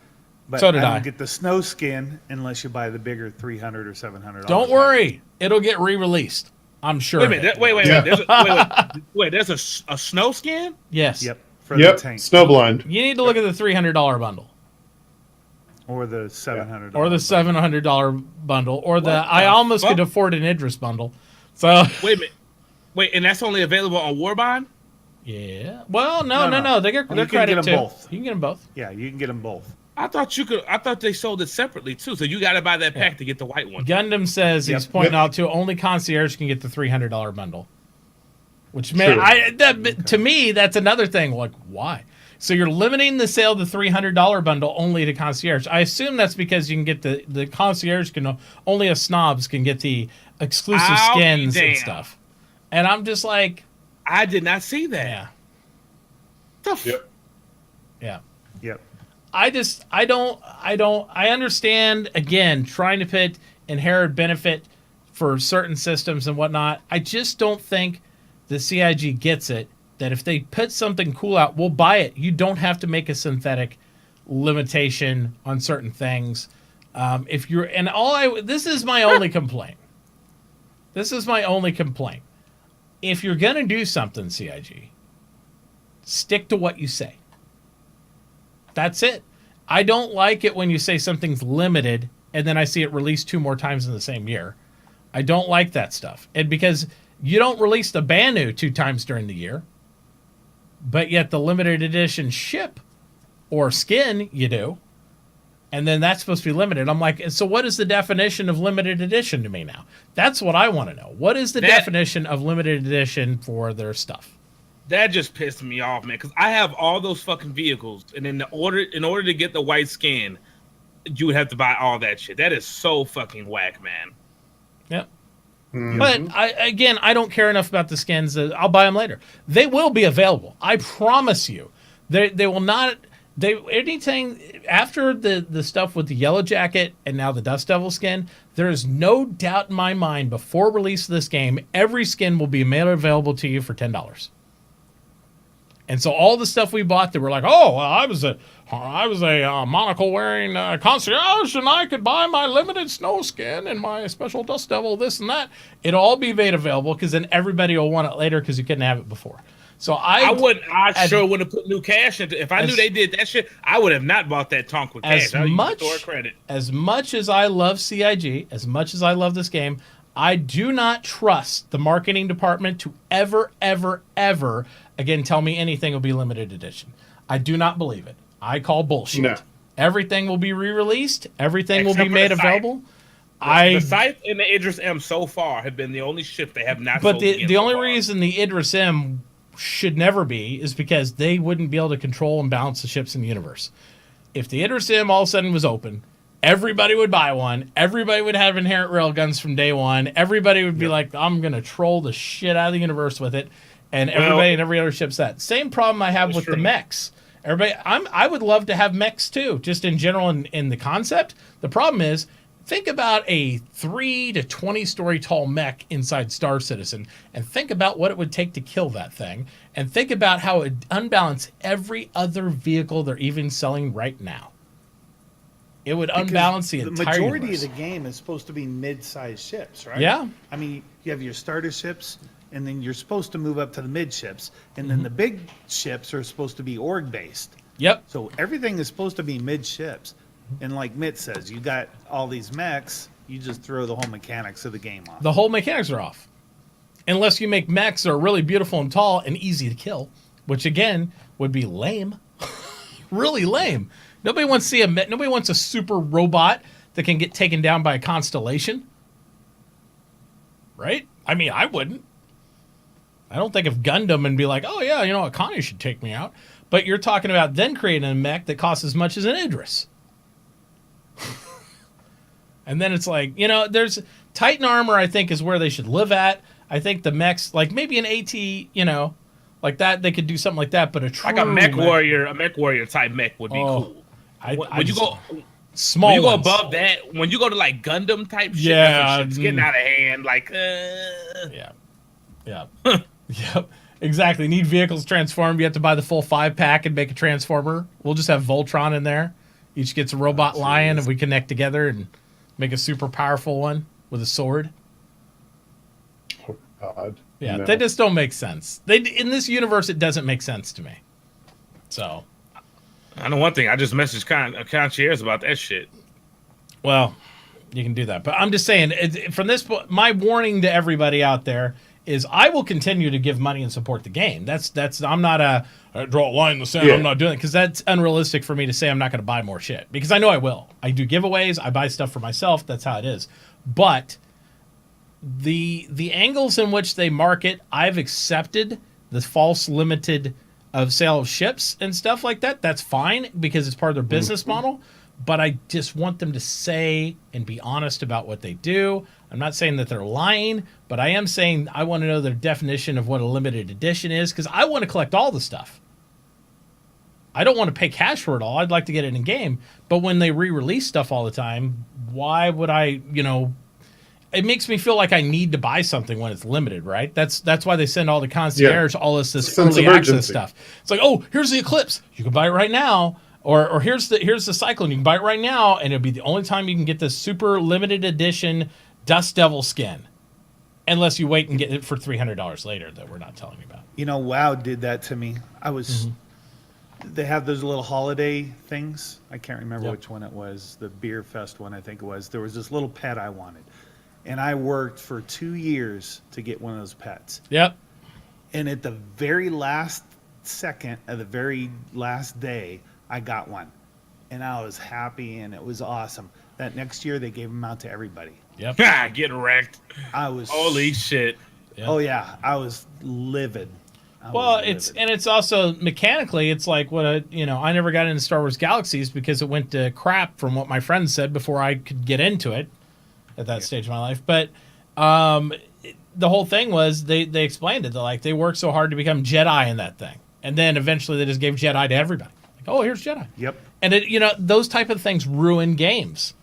but So did I. don't get the snow skin unless you buy the bigger $300 or $700. don't worry, it'll get re-released. I'm sure. wait a of minute. it. Wait. Yeah. There's a snow skin? Yes. Yep, for the Yep. tank Snowblind. You need to look at the $300 bundle or the $700 or the $700 bundle or the I the almost fuck? could afford an Idris bundle. So Wait a minute. Wait, and that's only available on Warbond? yeah. Well, no. No. They're You can credit get 'em too. both. You can get them both. Yeah, you can get them both. I thought they sold it separately too. So you got to buy that pack to get the white one. Gundam says he's Yep. pointing Yep. out to only concierge can get the $300 bundle, which True. to me that's another thing. Like why? So you're limiting the sale of the $300 bundle only to concierge. I assume that's because you can get the concierge can only us snobs can get the exclusive I'll be skins and damned. stuff. And I'm just like, I did not see that. yeah, The f- Yep. yeah. Yep. I understand, again, trying to put inherent benefit for certain systems and whatnot. I just don't think the CIG gets it, that if they put something cool out, we'll buy it. You don't have to make a synthetic limitation on certain things. This is my only complaint. This is my only complaint. If you're going to do something, CIG, stick to what you say. That's it. I don't like it when you say something's limited and then I see it released 2 more times in the same year. I don't like that stuff. And because you don't release the Banu 2 times during the year, but yet the limited edition ship or skin you do, and then that's supposed to be limited. I'm like, so what is the definition of limited edition to me now? That's what I want to know. What is the definition of limited edition for their stuff? That just pissed me off, man. Because I have all those fucking vehicles, and in order to get the white skin, you would have to buy all that shit. That is so fucking whack, man. Yep. Mhm. But I don't care enough about the skins. I'll buy them later. They will be available. I promise you. They will not. Anything after the stuff with the Yellow Jacket and now the Dust Devil skin, there is no doubt in my mind before release of this game, every skin will be made available to you for $10. And so all the stuff we bought that were like, oh, well, I was a monocle wearing concierge and I could buy my limited snow skin and my special Dust Devil, this and that. It'll all be made available because then everybody will want it later because you couldn't have it before. So I sure wouldn't have put new cash into. If I knew they did that shit, I would have not bought that Tonk with cash. I would use store credit. As much as I love CIG, as much as I love this game, I do not trust the marketing department to ever, ever, ever again tell me anything will be limited edition. I do not believe it. I call bullshit. No. Everything will be re-released. Everything will Except be for made the Scythe. available. The Scythe and the Idris M so far have been the only ship they have not But sold again the so only far. reason the Idris M should never be is because they wouldn't be able to control and balance the ships in the universe. If the Idris M all of a sudden was open, everybody would buy one. Everybody would have inherent railguns from day one. Everybody would be like, I'm going to troll the shit out of the universe with it. And everybody and every other ship's that. Same problem I have with the mechs. Everybody, I would love to have mechs too, just in general in the concept. The problem is, think about a 3 to 20 story tall mech inside Star Citizen, and think about what it would take to kill that thing, and think about how it would unbalance every other vehicle they're even selling right now. It would unbalance the entire majority universe. of the game is supposed to be mid-sized ships, right? Yeah. I mean, you have your starter ships, and then you're supposed to move up to the mid ships, and then the big ships are supposed to be org based. Yep. So everything is supposed to be mid ships. And like Mitt says, you got all these mechs, you just throw the whole mechanics of the game off. The whole mechanics are off. Unless you make mechs that are really beautiful and tall and easy to kill, which again would be lame. Really lame. Nobody wants to see nobody wants a super robot that can get taken down by a constellation. Right? I mean, I wouldn't. I don't think of Gundam and be like, oh yeah, you know what, Connie should take me out. But you're talking about then creating a mech that costs as much as an Idris. And then it's like, you know, there's Titan armor, I think, is where they should live at. I think the mechs, like maybe an AT, you know, like that, they could do something like that. But a true like a mech warrior type mech would be cool. When you go above that, when you go to like Gundam type shit, it's getting out of hand. Like, yeah, yep, exactly. Need vehicles transformed. You have to buy the full 5-pack and make a transformer. We'll just have Voltron in there. Each gets a robot lion, and we connect together and make a super powerful one with a sword. Oh, God. Yeah, No. they just don't make sense. In this universe, it doesn't make sense to me. So, I know one thing. I just messaged concierge about that shit. well, you can do that. But I'm just saying, from this, my warning to everybody out there is I will continue to give money and support the game. That's I'm not I draw a line in the sand. Yeah. I'm not doing it because that's unrealistic for me to say I'm not going to buy more shit because I know I will. I do giveaways. I buy stuff for myself. That's how it is. But the angles in which they market, I've accepted the false limited of sale of ships and stuff like that. That's fine because it's part of their business model. But I just want them to say and be honest about what they do. I'm not saying that they're lying, but I am saying I want to know their definition of what a limited edition is because I want to collect all the stuff. I don't want to pay cash for it all. I'd like to get it in game. But when they re-release stuff all the time, why would I, you know, it makes me feel like I need to buy something when it's limited, right? That's why they send all the concierge, all this Sense early of access urgency. stuff. It's like, oh, here's the Eclipse. You can buy it right now. Or here's the Cyclone. You can buy it right now, and it'll be the only time you can get this super limited edition Dust Devil skin. Unless you wait and get it for $300 later that we're not telling you about. You know, WoW did that to me. I was. They have those little holiday things. I can't remember which one it was. The Beer Fest one, I think it was. There was this little pet I wanted, and I worked for 2 years to get one of those pets. Yep. And at the very last second of the very last day, I got one, and I was happy, and it was awesome. That next year, they gave them out to everybody. Yep. Get wrecked. I was Holy shit. Yep. Oh yeah, I was livid. Well, it's also mechanically, it's like what I never got into Star Wars Galaxies because it went to crap from what my friends said before I could get into it at that stage of my life. But the whole thing was they explained it. They're like they worked so hard to become Jedi in that thing, and then eventually they just gave Jedi to everybody. Like, oh, here's Jedi. Yep. And those type of things ruin games,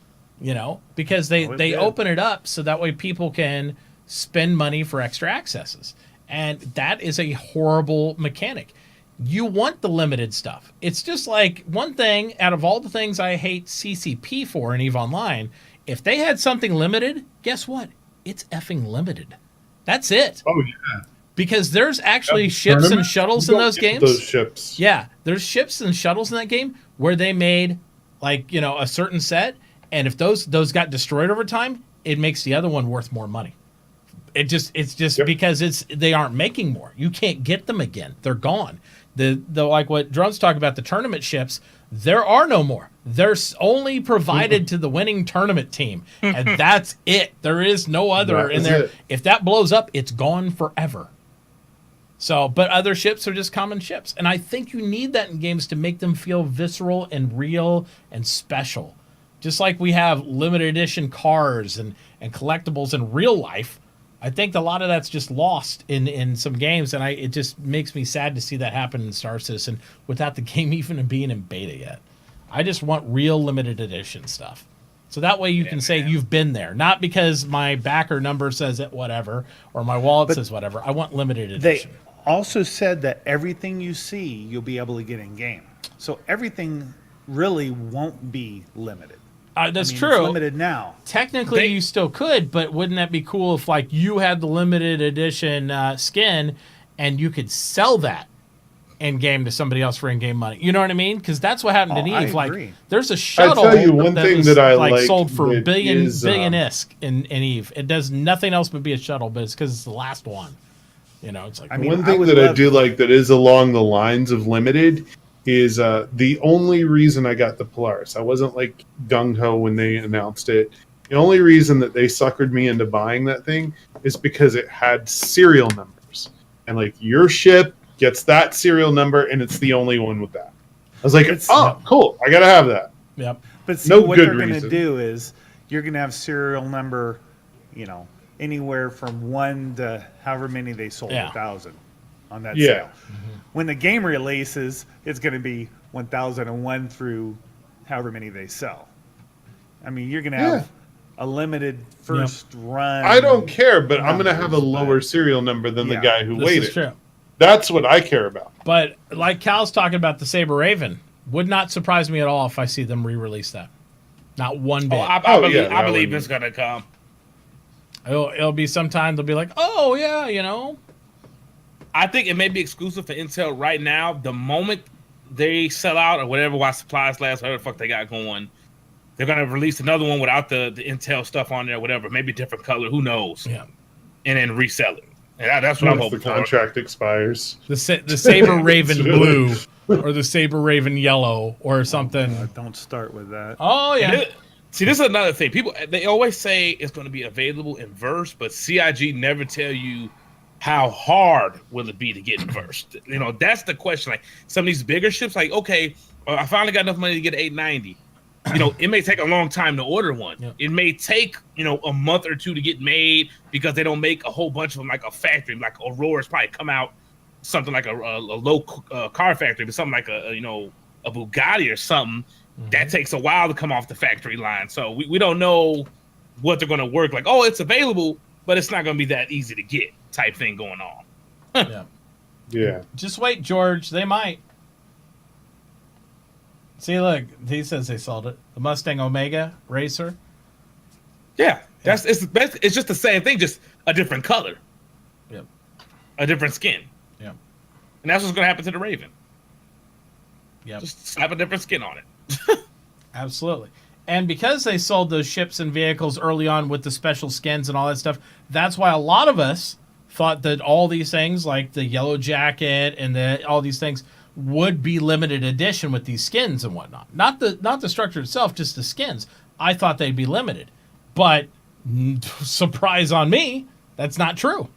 because they open it up so that way people can spend money for extra accesses. And that is a horrible mechanic. You want the limited stuff. It's just like one thing out of all the things I hate CCP for in EVE Online, if they had something limited, guess what? It's effing limited. That's it. Oh, yeah. Because there's actually ships and shuttles in those games. Those ships. Yeah, there's ships and shuttles in that game where they made a certain set, and if those got destroyed over time, it makes the other one worth more money. It's just Yep. because they aren't making more. You can't get them again. They're gone. The like what Drone's talking about, the tournament ships, there are no more. They're only provided to the winning tournament team, and that's it. There is no other That in is there. it. If that blows up, it's gone forever. So, but other ships are just common ships, and I think you need that in games to make them feel visceral and real and special. Just like we have limited edition cars and collectibles in real life, I think a lot of that's just lost in some games, and it just makes me sad to see that happen in Star Citizen without the game even being in beta yet. I just want real limited edition stuff. So that way you can say you've been there, not because my backer number says it whatever or my wallet says whatever. I want limited They edition. also said that everything you see, you'll be able to get in game. So everything really won't be limited. That's I mean, true. It's limited now. Technically, you still could, but wouldn't that be cool if, like, you had the limited edition skin and you could sell that in game to somebody else for in-game money? You know what I mean? Because that's what happened in I Eve. Like, agree. there's a shuttle tell you one thing was, that I like like sold for that billion is, isk in Eve. It does nothing else but be a shuttle, but it's because it's the last one. You know, it's like I mean, One I thing would that I love- do like that is along the lines of limited is the only reason I got the Polaris. I wasn't like gung ho when they announced it. The only reason that they suckered me into buying that thing is because it had serial numbers, and like your ship gets that serial number, and it's the only one with that. I was like, oh, cool, I gotta have that. yep. But see, No what good they're going to reason. do is you're going to have serial number, anywhere from 1 to however many they sold, Yeah. 1,000 on that Yeah. sale. When the game releases, it's going to be 1,001 through however many they sell. I mean, you're going to have a limited first run. I don't care, but I'm gonna have a numbers, lower but- serial number than the Yeah, guy who This waited. is true. That's what I care about. But like Cal's talking about the Saber Raven, would not surprise me at all if I see them re-release that. Not one bit. I Oh, believe, yeah, I that believe would- it's gonna come. It'll be sometime they'll be like, oh yeah, you know. I think it may be exclusive for Intel right now. The moment they sell out or whatever, while supplies last, whatever the fuck they got going, they're gonna release another one without the Intel stuff on there, whatever, maybe different color, who knows? Yeah. And then resell it. And that's what I'm Once the hoping for. contract expires. The Saber Raven It's really- blue or the Saber Raven yellow or something. Don't start with that. Oh And yeah. see, this is another thing. People, they always say it's going to be available in verse, but CIG never tell you how hard will it be to get in verse. You know, that's the question. Like some of these bigger ships, like, okay, I finally got enough money to get 890. You know, it may take a long time to order one. Yeah. It may take, a month or two to get made because they don't make a whole bunch of them like a factory. Like Aurora's probably come out something like a low car factory, but something like a Bugatti or something. That takes a while to come off the factory line. So we don't know what they're going to work like. Oh, it's available, but it's not going to be that easy to get type thing going on. Yeah. Yeah. Just wait, George. They might. See, look, he says they sold it. The Mustang Omega Racer. Yeah, it's just the same thing, just a different color, Yep. a different skin. Yep. And that's what's going to happen to the Raven. Yep. Just slap a different skin on it. Absolutely. And because they sold those ships and vehicles early on with the special skins and all that stuff, that's why a lot of us thought that all these things, like the Yellow Jacket and all these things, would be limited edition with these skins and whatnot. Not the structure itself, just the skins. I thought they'd be limited. But surprise on me, that's not true.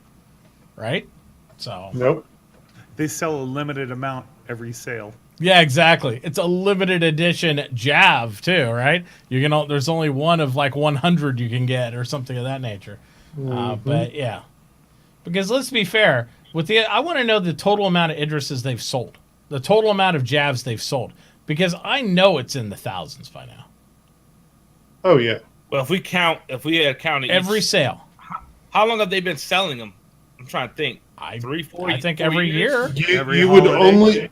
Right? So Nope. They sell a limited amount every sale. yeah, exactly. It's a limited edition Jav too, right? There's only one of like 100 you can get or something of that nature. But yeah, because let's be fair, I want to know the total amount of Idrises they've sold, the total amount of Javs they've sold, because I know it's in the thousands by now. Oh yeah. Well, if we had counted Every each, sale, how long have they been selling them? I'm trying to think. I 3, 4 I think 4 every years? year. Every You would holiday.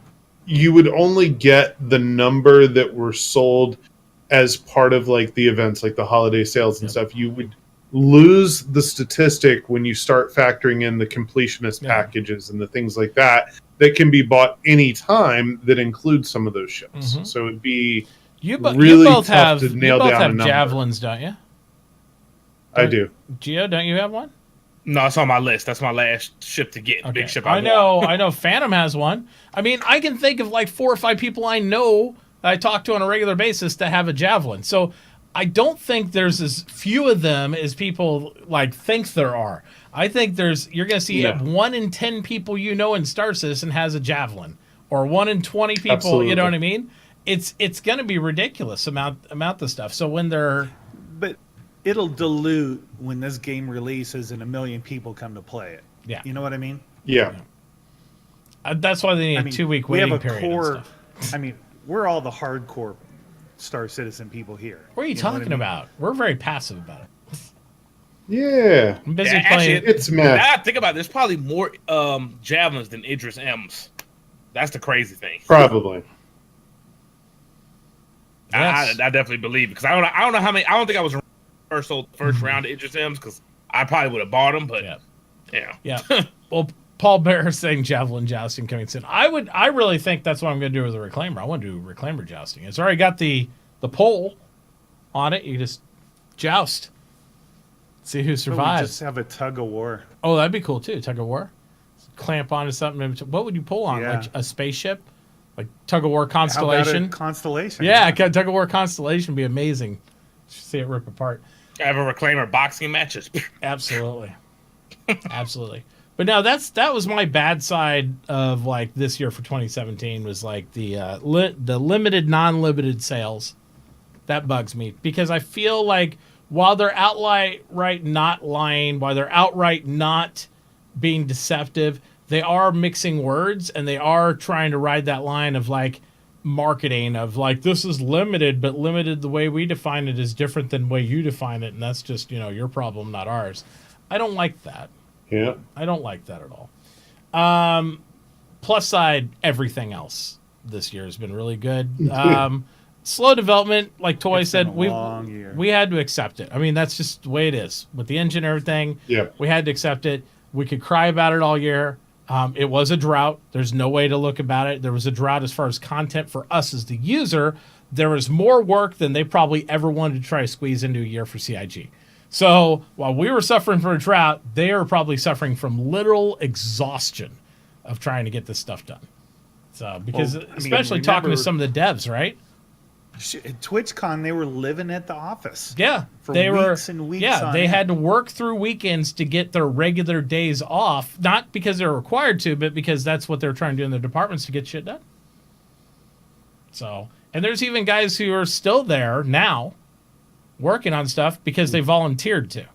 only get the number that were sold as part of like the events, like the holiday sales and stuff. You would lose the statistic when you start factoring in the completionist Yeah. packages and the things like that can be bought anytime that include some of those ships. Mhm. So it'd be You really both tough have to nail you both down a have number. javelins, don't you? I do. Gio, don't you have one? No, it's on my list. That's my last ship to get. Okay. Big ship. I know Phantom has one. I mean, I can think of like 4 or 5 people I know that I talk to on a regular basis that have a Javelin. So I don't think there's as few of them as people like think there are. I think you're going to see 1 in 10 people you know in Star Citizen has a Javelin, or 1 in 20 people. Absolutely. You know what I mean? It's going to be ridiculous amount of stuff. So when they're But it'll dilute when this game releases and 1 million people come to play it. Yeah. You know what I mean? Yeah. that's why they need I a mean, 2-week we have waiting a period. And core. stuff. I mean, we're all the hardcore Star Citizen people here. What are you know what I talking mean? about? We're very passive about it. Yeah. I'm busy Yeah, actually, playing. It's Now mad. I think about it, there's probably more Javelins than Idris M's. That's the crazy thing. Probably. Yes. I definitely believe it, because I don't know how many. I don't think I was first round of Idris M's, because I probably would have bought them, but Yeah. yeah. Yeah. Well, Paul Bear saying javelin jousting coming soon. I really think that's what I'm going to do with the reclaimer. I want to do reclaimer jousting. It's already got the pole on it. You just joust. See who Or we survives. just have a tug of war. Oh, that'd be cool too. Tug of war. Clamp onto something. What would you pull on? Yeah. Like a spaceship? Like tug of war How about constellation? a constellation? Yeah, tug of war constellation would be amazing. See it rip apart. I have a reclaimer boxing matches. Absolutely. Absolutely. But no, that was my bad side of like this year for 2017 was like the limited, non-limited sales. That bugs me because I feel like while they're outright not lying, while they're outright not being deceptive, they are mixing words and they are trying to ride that line of like marketing of like this is limited, but limited the way we define it is different than the way you define it, and that's just your problem, not ours. I don't like that. Yeah. I don't like that at all. Plus side, everything else this year has been really good. Slow development, like Toy It's said, been a long year. we had to accept it. I mean, that's just the way it is. With the engine and everything, Yeah. we had to accept it. We could cry about it all year. It was a drought. There's no way to look about it. There was a drought as far as content for us as the user. There was more work than they probably ever wanted to try to squeeze into a year for CIG. So while we were suffering from a drought, they are probably suffering from literal exhaustion of trying to get this stuff done. So because Well, I mean, especially talking to remember- some of the devs, right? At TwitchCon, they were living at the office. Yeah, For they weeks were. and weeks Yeah, on they end. had to work through weekends to get their regular days off, not because they're required to, but because that's what they're trying to do in their departments to get shit done. So, and there's even guys who are still there now, working on stuff because they volunteered to,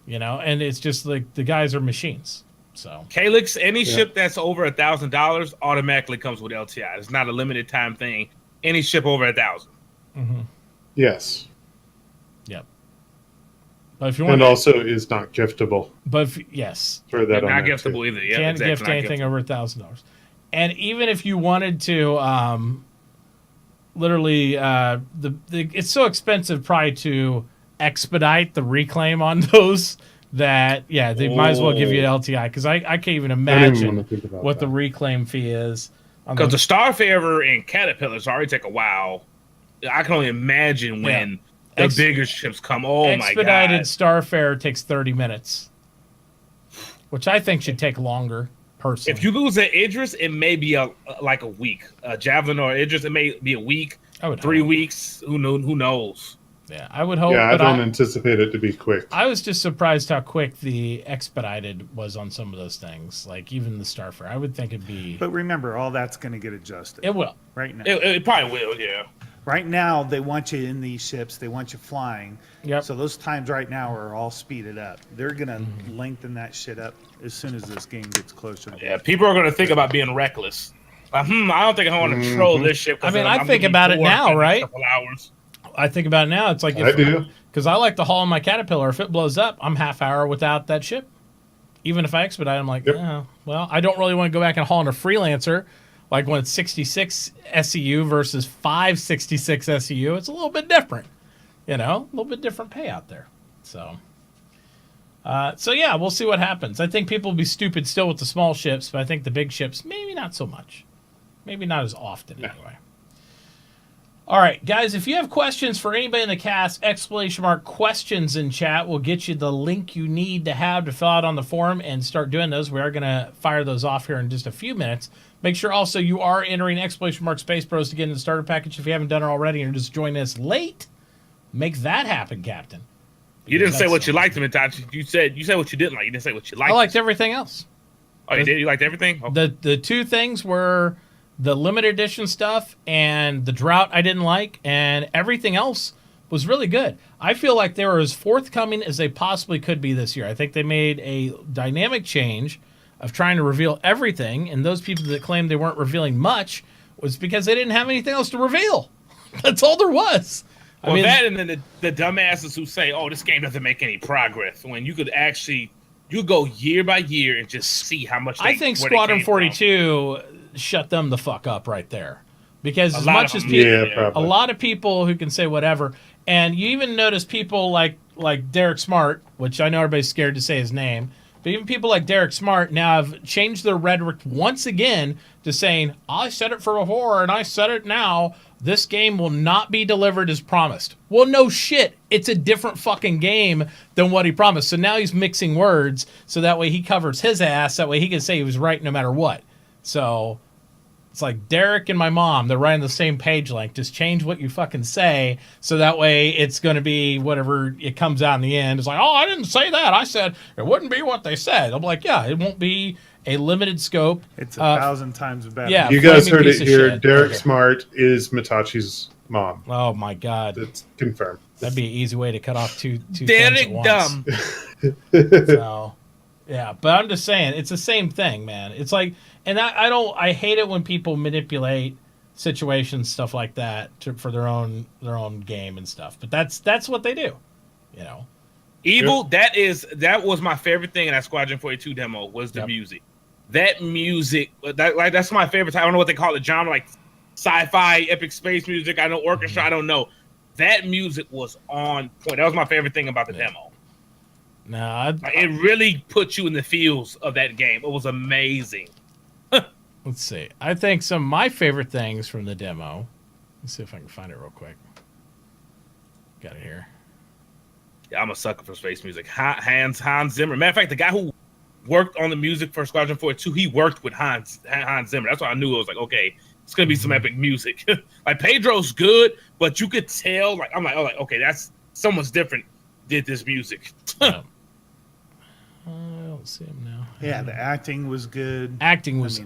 and it's just like the guys are machines. So, Calyx, any ship that's over $1,000 automatically comes with LTI. It's not a limited time thing. Any ship over 1,000. Yes. yep. But if you want, And also is not giftable. yes, Throw that on Not there, giftable too. either. Yeah, can't exactly, gift not anything giftable. over $1,000. And even if you wanted to, literally, it's so expensive probably to expedite the reclaim on those that they might as well give you an LTI because I can't even I don't even imagine wanna think about what that. the reclaim fee is. on Because the those. Starfarer and Caterpillars already take a while. I can only imagine when the Ex- bigger ships come. Oh my expedited god! Starfare takes 30 minutes, which I think should take longer. Personally, If you lose an Idris, it may be like a week. A Javelin or Idris, it may be a week, I would 3 hope. weeks. Who knows? Yeah, I would hope. Yeah, I but don't anticipate it to be quick. I was just surprised how quick the expedited was on some of those things. Like even the Starfare, I would think it'd be. But remember, all that's going to get adjusted It will. right now. It probably will. Yeah. Right now, they want you in these ships. They want you flying. Yep. So those times right now are all speeded up. They're going to lengthen that shit up as soon as this game gets closer. Yeah, people are going to think about being reckless. Like, I don't think I want to troll this ship. 'cause I mean, I I'm think getting about it bored now, in a right? couple hours. I think about it now. It's like I do. because I like to haul my Caterpillar. If it blows up, I'm half hour without that ship. Even if I expedite, I'm like, Yep. oh, well, I don't really want to go back and haul in a freelancer. Like when it's 66 SEU versus 566 SEU, it's a little bit different. A little bit different payout there. So yeah, we'll see what happens. I think people will be stupid still with the small ships, but I think the big ships, maybe not so much. Maybe not as often anyway. All right, guys, if you have questions for anybody in the cast, !questions in chat will get you the link you need to have to fill out on the forum and start doing those. We are going to fire those off here in just a few minutes. Make sure also you are entering !Space Bros to get in the starter package if you haven't done it already and you're just joining us late. Make that happen, Captain. You didn't say what you liked, Mitauchi. You said what you didn't like. You didn't say what you liked. I liked everything else. Oh, you did? You liked everything? Okay. The two things were the limited edition stuff and the drought I didn't like, and everything else was really good. I feel like they were as forthcoming as they possibly could be this year. I think they made a dynamic change of trying to reveal everything, and those people that claimed they weren't revealing much was because they didn't have anything else to reveal. That's all there was. Well, that and then the dumbasses who say, oh, this game doesn't make any progress, when you could actually, you go year by year and just see how much I think Squadron 42 shut them the fuck up right there. Because as much as people, a lot of people who can say whatever, and you even notice people like Derek Smart, which I know everybody's scared to say his name, but even people like Derek Smart now have changed their rhetoric once again to saying, I said it for before and I said it now, this game will not be delivered as promised. Well, no shit. It's a different fucking game than what he promised. So now he's mixing words so that way he covers his ass. That way he can say he was right no matter what. So it's like Derek and my mom, they're right on the same page length. Just change what you fucking say so that way it's going to be whatever it comes out in the end. It's like, oh, I didn't say that. I said it wouldn't be what they said. I'm like, yeah, it won't be a limited scope. It's 1,000 times better. Yeah, you guys heard it here. Derek Smart is Mitauchi's mom. Oh, my God. It's confirmed. That'd be an easy way to cut off two Derek things at once. dumb. So, yeah, but I'm just saying, it's the same thing, man. It's like, and I hate it when people manipulate situations, stuff like that, for their own game and stuff. But that's what they do, you know. Evil. That was my favorite thing in that Squadron 42 demo was the music. That music, that's my favorite. I don't know what they call it, genre, like sci-fi, epic space music. I know orchestra. I don't know. That music was on point. That was my favorite thing about the demo. No, it really put you in the feels of that game. It was amazing. Let's see. I think some of my favorite things from the demo. Let's see if I can find it real quick. Got it here. Yeah, I'm a sucker for space music. Hans Zimmer. Matter of fact, the guy who worked on the music for Squadron 42, he worked with Hans Zimmer. That's why I knew it was like, okay, it's gonna be some epic music. Like Pedro's good, but you could tell. Like I'm like, okay, that's someone's different. Did this music? I don't see him now. Yeah, the acting was good. Acting was.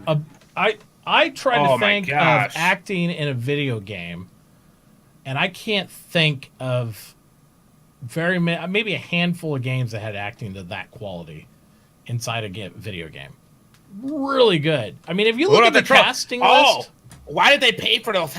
I try to think of acting in a video game, and I can't think of very many. Maybe a handful of games that had acting to that quality inside a video game. Really good. I mean, if you look at the casting list. Why did they pay for those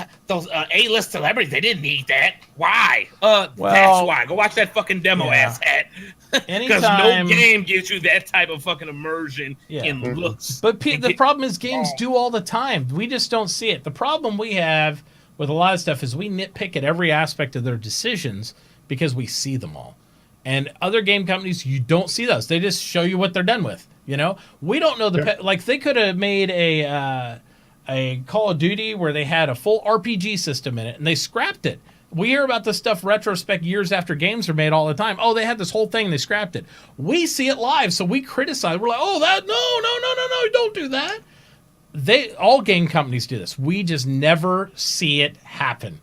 A-list celebrities? They didn't need that. Why? Well, that's why. Go watch that fucking demo, asshat. Because no game gives you that type of fucking immersion in looks. But the problem is games do all the time. We just don't see it. The problem we have with a lot of stuff is we nitpick at every aspect of their decisions because we see them all. And other game companies, you don't see those. They just show you what they're done with. You know, we don't know like they could have made a Call of Duty where they had a full RPG system in it, and they scrapped it. We hear about this stuff retrospect years after games are made all the time. Oh, they had this whole thing, and they scrapped it. We see it live, so we criticize. We're like, oh, no, don't do that. All game companies do this. We just never see it happen.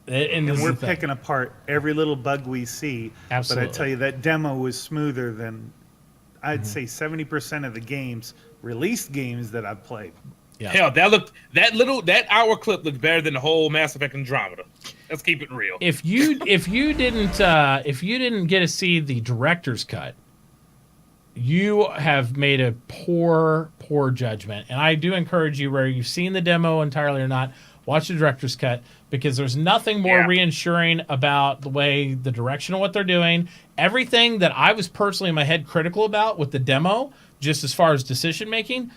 And we're picking apart every little bug we see. Absolutely. But I tell you, that demo was smoother than, I'd say, 70% of the released games that I've played. Yeah. Hell, that hour clip looked better than the whole Mass Effect Andromeda. Let's keep it real. If you didn't get to see the director's cut, you have made a poor judgment. And I do encourage you, whether you've seen the demo entirely or not, watch the director's cut, because there's nothing more reassuring about the way, the direction of what they're doing. Everything that I was personally in my head critical about with the demo, just as far as decision making,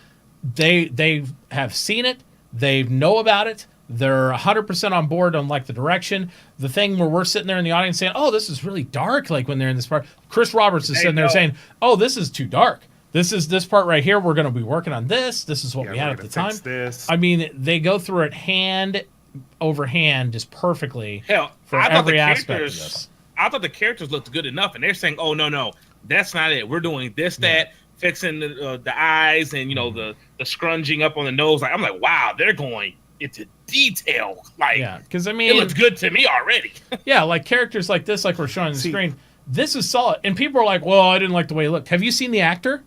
they have seen it, they know about it, they're 100% on board on like the direction. The thing where we're sitting there in the audience saying, oh, this is really dark, like when they're in this part. Chris Roberts is sitting there saying, oh, this is too dark. This part right here, we're going to be working on this. This is what we had at the time. This. I mean, they go through it hand overhand just perfectly Hell, for I thought the every aspect of characters. this. I thought the characters looked good enough, and they're saying, "Oh no, that's not it. We're doing this, that, fixing the eyes, and the scrunging up on the nose." Like I'm like, wow, they're going into detail. Like, Yeah, because I it mean, looks good to me already. yeah, like characters like this, like we're showing on the screen. This is solid, and people are like, "Well, I didn't like the way he looked." Have you seen the actor?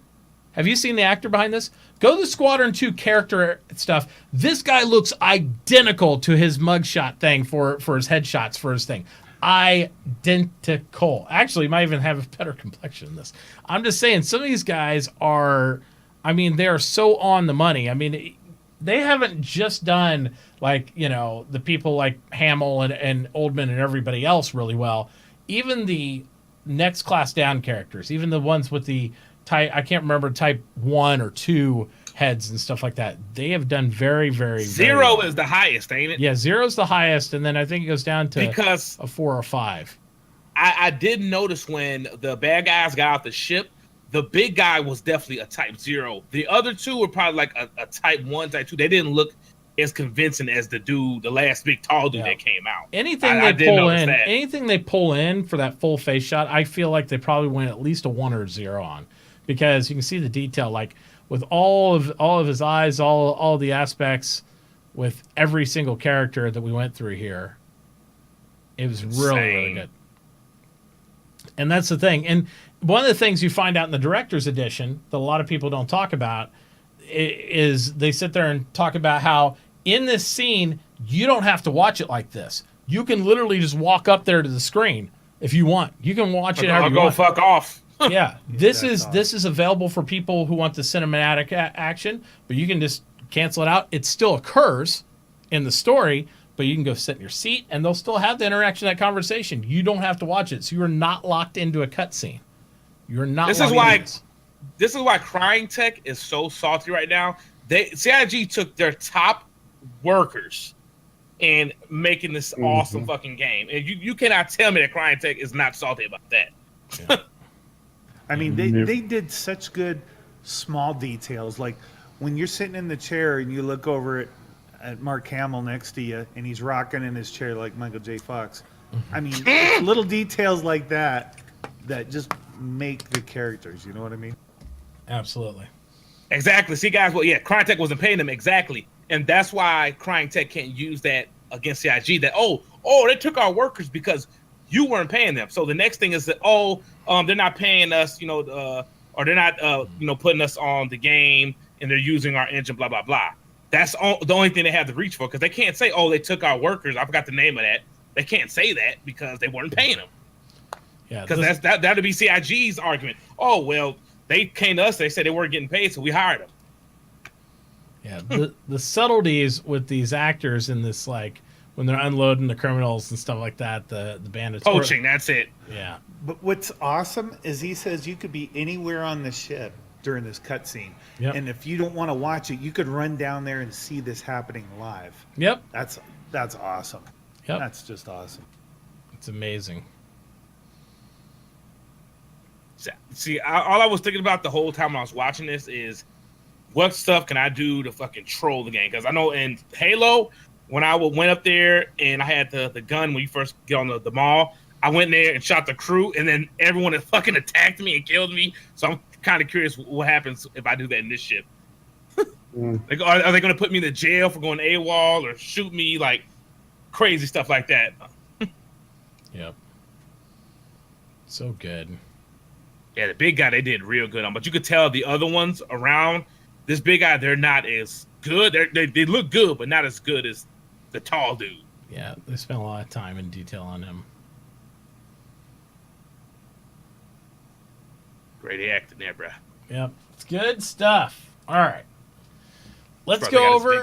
Have you seen the actor behind this? Go to the Squadron 2 character stuff. This guy looks identical to his mugshot thing for his headshots for his thing. Identical. Actually, he might even have a better complexion than this. I'm just saying, some of these guys are, I mean, they are so on the money. I mean, they haven't just done like, the people like Hamill and Oldman and everybody else really well. Even the next class down characters, even the ones with the type, I can't remember, type 1 or 2 heads and stuff like that. They have done very, very, Zero very well. is the highest, ain't it? Yeah, 0's the highest, and then I think it goes down to Because a 4 or 5. I did notice when the bad guys got out the ship, the big guy was definitely a type 0. The other two were probably like a type 1, type 2. They didn't look as convincing as the last big tall dude that came out. Anything they pull in for that full face shot, I feel like they probably went at least a 1 or a 0 on, because you can see the detail, like with all of his eyes, all the aspects, with every single character that we went through here. It was really good. And that's the thing. And one of the things you find out in the director's edition that a lot of people don't talk about is they sit there and talk about how in this scene, you don't have to watch it like this. You can literally just walk up there to the screen if you want. You can watch it however you want. Fuck off. Yeah, this is available for people who want the cinematic action, but you can just cancel it out. It still occurs in the story, but you can go sit in your seat, and they'll still have the interaction, that conversation. You don't have to watch it, so you are not locked into a cutscene. You're not. This is why Crying Tech is so salty right now. CIG took their top workers and making this awesome fucking game, and you cannot tell me that Crying Tech is not salty about that. Yeah. I mean, they did such good small details. Like when you're sitting in the chair and you look over at Mark Hamill next to you, and he's rocking in his chair like Michael J. Fox. I mean, it's little details like that just make the characters. You know what I mean? Absolutely. Exactly. See, guys, Crying Tech wasn't paying them exactly, and that's why Crying Tech can't use that against CIG. That they took our workers because you weren't paying them. So the next thing is that they're not paying us, or they're not putting us on the game, and they're using our engine, blah blah blah. That's the only thing they have to reach for, because they can't say, they took our workers. I forgot the name of that. They can't say that because they weren't paying them. Yeah, because that'd be CIG's argument. Oh well, they came to us. They said they weren't getting paid, so we hired them. Yeah, the subtleties with these actors in this, like when they're unloading the criminals and stuff like that, the bandits poaching. That's it. Yeah. But what's awesome is he says you could be anywhere on the ship during this cutscene, and if you don't want to watch it, you could run down there and see this happening live. Yep. That's awesome. Yep. That's just awesome. It's amazing. See, all I was thinking about the whole time when I was watching this is, what stuff can I do to fucking troll the game? Because I know in Halo, when I went up there and I had the gun when you first get on the mall, I went there and shot the crew, and then everyone had fucking attacked me and killed me. So I'm kind of curious what happens if I do that in this ship. Like, are they going to put me in the jail for going AWOL or shoot me, like crazy stuff like that? Yep. So good. Yeah, the big guy they did real good on, but you could tell the other ones around this big guy, they're not as good. They look good, but not as good as the tall dude. Yeah, they spent a lot of time and detail on him. Great acting there, bro. Yep, it's good stuff. All right, let's go over.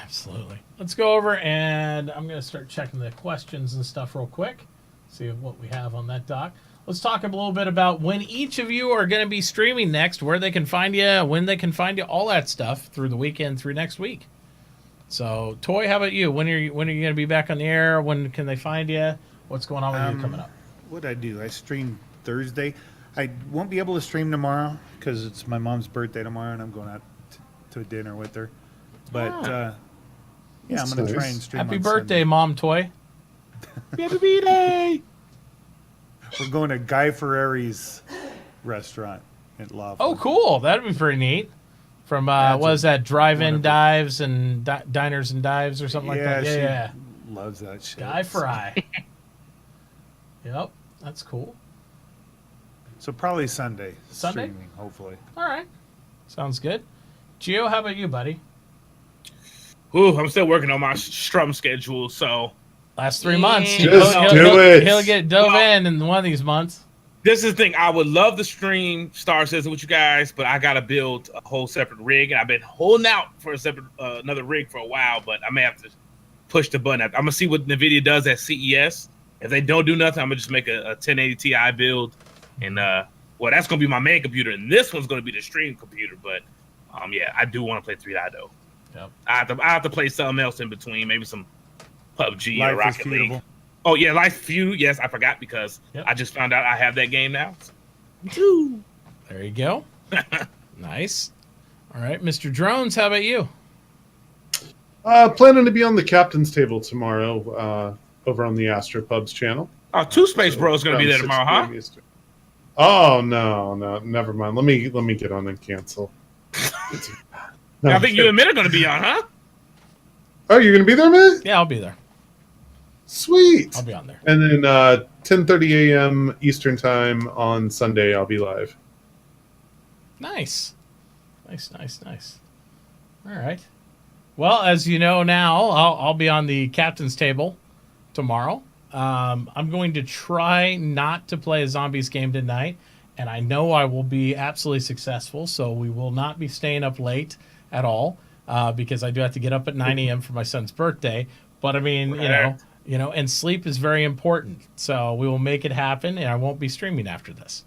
Absolutely. Let's go over, and I'm going to start checking the questions and stuff real quick. See what we have on that doc. Let's talk a little bit about when each of you are going to be streaming next, where they can find you, when they can find you, all that stuff through the weekend, through next week. So, Toy, how about you? When are you going to be back on the air? When can they find you? What's going on with you coming up? What I do? I stream Thursday. I won't be able to stream tomorrow because it's my mom's birthday tomorrow, and I'm going out to dinner with her. But Yeah, I'm That's going to try nice. and stream Happy on birthday, Sunday. Mom Toy. Happy birthday. We're going to Guy Ferreri's restaurant at Lava. Oh, cool. That'd be pretty neat. From, That's what is that, drive-in wonderful. dives and diners and dives or something like that? she Yeah. loves that shit. Guy Fry. Yep, that's cool. So probably Sunday. Sunday? Streaming, hopefully. All right. Sounds good. Gio, how about you, buddy? Ooh, I'm still working on my strum schedule, so Last 3 months. Just do it. He'll get dove Well, in one of these months. this is the thing. I would love to stream Star Citizen with you guys, but I gotta build a whole separate rig, and I've been holding out for a separate another rig for a while. But I may have to push the button. I'm gonna see what NVIDIA does at CES. If they don't do nothing, I'm gonna just make a 1080 Ti build, and well, that's gonna be my main computer, and this one's gonna be the stream computer. But yeah, I do want to play 3.0 though. Yep. I have to play something else in between, maybe some PUBG Life or is Rocket League. Feudable. Oh yeah, Life Feud. Yes, I forgot because Yep. I just found out I have that game now. There you go. Nice. All right, Mr. Drones, how about you? Planning to be on the captain's table tomorrow over on the Astro Pubs channel. Oh, Two Space Bros gonna be there Around 6 tomorrow, huh? p.m. Eastern. Oh no, never mind. Let me get on and cancel. No, I think you and Mint are gonna be on, huh? Oh, you're gonna be there, man? Yeah, I'll be there. Sweet. I'll be on there. And then 10:30 a.m. Eastern time on Sunday, I'll be live. Nice. Nice. All right. Well, as you know now, I'll be on the captain's table tomorrow. I'm going to try not to play a zombies game tonight, and I know I will be absolutely successful, so we will not be staying up late at all because I do have to get up at 9 a.m. for my son's birthday. But, I mean, you know, and sleep is very important. So we will make it happen, and I won't be streaming after this.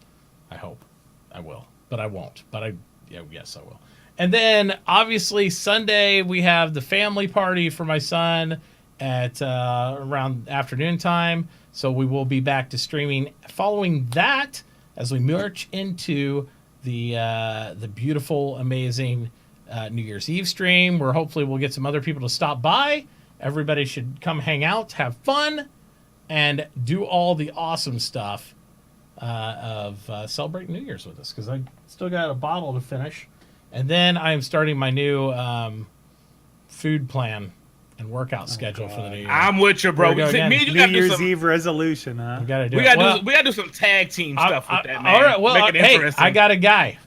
I hope. I will, but I won't. But yes, I will. And then, obviously, Sunday, we have the family party for my son at around afternoon time. So we will be back to streaming following that as we march into the beautiful, amazing New Year's Eve stream, where hopefully we'll get some other people to stop by. Everybody should come hang out, have fun, and do all the awesome stuff of celebrating New Year's with us, because I still got a bottle to finish. And then I am starting my new food plan and workout schedule for the new year. I'm with you, bro. Here we go again. Me and you New gotta do Year's some. Eve resolution, huh? We gotta do We it. gotta do some tag team stuff with that, man. All right, well, Make it hey, interesting. I got a guy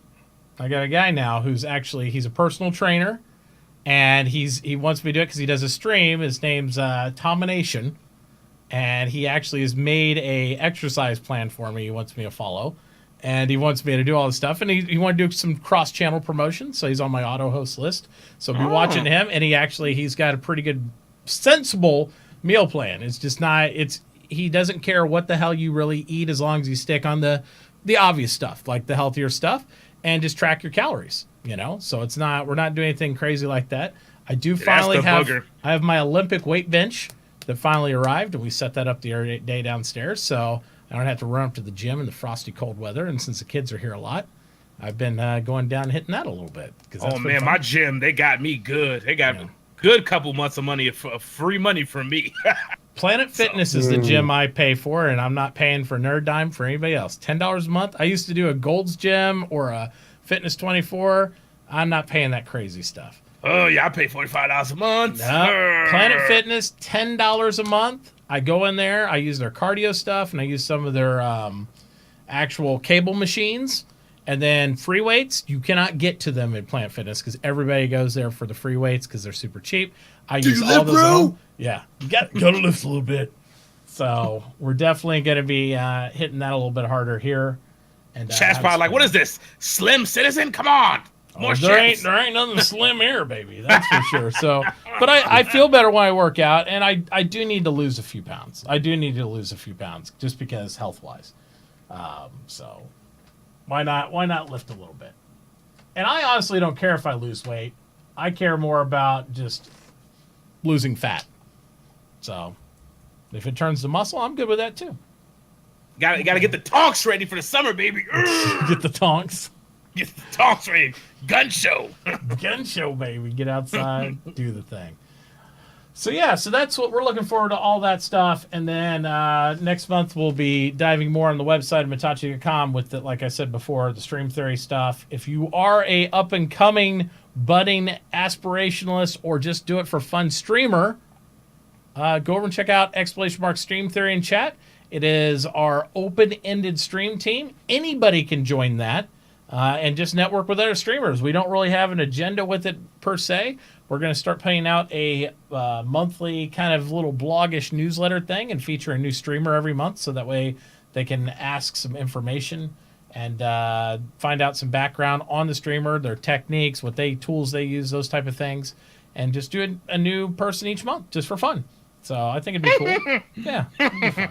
now who's actually, he's a personal trainer, and he wants me to do it because he does a stream. His name's Tomination, and he actually has made a exercise plan for me. He wants me to follow, and he wants me to do all this stuff, and he want to do some cross-channel promotion, so he's on my auto host list. So I'll be watching him, and he's got a pretty good, sensible meal plan. It's just not, he doesn't care what the hell you really eat as long as you stick on the obvious stuff, like the healthier stuff, and just track your calories, you know? So we're not doing anything crazy like that. I do finally booger. I have my Olympic weight bench that finally arrived, and we set that up the other day downstairs, so I don't have to run up to the gym in the frosty cold weather. And since the kids are here a lot, I've been going down and hitting that a little bit. Oh man, my gym, they got me good. They got a good couple months of money, free money from me. Planet Fitness is the gym I pay for, and I'm not paying for Nerd Dime for anybody else. $10 a month. I used to do a Gold's Gym or a Fitness 24. I'm not paying that crazy stuff. Oh yeah, I pay $45 a month. No. Planet Fitness, $10 a month. I go in there, I use their cardio stuff, and I use some of their actual cable machines. And then free weights, you cannot get to them at Planet Fitness because everybody goes there for the free weights because they're super cheap. I use all those. Bro? Yeah, you got to lift a little bit. So we're definitely going to be hitting that a little bit harder here. And Chat's probably like, what is this? Slim Citizen? Come on. More there ain't chips. nothing slim here, baby. That's for sure. So, but I feel better when I work out, and I do need to lose a few pounds. I do need to lose a few pounds just because health wise. So why not lift a little bit? And I honestly don't care if I lose weight. I care more about just losing fat. So if it turns to muscle, I'm good with that too. Got to get the tonks ready for the summer, baby. Get the tonks. Get the tonks ready. Gun show. Gun show, baby. Get outside, do the thing. So yeah, so that's what we're looking forward to, all that stuff, and then next month we'll be diving more on the website of Mitauchi.com with the, like I said before, the stream theory stuff. If you are a up and coming, budding aspirationalist or just do it for fun streamer, go over and check out ! Stream Theory in chat. It is our open-ended stream team. Anybody can join that and just network with other streamers. We don't really have an agenda with it per se. We're going to start putting out a monthly kind of little bloggish newsletter thing and feature a new streamer every month, so that way they can ask some information and find out some background on the streamer, their techniques, tools they use, those type of things, and just do a new person each month just for fun. So I think it'd be cool. Yeah, it'd be fun.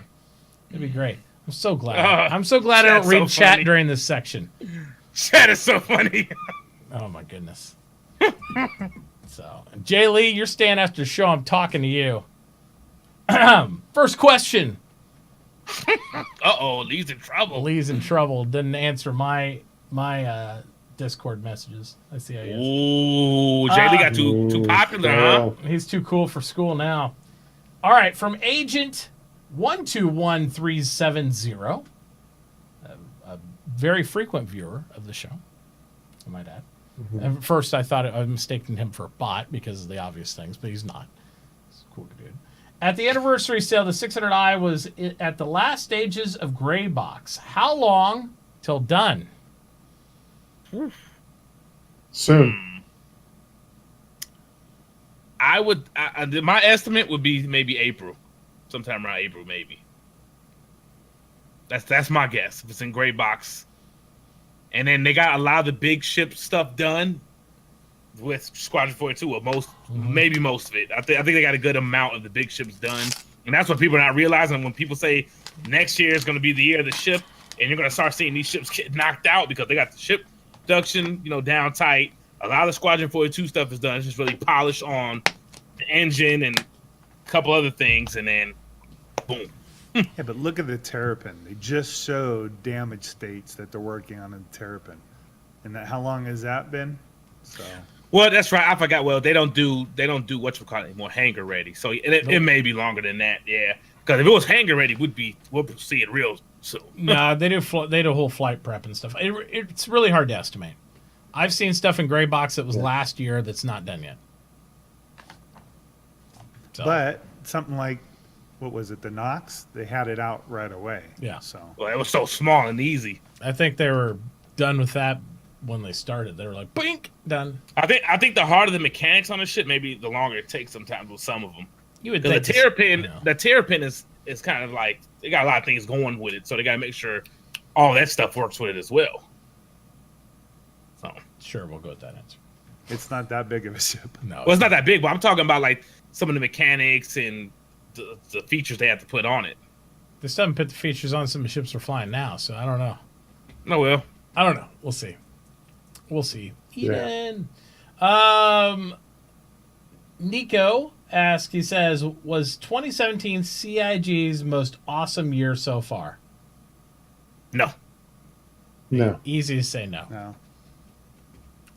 It'd be great. I'm so glad. I'm so glad I don't read chat during this section. Chat is so funny. Oh my goodness. So, Jay Lee, you're staying after the show. I'm talking to you. First question. Uh-oh, Lee's in trouble. Lee's in trouble. Didn't answer my Discord messages. I see how he is. Ooh, Jay Lee got too popular, huh? He's too cool for school now. All right, from Agent 121370, a very frequent viewer of the show, I might add. At first, I thought I was mistaking him for a bot because of the obvious things, but he's not. He's a cool dude. At the anniversary sale, the 600i was at the last stages of gray box. How long till done? Soon. My estimate would be maybe April, sometime around April, maybe. That's my guess. If it's in gray box. And then they got a lot of the big ship stuff done with Squadron 42, or maybe most of it. I think they got a good amount of the big ships done. And that's what people are not realizing when people say next year is going to be the year of the ship, and you're going to start seeing these ships get knocked out because they got the ship production, down tight. A lot of the Squadron 42 stuff is done. It's just really polished on the engine and a couple other things, and then boom. Yeah, but look at the Terrapin. They just showed damage states that they're working on in the Terrapin. And how long has that been? So. Well, that's right. I forgot. Well, they don't do what you call it anymore, hangar ready. So it may be longer than that. Yeah, because if it was hangar ready, we'll see it real soon. No, they do whole flight prep and stuff. It's really hard to estimate. I've seen stuff in gray box that was last year that's not done yet. So. But something like, what was it, the Nox? They had it out right away. Yeah. So. Well, it was so small and easy. I think they were done with that when they started. They were like, "Bink, done." I think the harder the mechanics on the ship, maybe the longer it takes sometimes with some of them. You would think think the Terrapin is kind of like, they got a lot of things going with it, so they got to make sure all that stuff works with it as well. So sure, we'll go with that answer. It's not that big of a ship. No, well, it's not that big, but I'm talking about like some of the mechanics and the features they have to put on it. They still haven't put the features on some of the ships we're flying now, so I don't know. Oh well, I don't know. We'll see. Eden. Nico asks, he says, was 2017 CIG's most awesome year so far? No. Easy to say no. No.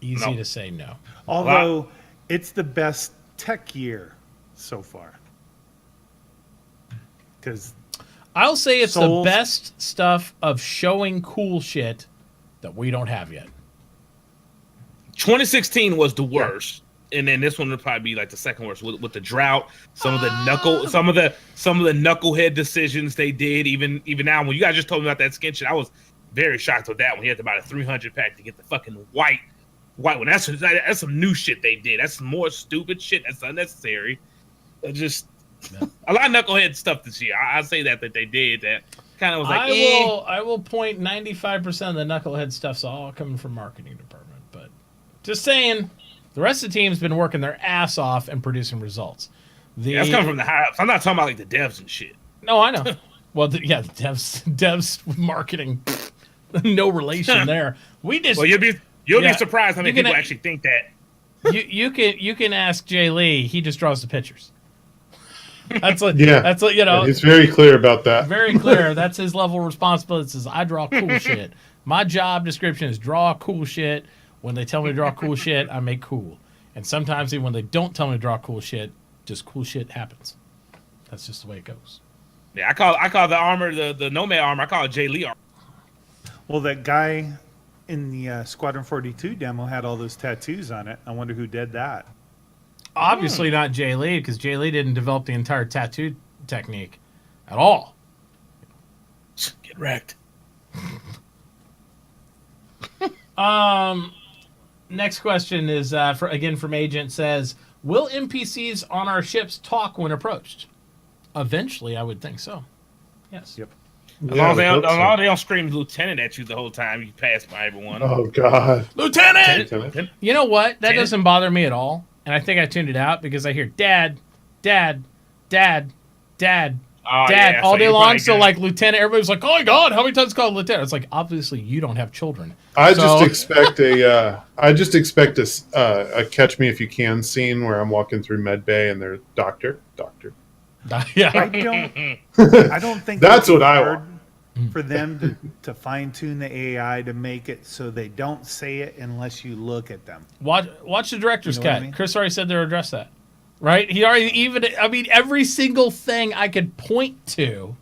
Easy to say no. Although it's the best tech year so far. Because I'll say it's the best stuff of showing cool shit that we don't have yet. 2016 was the worst, and then this one would probably be like the second worst with the drought. Some of the knucklehead decisions they did. Even now, when you guys just told me about that skin shit, I was very shocked with that one. He had to buy a 300 pack to get the fucking white one. That's some new shit they did. That's some more stupid shit. That's unnecessary. A lot of knucklehead stuff this year. I say that they did that. Kind of was like, I will point 95% of the knucklehead stuff's all coming from marketing department, but just saying, the rest of the team's been working their ass off and producing results. That's coming from the high ups. I'm not talking about like the devs and shit. No, I know. Well, the devs with marketing, no relation there. Well, you'll be surprised how many people actually think that. You can ask Jay Lee. He just draws the pictures. That's what he's very clear about that. Very clear. That's his level of responsibility. It says, I draw cool shit. My job description is draw cool shit. When they tell me to draw cool shit, I make cool. And sometimes even when they don't tell me to draw cool shit, just cool shit happens. That's just the way it goes. Yeah, I call the armor the Nomad armor. I call it Jay Lee armor. Well, that guy in the Squadron 42 demo had all those tattoos on it. I wonder who did that. Obviously not Jay Lee, because Jay Lee didn't develop the entire tattoo technique at all. Get wrecked. Next question is from Agent says, will NPCs on our ships talk when approached? Eventually, I would think so. Yes. Yep. As long as they don't scream lieutenant at you the whole time, you pass by everyone. Oh God, Lieutenant! You know what? That doesn't bother me at all. And I think I tuned it out because I hear Dad, Dad, Dad, Dad, Dad all day long. So like Lieutenant, everybody's like, oh my God, how many times called Lieutenant? It's like, obviously you don't have children. I just expect a catch me if you can scene where I'm walking through med bay and they're doctor. Yeah. I don't think that's what I hard want. for them to fine tune the AI to make it so they don't say it unless you look at them. Watch the director's You know what cut. I mean? Chris already said they'll address that. Right? He already every single thing I could point to,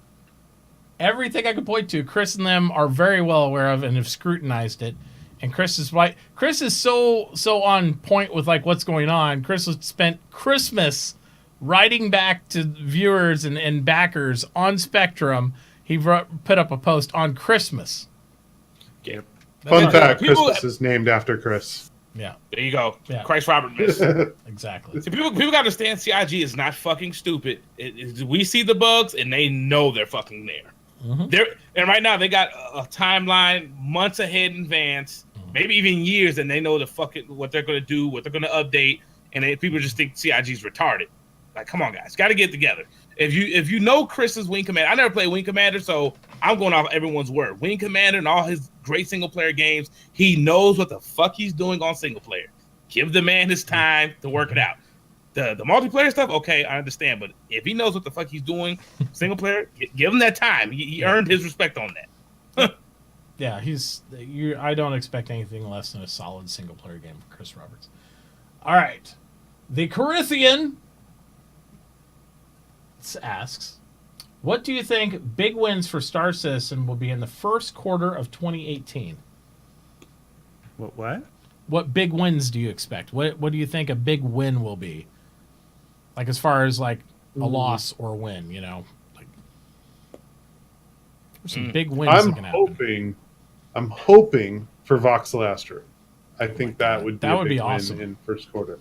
Chris and them are very well aware of and have scrutinized it. And Chris is so on point with like what's going on. Chris has spent Christmas writing back to viewers and backers on Spectrum. He put up a post on Christmas. Yep. Fun fact: people, Christmas is named after Chris. Yeah. There you go. Yeah. Christ Robert miss. Exactly. See, people got to understand CIG is not fucking stupid. We see the bugs and they know they're fucking there. Mm-hmm. And right now they got a timeline months ahead in advance, maybe even years, and they know what they're going to do, what they're going to update, and people just think CIG's retarded. Like, come on, guys, got to get together. If you know Chris's Wing Commander, I never played Wing Commander, so I'm going off everyone's word. Wing Commander and all his great single player games, he knows what the fuck he's doing on single player. Give the man his time to work it out. The multiplayer stuff, okay, I understand, but if he knows what the fuck he's doing single player, give him that time. He earned his respect on that. Yeah, I don't expect anything less than a solid single player game for Chris Roberts. All right, the Corinthian asks, what do you think big wins for Star Citizen will be in the first quarter of 2018? What? What big wins do you expect? What do you think a big win will be? Like as far as like a loss or a win, you know? Like there's some big wins that can happen. I'm hoping for Voxel Astro. I think that would be a big awesome win in first quarter.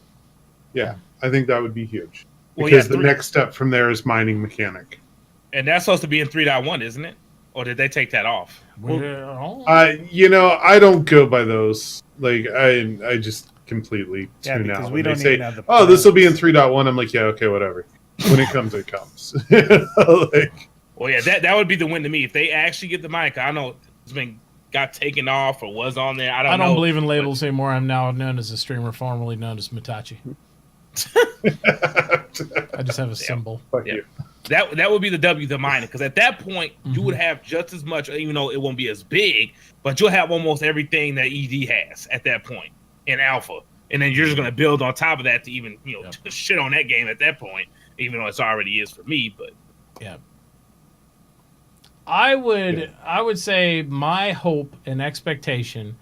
Yeah, I think that would be huge. Well, Because the next step from there is mining mechanic. And that's supposed to be in 3.1, isn't it? Or did they take that off? I don't go by those. Like I just completely tune out. We When don't they say, even have the "Oh, this will be in 3.1," I'm like, "Yeah, okay, whatever." When it comes, it comes. Like, Well, yeah, that would be the win to me if they actually get the mic. I know it's got taken off or was on there. I don't know. Believe in labels anymore. I'm now known as a streamer formerly known as Mitauchi. I just have a symbol. fuck you. That would be the W, the minor, because at that point you would have just as much, even though it won't be as big, but you'll have almost everything that ED has at that point in alpha, and then you're just going to build on top of that to even shit on that game at that point, even though it's already is for me. But yeah, I would say my hope and expectation,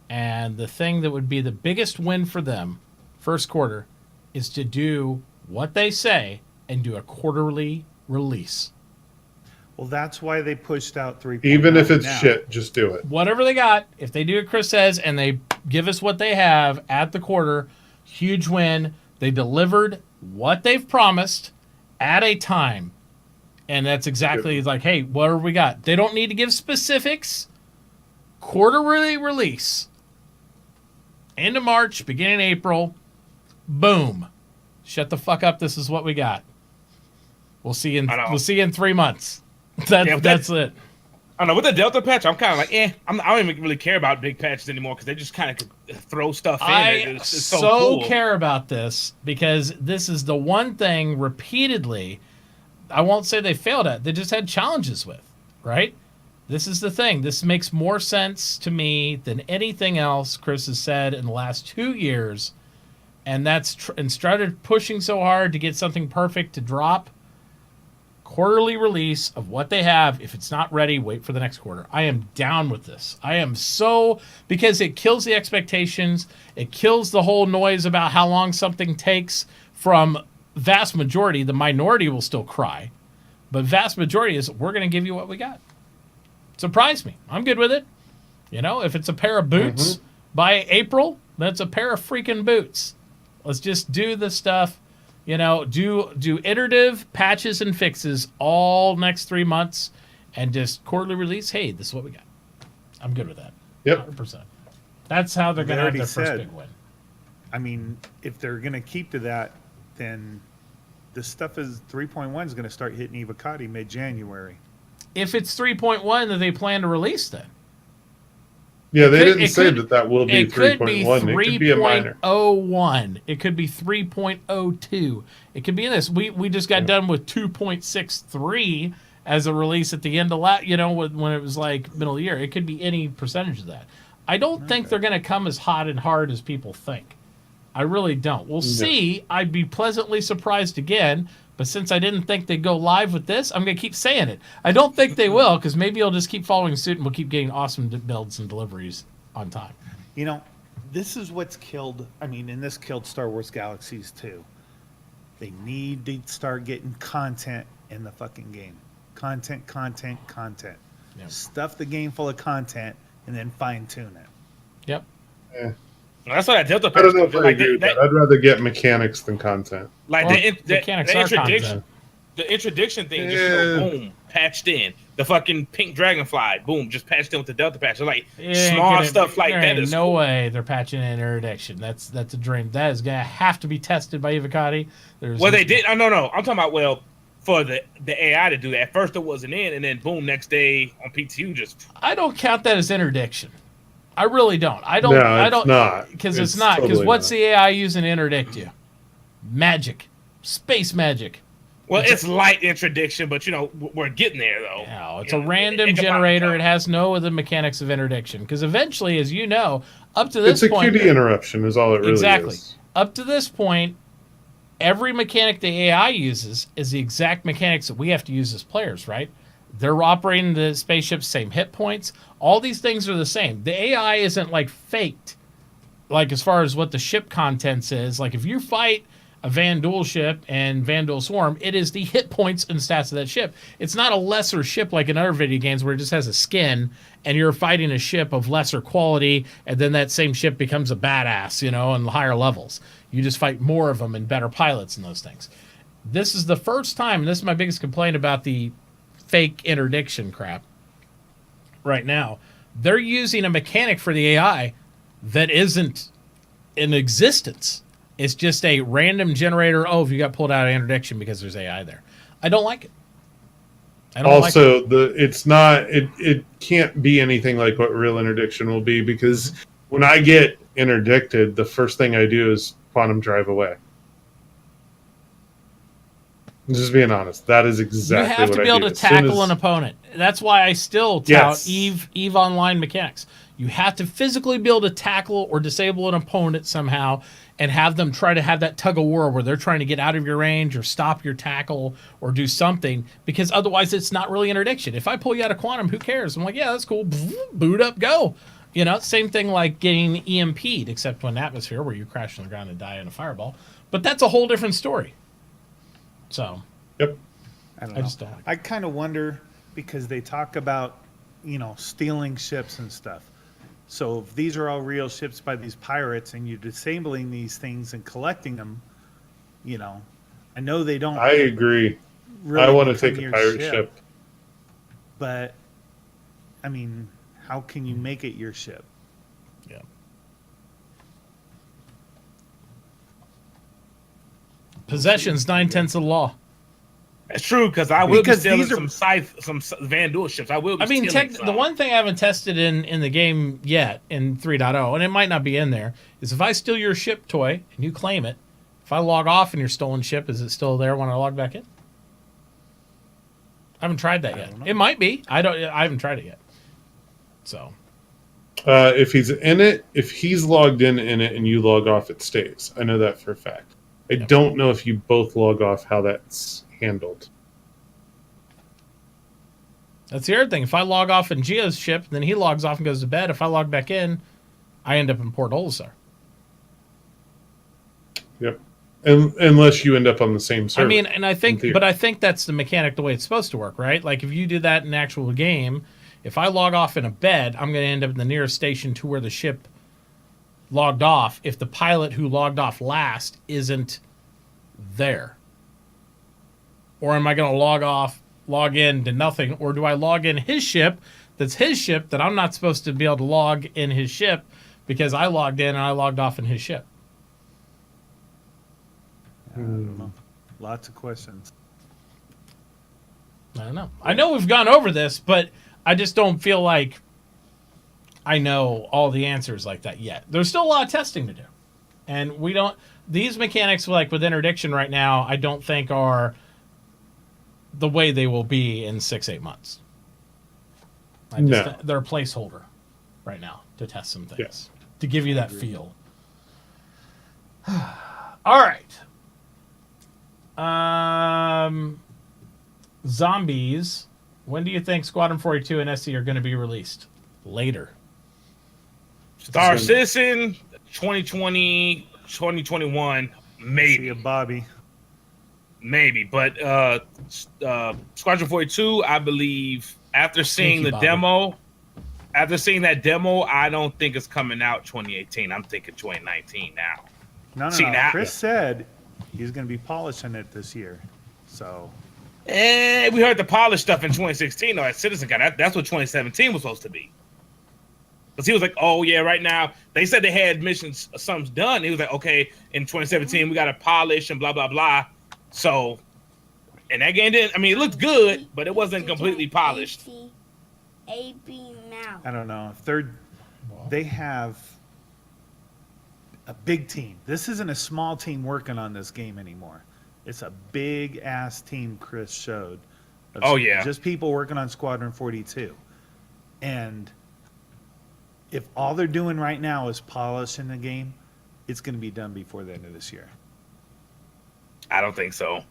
and the thing that would be the biggest win for them, first quarter, is to do what they say and do a quarterly release. Well, that's why they pushed out 3.9. Even if it's now. shit, just do it. Whatever they got, if they do what Chris says and they give us what they have at the quarter, huge win. They delivered what they've promised at a time. And that's exactly like, hey, what have we got? They don't need to give specifics. Quarterly release. End of March, beginning April. Boom. Shut the fuck up. This is what we got. We'll see in 3 months. That's it. I don't know. With the Delta patch, I'm kind of like, I don't even really care about big patches anymore because they just kind of throw stuff in. It's so cool. Care about this because this is the one thing repeatedly, I won't say they failed at, they just had challenges with, right? This is the thing. This makes more sense to me than anything else Chris has said in the last 2 years. and and started pushing so hard to get something perfect to drop. Quarterly release of what they have. If it's not ready, wait for the next quarter. I am down with this. I am because it kills the expectations. It kills the whole noise about how long something takes from vast majority. The minority will still cry, but vast majority is, we're going to give you what we got. Surprise me. I'm good with it. If it's a pair of boots by April, that's a pair of freaking boots. Let's just do the stuff. Do iterative patches and fixes all next 3 months, and just quarterly release. Hey, this is what we got. I'm good with that. Yep. 100%. That's how they're going to have their first big win. I mean, if they're going to keep to that, then this stuff is 3.1 is going to start hitting Evocati mid-January. If it's 3.1 that they plan to release, then. Yeah, they didn't say that will be 3.1. It could be a minor. 3.01. It could be 3.02. It could be in this. We just got done with 2.63 as a release at the end of when it was like middle of the year. It could be any percentage of that. I don't think they're going to come as hot and hard as people think. I really don't. We'll see. I'd be pleasantly surprised again. But since I didn't think they'd go live with this, I'm going to keep saying it. I don't think they will, because maybe I'll just keep following suit and we'll keep getting awesome builds and deliveries on time. This is what's killed. And this killed Star Wars Galaxies too. They need to start getting content in the fucking game. Content. Yep. Stuff the game full of content and then fine tune it. Yep. Yeah. That's what that Delta. I don't know if I agree with that. I'd rather get mechanics than content. Like the mechanics are content. The introduction thing, just boom, patched in. The fucking pink dragonfly, boom, just patched in with the Delta patch. Like small stuff like that is no way they're patching in interdiction. That's a dream. That is gonna have to be tested by Evocati. They did. Oh, no. I'm talking about for the AI to do that. At first it wasn't in, and then boom, next day on PTU just. I don't count that as interdiction. I really don't. I don't. Not because it's not. Because what's the AI using to interdict you? Magic, space magic. Well, it's light interdiction, but we're getting there though. Yeah, it's a random generator. It has no of the mechanics of interdiction. Because eventually, as you know, up to this point, it's a QD interruption. Is all it really is. Up to this point, every mechanic the AI uses is the exact mechanics that we have to use as players, right? They're operating the spaceship's same hit points. All these things are the same. The AI isn't like faked, like as far as what the ship contents is. Like if you fight a Vanduul ship and Vanduul Swarm, it is the hit points and stats of that ship. It's not a lesser ship like in other video games where it just has a skin and you're fighting a ship of lesser quality and then that same ship becomes a badass, on higher levels. You just fight more of them and better pilots and those things. This is the first time, and this is my biggest complaint about the fake interdiction crap right now. They're using a mechanic for the AI that isn't in existence. It's just a random generator. Oh, if you got pulled out of interdiction because there's AI there. I don't like it. It's not. It can't be anything like what real interdiction will be, because when I get interdicted, the first thing I do is quantum drive away. I'm just being honest. That is exactly what I do. You have to be able to tackle an opponent. That's why I still tout Eve Online mechanics. You have to physically be able to tackle or disable an opponent somehow and have them try to have that tug of war where they're trying to get out of your range or stop your tackle or do something, because otherwise it's not really interdiction. If I pull you out of quantum, who cares? I'm like, yeah, that's cool. Boot up, go. Same thing like getting EMP'd, except when atmosphere where you crash on the ground and die in a fireball. But that's a whole different story. So, yep. I just don't. I kind of wonder, because they talk about, stealing ships and stuff. So if these are all real ships by these pirates and you're disabling these things and collecting them, I know they don't. I agree. Really I want to take a pirate ship. But, how can you make it your ship? Yeah. Possession's 9/10 of the law. That's true, because I will be stealing some Vanduul ships. I will be stealing some. The one thing I haven't tested in the game yet, in 3.0, and it might not be in there, is if I steal your ship toy and you claim it, if I log off in your stolen ship, is it still there when I log back in? I haven't tried that yet. It might be. I haven't tried it yet. So, If he's in it, if he's logged in it, and you log off, it stays. I know that for a fact. I don't know if you both log off how that's handled. That's the other thing. If I log off in Geo's ship, then he logs off and goes to bed. If I log back in, I end up in Port Olisar. Yep. Unless you end up on the same server. I mean, and I think that's the mechanic, the way it's supposed to work, right? Like if you do that in an actual game, if I log off in a bed, I'm going to end up in the nearest station to where the ship logged off if the pilot who logged off last isn't there. Or am I going to log in to nothing, or do I log in his ship that's his ship that I'm not supposed to be able to log in his ship because I logged in and I logged off in his ship? I don't know. Lots of questions. I don't know. I know we've gone over this, but I just don't feel like I know all the answers like that yet. There's still a lot of testing to do. And we don't... These mechanics, like with interdiction right now, I don't think are the way they will be in 6-8 months. They're a placeholder right now to test some things. Yes. To give you that feel. All right. Zombies. When do you think Squadron 42 and SC are going to be released? Later. Star Citizen, 2020, 2021, maybe. See you, Bobby. Maybe, but Squadron 42, I believe, after seeing Sneaky the Bobby. demo, I don't think it's coming out 2018. I'm thinking 2019 now. No. See, now- Chris said he's going to be polishing it this year. So We heard the polished stuff in 2016, though, at Citizen Con. That's what 2017 was supposed to be. Because he was like, oh, yeah, right now, they said they had missions, some's done. He was like, okay, in 2017, we got to polish and blah, blah, blah. So, and that game didn't, I mean, it looked good, but it wasn't completely polished. AB now. I don't know. They have a big team. This isn't a small team working on this game anymore. It's a big ass team Chris showed. Oh, yeah. Just people working on Squadron 42. And if all they're doing right now is polishing the game, it's going to be done before the end of this year. I don't think so.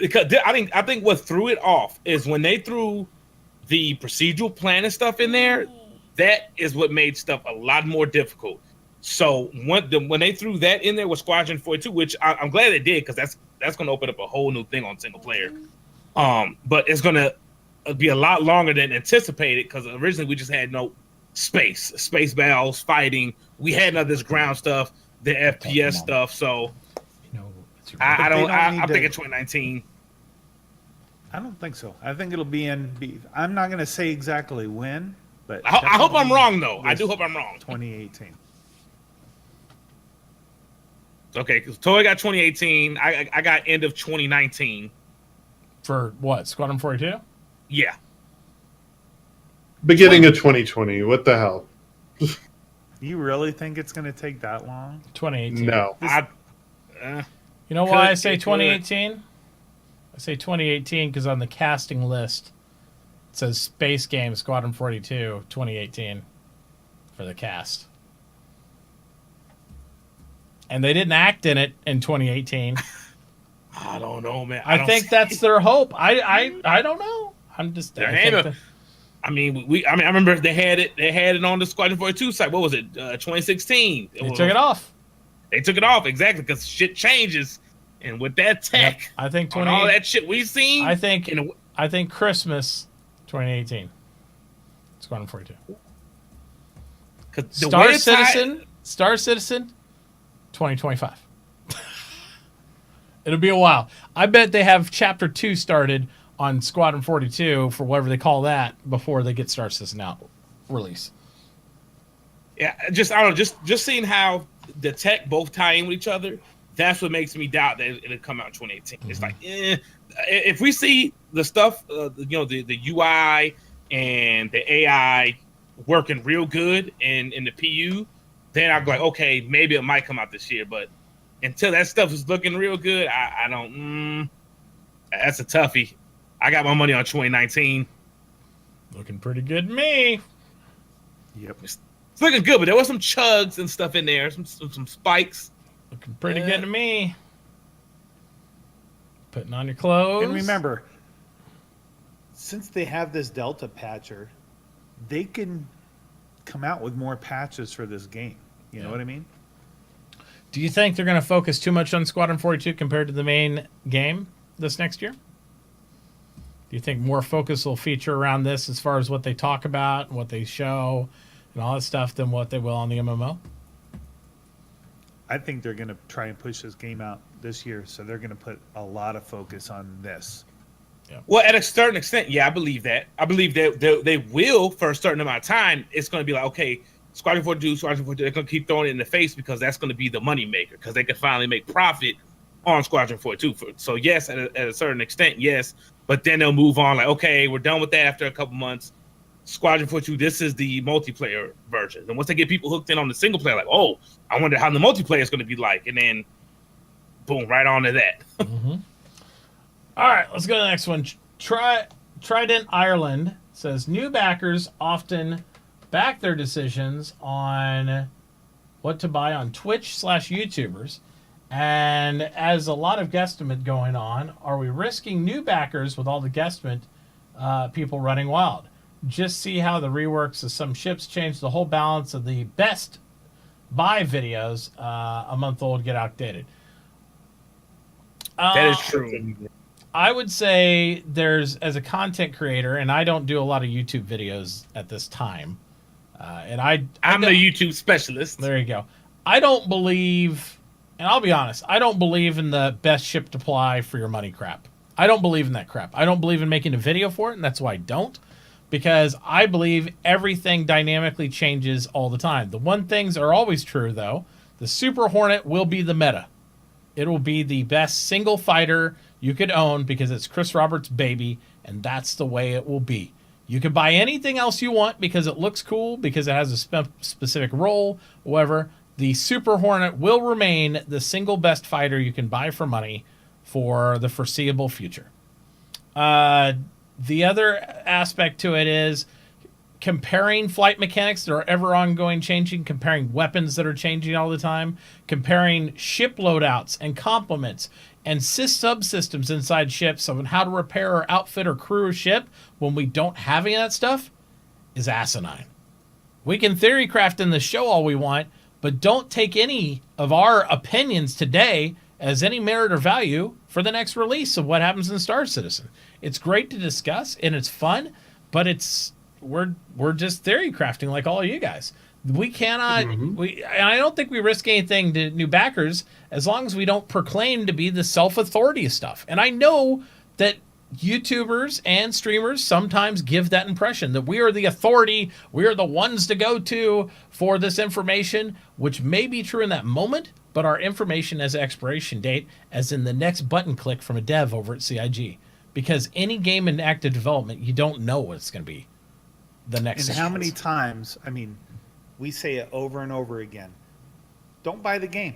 Because I think what threw it off is when they threw the procedural plan and stuff in there. That is what made stuff a lot more difficult. So when they threw that in there with Squadron 42, which I'm glad they did, because that's going to open up a whole new thing on single player. But it's going to be a lot longer than anticipated, because originally we just had no space battles, fighting. We had none of this ground stuff, the FPS stuff. So I'm thinking 2019. I don't think so. I think it'll be I'm not going to say exactly when, but I hope I'm wrong, though. I do hope I'm wrong. 2018. Okay, because Toy got 2018. I got end of 2019. For what? Squadron 42? Yeah. Beginning of 2020. What the hell? You really think it's going to take that long? 2018. No. You know why I Could- say it could. 2018? I say 2018 because on the casting list it says Space Game Squadron 42 2018 for the cast. And they didn't act in it in 2018. I don't know, man. I don't think see- that's their hope. I don't know. I'm just. Their I hand think up. I mean, I remember they had it on the Squadron 42 site. What was it? 2016. they took it off. They took it off exactly because shit changes, and with that tech, Yep. I think on all that shit we've seen, I think Christmas 2018. Squadron 42. Star Citizen 2025. It'll be a while. I bet they have Chapter 2 started on Squadron 42 for whatever they call that before they get Star Citizen out release. Yeah, I don't know. Just seeing how the tech both tie in with each other, that's what makes me doubt that it'll come out in 2018. It's like, if we see the stuff, the UI and the AI working real good in the PU, then I'll go like, okay, maybe it might come out this year. But until that stuff is looking real good, I don't. That's a toughie. I got my money on 2019. Looking pretty good to me. Yep. It's looking good, but there was some chugs and stuff in there, some spikes. Looking pretty good to me. Putting on your clothes. And remember, since they have this Delta patcher, they can come out with more patches for this game. You know what I mean? Do you think they're going to focus too much on Squadron 42 compared to the main game this next year? Do you think more focus will feature around this as far as what they talk about, what they show, and all that stuff than what they will on the MMO? I think they're going to try and push this game out this year, so they're going to put a lot of focus on this. Well, at a certain extent, yeah, I believe that. I believe that they will, for a certain amount of time, it's going to be like, okay, Squadron 42, they're going to keep throwing it in the face because that's going to be the money maker, because they can finally make profit on Squadron 42. So, yes, at a certain extent, yes, but then they'll move on like, okay, we're done with that after a couple months. Squadron 42, this is the multiplayer version. And once they get people hooked in on the single player, like, oh, I wonder how the multiplayer is going to be like. And then, boom, right on to that. Mm-hmm. All right, let's go to the next one. Trident Ireland says, new backers often back their decisions on what to buy on Twitch/YouTubers. And as a lot of guesstimate going on, are we risking new backers with all the guesstimate people running wild? Just see how the reworks of some ships change the whole balance of the best buy videos a month old get outdated. That is true. I would say there's, as a content creator, and I don't do a lot of YouTube videos at this time, and I'm the YouTube specialist. There you go. I don't believe, and I'll be honest, I don't believe in the best ship to fly for your money crap. I don't believe in that crap. I don't believe in making a video for it, and that's why I don't, because I believe everything dynamically changes all the time. The one things are always true, though. The Super Hornet will be the meta. It will be the best single fighter you could own because it's Chris Roberts' baby, and that's the way it will be. You can buy anything else you want because it looks cool, because it has a specific role, whatever. The Super Hornet will remain the single best fighter you can buy for money for the foreseeable future. The other aspect to it is comparing flight mechanics that are ever ongoing changing, comparing weapons that are changing all the time, comparing ship loadouts and complements and subsystems inside ships of how to repair or outfit or crew a ship when we don't have any of that stuff is asinine. We can theory craft in the show all we want, but don't take any of our opinions today as any merit or value for the next release of what happens in Star Citizen. It's great to discuss and it's fun, but we're just theory crafting like all of you guys. We cannot. I don't think we risk anything to new backers as long as we don't proclaim to be the self-authority of stuff. And I know that YouTubers and streamers sometimes give that impression that we are the authority, we are the ones to go to for this information, which may be true in that moment, but our information has an expiration date, as in the next button click from a dev over at CIG. Because any game in active development, you don't know what it's going to be the next. And how many times? I mean, we say it over and over again. Don't buy the game,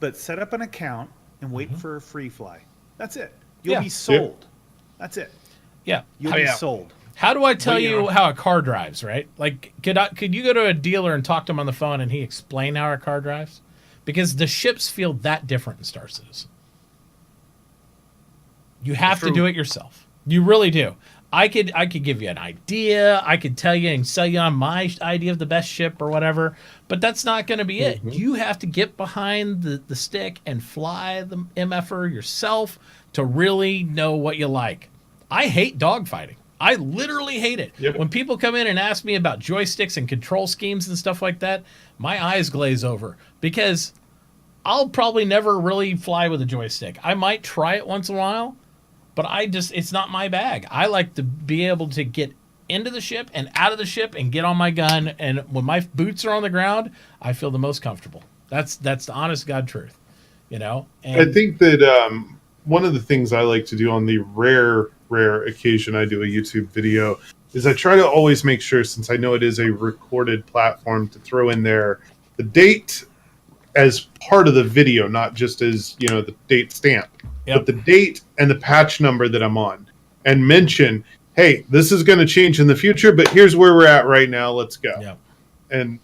but set up an account and wait for a free fly. That's it. You'll be sold. That's it. Yeah. You'll be sold. How do I tell you how a car drives, right? Like, could you go to a dealer and talk to him on the phone and he explain how a car drives? Because the ships feel that different in Star Citizen. You have to do it yourself. You really do. I could give you an idea. I could tell you and sell you on my idea of the best ship or whatever, but that's not going to be it. You have to get behind the stick and fly the MFR yourself to really know what you like. I hate dogfighting. I literally hate it. Yep. When people come in and ask me about joysticks and control schemes and stuff like that, my eyes glaze over because I'll probably never really fly with a joystick. I might try it once in a while, but it's not my bag. I like to be able to get into the ship and out of the ship and get on my gun. And when my boots are on the ground, I feel the most comfortable. That's the honest God truth, you know? And I think that one of the things I like to do on the rare occasion I do a YouTube video is I try to always make sure, since I know it is a recorded platform, to throw in there the date as part of the video, not just as, the date stamp. But the date and the patch number that I'm on, and mention, hey, this is going to change in the future, but here's where we're at right now. Let's go. Yeah. And,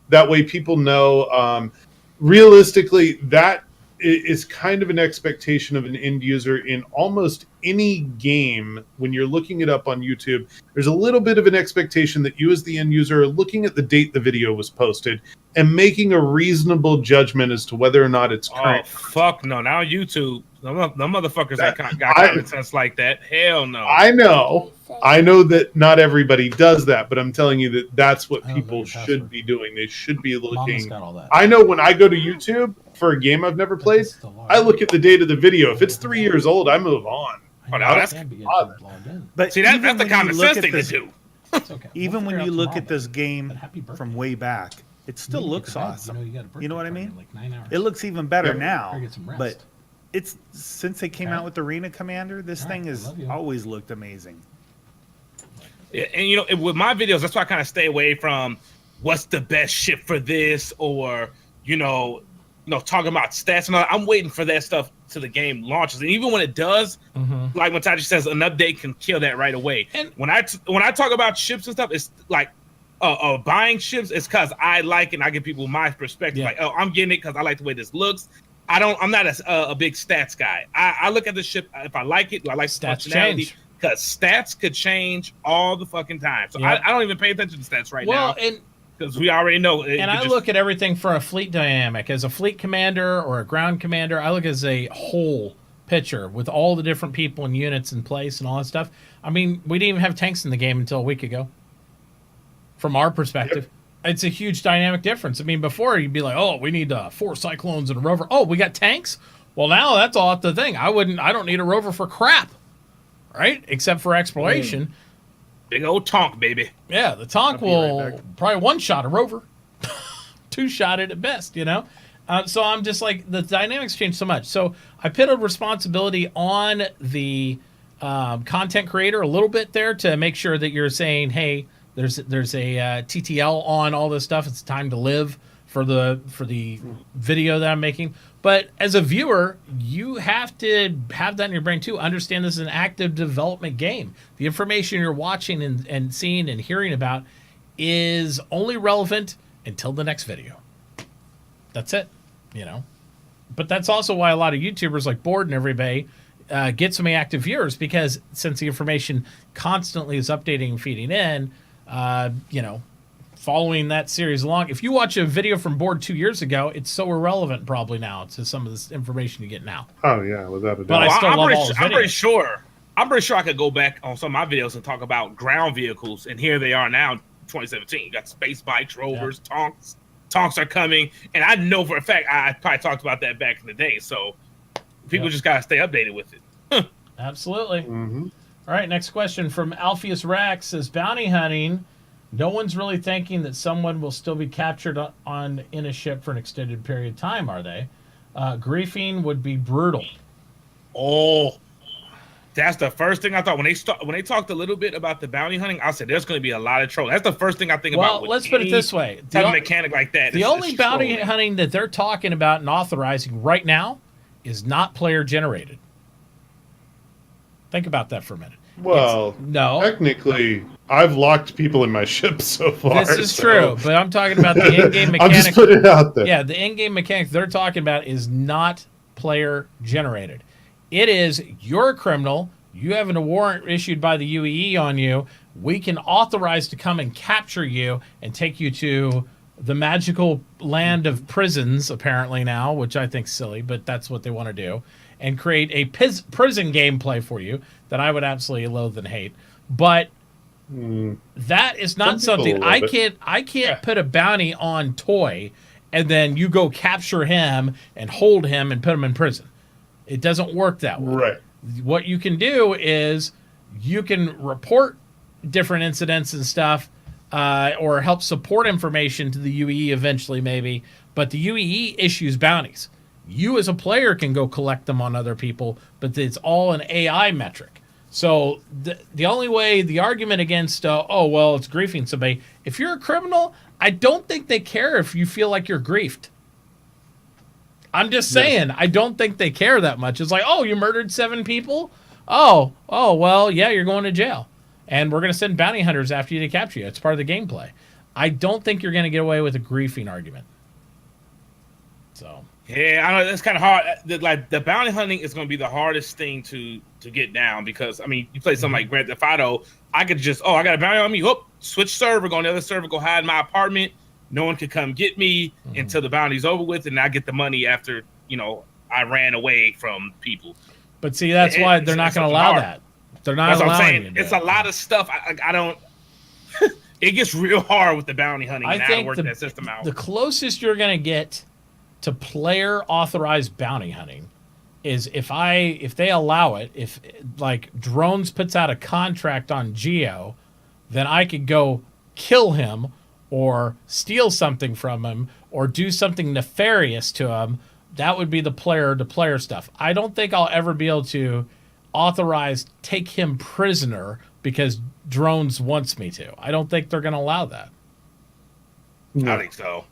that way people know, realistically, that is kind of an expectation of an end user in almost any game. When you're looking it up on YouTube, there's a little bit of an expectation that you as the end user are looking at the date the video was posted and making a reasonable judgment as to whether or not it's current. Oh, fuck no. Now YouTube, the motherfuckers ain't got common sense like that. Hell no. I know that not everybody does that, but I'm telling you that that's what people should be doing. They should be Mama's looking. got all that. I know when I go to YouTube for a game I've never played, I look at the date of the video. If it's 3 years old, I move on. Oh, no, that's But see, even that's the when you common look sense at thing to this- do. Even when you look at this game from way back, it still looks awesome. You know what I mean? It looks even better now. But it's since they came out with Arena Commander, this thing has always looked amazing. Yeah, and with my videos, that's why I kind of stay away from what's the best ship for this, or talking about stats and all that. I'm waiting for that stuff till the game launches, and even when it does, like Mitauchi says, an update can kill that right away. And when I talk about ships and stuff, it's like buying ships. It's because I like it, and I give people my perspective. Yeah. Like, oh, I'm getting it because I like the way this looks. I'm not a big stats guy. I look at the ship. If I like it, do I like Stats functionality? change. Because stats could change all the fucking time. So Yep. I don't even pay attention to stats right Well, now. Because we already know. And I look at everything from a fleet dynamic. As a fleet commander or a ground commander, I look as a whole picture with all the different people and units in place and all that stuff. I mean, we didn't even have tanks in the game until a week ago. From our perspective, it's a huge dynamic difference. I mean, before you'd be like, oh, we need 4 Cyclones and a rover. Oh, we got tanks? Well, now that's all the thing. I don't need a rover for crap, right? Except for exploration. Big old tonk, baby. Yeah, the tonk will probably one-shot a rover. Two-shot it at best, So I'm just like, the dynamics change so much. So I put a responsibility on the content creator a little bit there to make sure that you're saying, hey, there's a TTL on all this stuff. It's time to live for the video that I'm making. But as a viewer, you have to have that in your brain too. Understand this is an active development game. The information you're watching and seeing and hearing about is only relevant until the next video. That's it, But that's also why a lot of YouTubers like Board and everybody get so many active viewers, because since the information constantly is updating and feeding in, following that series along. If you watch a video from Board 2 years ago, it's so irrelevant probably now to some of this information you get now. Oh yeah, without a doubt. But I still love all his videos. I'm pretty sure I could go back on some of my videos and talk about ground vehicles, and here they are now, 2017. You got space bikes, rovers, tonks. Tonks are coming, and I know for a fact I probably talked about that back in the day. So people just gotta stay updated with it. Absolutely. All right, next question from Alpheus Rex says, bounty hunting. No one's really thinking that someone will still be captured in a ship for an extended period of time, are they? Griefing would be brutal. Oh, that's the first thing I thought when they talked a little bit about the bounty hunting. I said there's going to be a lot of trolls. That's the first thing I think about. Well, let's put it this way: have a mechanic like that. The only bounty hunting that they're talking about and authorizing right now is not player generated. Think about that for a minute. Well, no. Technically, I've locked people in my ship so far. This is true, but I'm talking about the in-game mechanic. I'll just put it out there. Yeah, the in-game mechanic they're talking about is not player generated. It is, you're a criminal. You have a warrant issued by the UEE on you. We can authorize to come and capture you and take you to the magical land of prisons, apparently now, which I think's silly, but that's what they want to do, and create a prison gameplay for you that I would absolutely loathe and hate. But that is not something I can't put a bounty on Toy and then you go capture him and hold him and put him in prison. It doesn't work that way. Right. What you can do is you can report different incidents and stuff, or help support information to the UEE eventually, maybe. But the UEE issues bounties. You as a player can go collect them on other people, but it's all an AI metric. So the only way, the argument against, it's griefing somebody. If you're a criminal, I don't think they care if you feel like you're griefed. I'm just saying, I don't think they care that much. It's like, oh, you murdered 7 people? oh, well, yeah, you're going to jail. And we're going to send bounty hunters after you to capture you. It's part of the gameplay. I don't think you're going to get away with a griefing argument. So Yeah, I know that's kind of hard. The bounty hunting is going to be the hardest thing to get down because I mean, you play something like Grand Theft Auto, I could just I got a bounty on me. Whoop, switch server, go on the other server, go hide in my apartment. No one could come get me until the bounty's over with, and I get the money after I ran away from people. But see, that's why they're not going to allow that. They're not That's what I'm allowing saying. you. It's a lot of stuff. I don't. It gets real hard with the bounty hunting. I and how to think work that system out. The closest you're going to get to player authorized bounty hunting is if they allow it. If like Drones puts out a contract on Geo, then I could go kill him or steal something from him or do something nefarious to him. That would be the player-to-player stuff. I don't think I'll ever be able to authorize take him prisoner because Drones wants me to. I don't think they're going to allow that. I think so.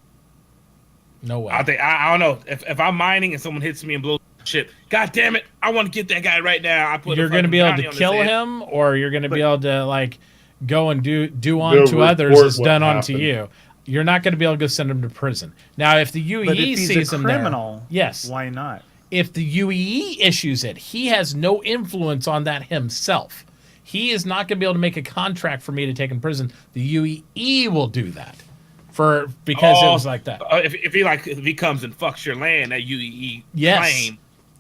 No way. I don't know. If I'm mining and someone hits me and blows shit, God damn it, I want to get that guy right now. You're going to be able to kill him, or you're going to be able to like go and do unto others as done unto you. You're not going to be able to go send him to prison. Now, if the UEE But if he's sees a him criminal, there, yes. why not? If the UEE issues it, he has no influence on that himself. He is not going to be able to make a contract for me to take him to prison. The UEE will do that because it was like that. If he comes and fucks your land, that UEE claim,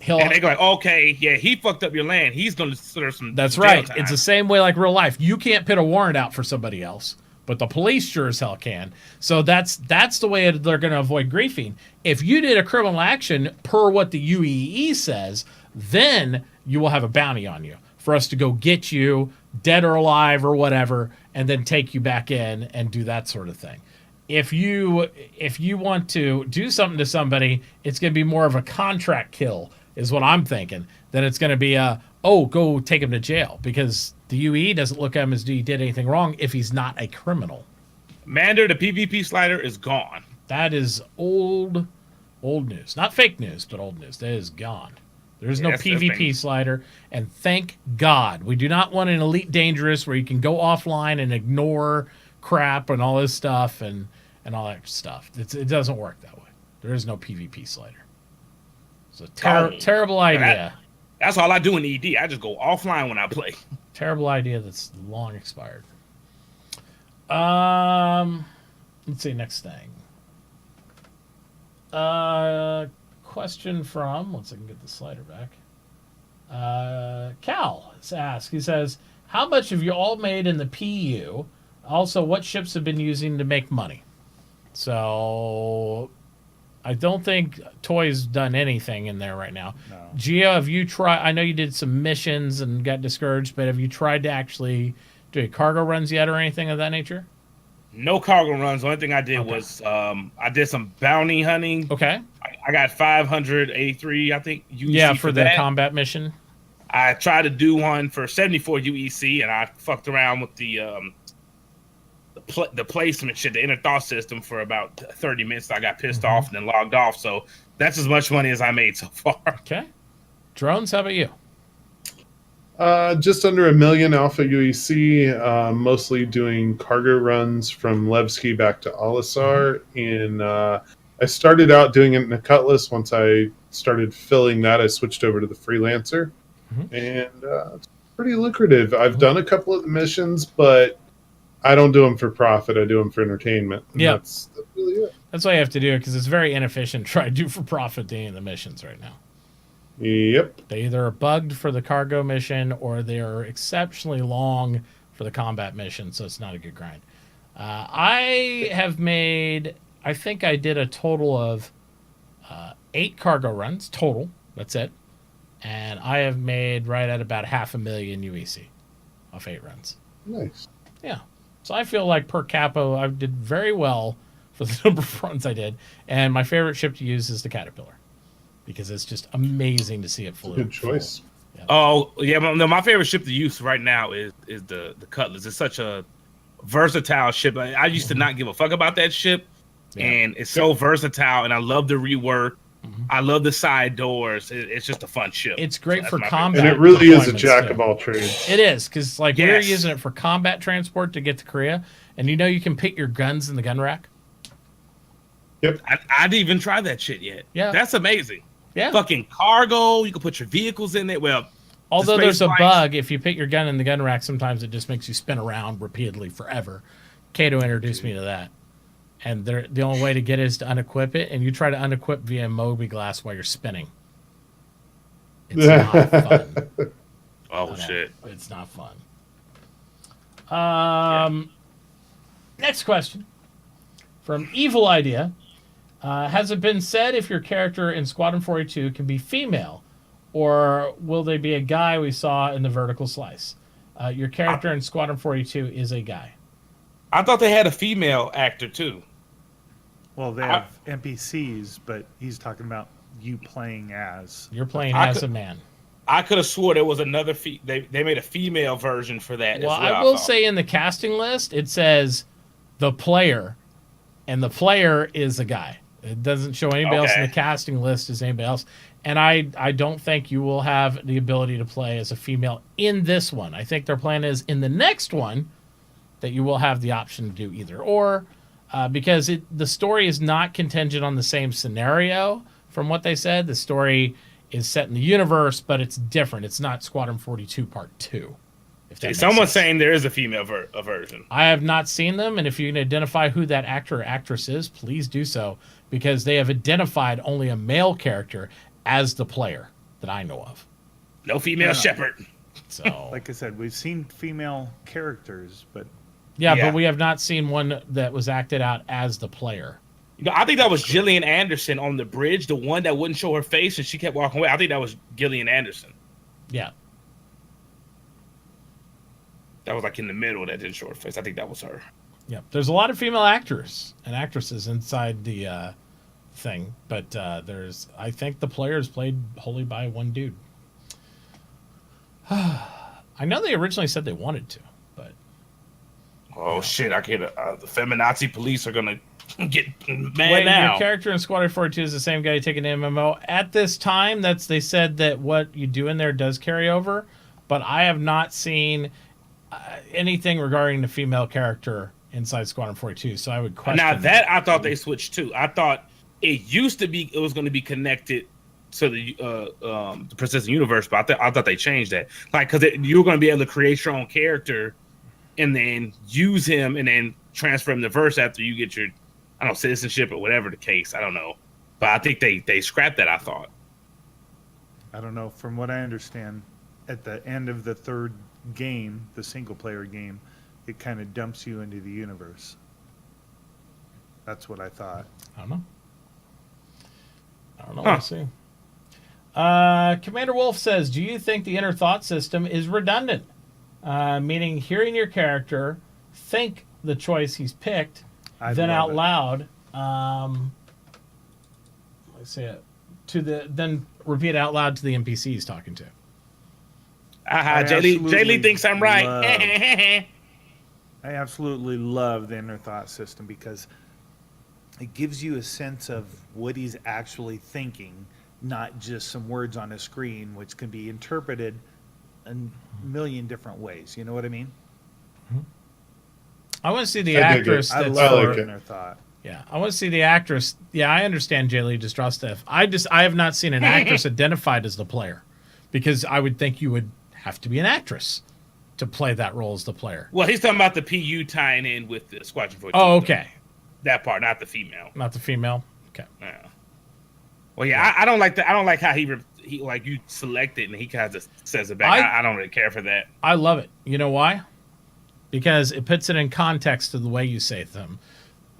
and they go like, okay, yeah, he fucked up your land. He's going to serve some. That's right. Time. It's the same way like real life. You can't put a warrant out for somebody else, but the police sure as hell can. So that's the way they're going to avoid griefing. If you did a criminal action per what the UEE says, then you will have a bounty on you for us to go get you, dead or alive or whatever, and then take you back in and do that sort of thing. If you want to do something to somebody, it's going to be more of a contract kill, is what I'm thinking. Then it's going to be go take him to jail because the UEE doesn't look at him as he did anything wrong if he's not a criminal. Mander, the PvP slider is gone. That is old news. Not fake news, but old news. That is gone. There's no PvP slider, and thank God. We do not want an Elite Dangerous where you can go offline and ignore crap and all this stuff and all that stuff. It doesn't work that way. There is no PvP slider. It's a terrible idea. That's all I do in ED. I just go offline when I play. Terrible idea that's long expired. Let's see, next thing. Question from, once I can get the slider back. Cal asks, he says, how much have you all made in the PU? Also, what ships have been using to make money? So, I don't think Toy's done anything in there right now. No. Gio, have you tried? I know you did some missions and got discouraged, but have you tried to actually do cargo runs yet or anything of that nature? No cargo runs. The only thing I did was I did some bounty hunting. Okay. I got 583, I think. UEC yeah, for the combat mission. I tried to do one for 74 UEC, and I fucked around with the placement shit, the inner thought system for about 30 minutes. I got pissed off and then logged off. So that's as much money as I made so far. Okay. Drones, how about you? Just under 1 million Alpha UEC, mostly doing cargo runs from Levski back to Olisar. And I started out doing it in a Cutlass. Once I started filling that, I switched over to the Freelancer. And it's pretty lucrative. I've done a couple of the missions, but I don't do them for profit. I do them for entertainment. Yeah. That's really it. That's why you have to do it, because it's very inefficient to try to do for profit any of the missions right now. Yep. They either are bugged for the cargo mission or they are exceptionally long for the combat mission, so it's not a good grind. I have made, I think I did a total of 8 cargo runs total. That's it. And I have made right at about 500,000 UEC off 8 runs. Nice. Yeah. So I feel like per capo, I did very well for the number of runs I did. And my favorite ship to use is the Caterpillar, because it's just amazing to see it fully. Good choice. Yeah. Oh, yeah. No, my favorite ship to use right now is the Cutlass. It's such a versatile ship. I used to not give a fuck about that ship, and it's so versatile, and I love the rework. I love the side doors. It's just a fun ship. It's great So for that's my combat. And it really is a deployments, jack too. of all trades. It is, because like we were Yes. using it for combat transport to get to Korea, and you can put your guns in the gun rack. Yep. I didn't even try that shit yet. Yeah. That's amazing. Yeah. Fucking cargo. You can put your vehicles in there. Well, Although the there's a space flights- bug, if you put your gun in the gun rack, sometimes it just makes you spin around repeatedly forever. Kato introduced me to that. And the only way to get it is to unequip it, and you try to unequip via Moby Glass while you're spinning. It's not fun. Oh shit. It's not fun. Next question from Evil Idea. Has it been said if your character in Squadron 42 can be female, or will they be a guy we saw in the vertical slice? Your character in Squadron 42 is a guy. I thought they had a female actor too. Well, they have NPCs, but he's talking about you playing as. You're playing I as could- a man. I could have swore there was another. They made a female version for that. Well, as well, I will thought. say in the casting list, it says the player, and the player is a guy. It doesn't show anybody else in Okay. the casting list as anybody else. And I don't think you will have the ability to play as a female in this one. I think their plan is in the next one that you will have the option to do either or, because the story is not contingent on the same scenario. From what they said, the story is set in the universe, but it's different. It's not Squadron 42 Part 2. If that makes Someone's sense. saying there is a female version. I have not seen them, and if you can identify who that actor or actress is, please do so, because they have identified only a male character as the player that I know of. No female Shepherd. So, Like I said, we've seen female characters, but yeah, Yeah. but we have not seen one that was acted out as the player. I think that was Gillian Anderson on the bridge, the one that wouldn't show her face and she kept walking away. I think that was Gillian Anderson. Yeah. That was like in the middle that didn't show her face. I think that was her. Yeah, there's a lot of female actors and actresses inside the thing, but I think the player is played wholly by one dude. I know they originally said they wanted to, but Oh shit! I can't. The feminazi police are gonna get mad wait, now. your character in Squadron 42 is the same guy taking an MMO at this time. They said that what you do in there does carry over, but I have not seen anything regarding the female character inside Squadron 42. So I would question Now that I thought they switched too. I thought it used to be it was going to be connected to the persistent universe, but I thought they changed that. Like because you were going to be able to create your own character and then use him and then transfer him to verse after you get your citizenship or whatever the case. I don't know, but I think they scrapped that. I thought. I don't know. From what I understand, at the end of the third game, the single player game, it kind of dumps you into the universe. That's what I thought. I don't know. Huh. We'll see. Commander Wolf says, do you think the inner thought system is redundant? Meaning hearing your character think the choice he's picked, I then love out it. loud, let's say it, then repeat it out loud to the NPC he's talking to. Aha, I Jay Lee absolutely thinks I'm right. love- I absolutely love the inner thought system because it gives you a sense of what he's actually thinking, not just some words on a screen, which can be interpreted a million different ways. You know what I mean? I want to see the I dig it. actress I that's love like it. inner thought. Yeah, I want to see the actress. Yeah, I understand Jay Lee Distrostef. I have not seen an actress identified as the player, because I would think you would have to be an actress to play that role as the player. Well, he's talking about the PU tying in with the Squadron 42. Oh, okay, That part, not the female. not the female. Okay, Yeah. Well, yeah, I don't like that. I don't like how he like you select it and he kind of says it back. I don't really care for that. I love it. You know why? Because it puts it in context to the way you say them.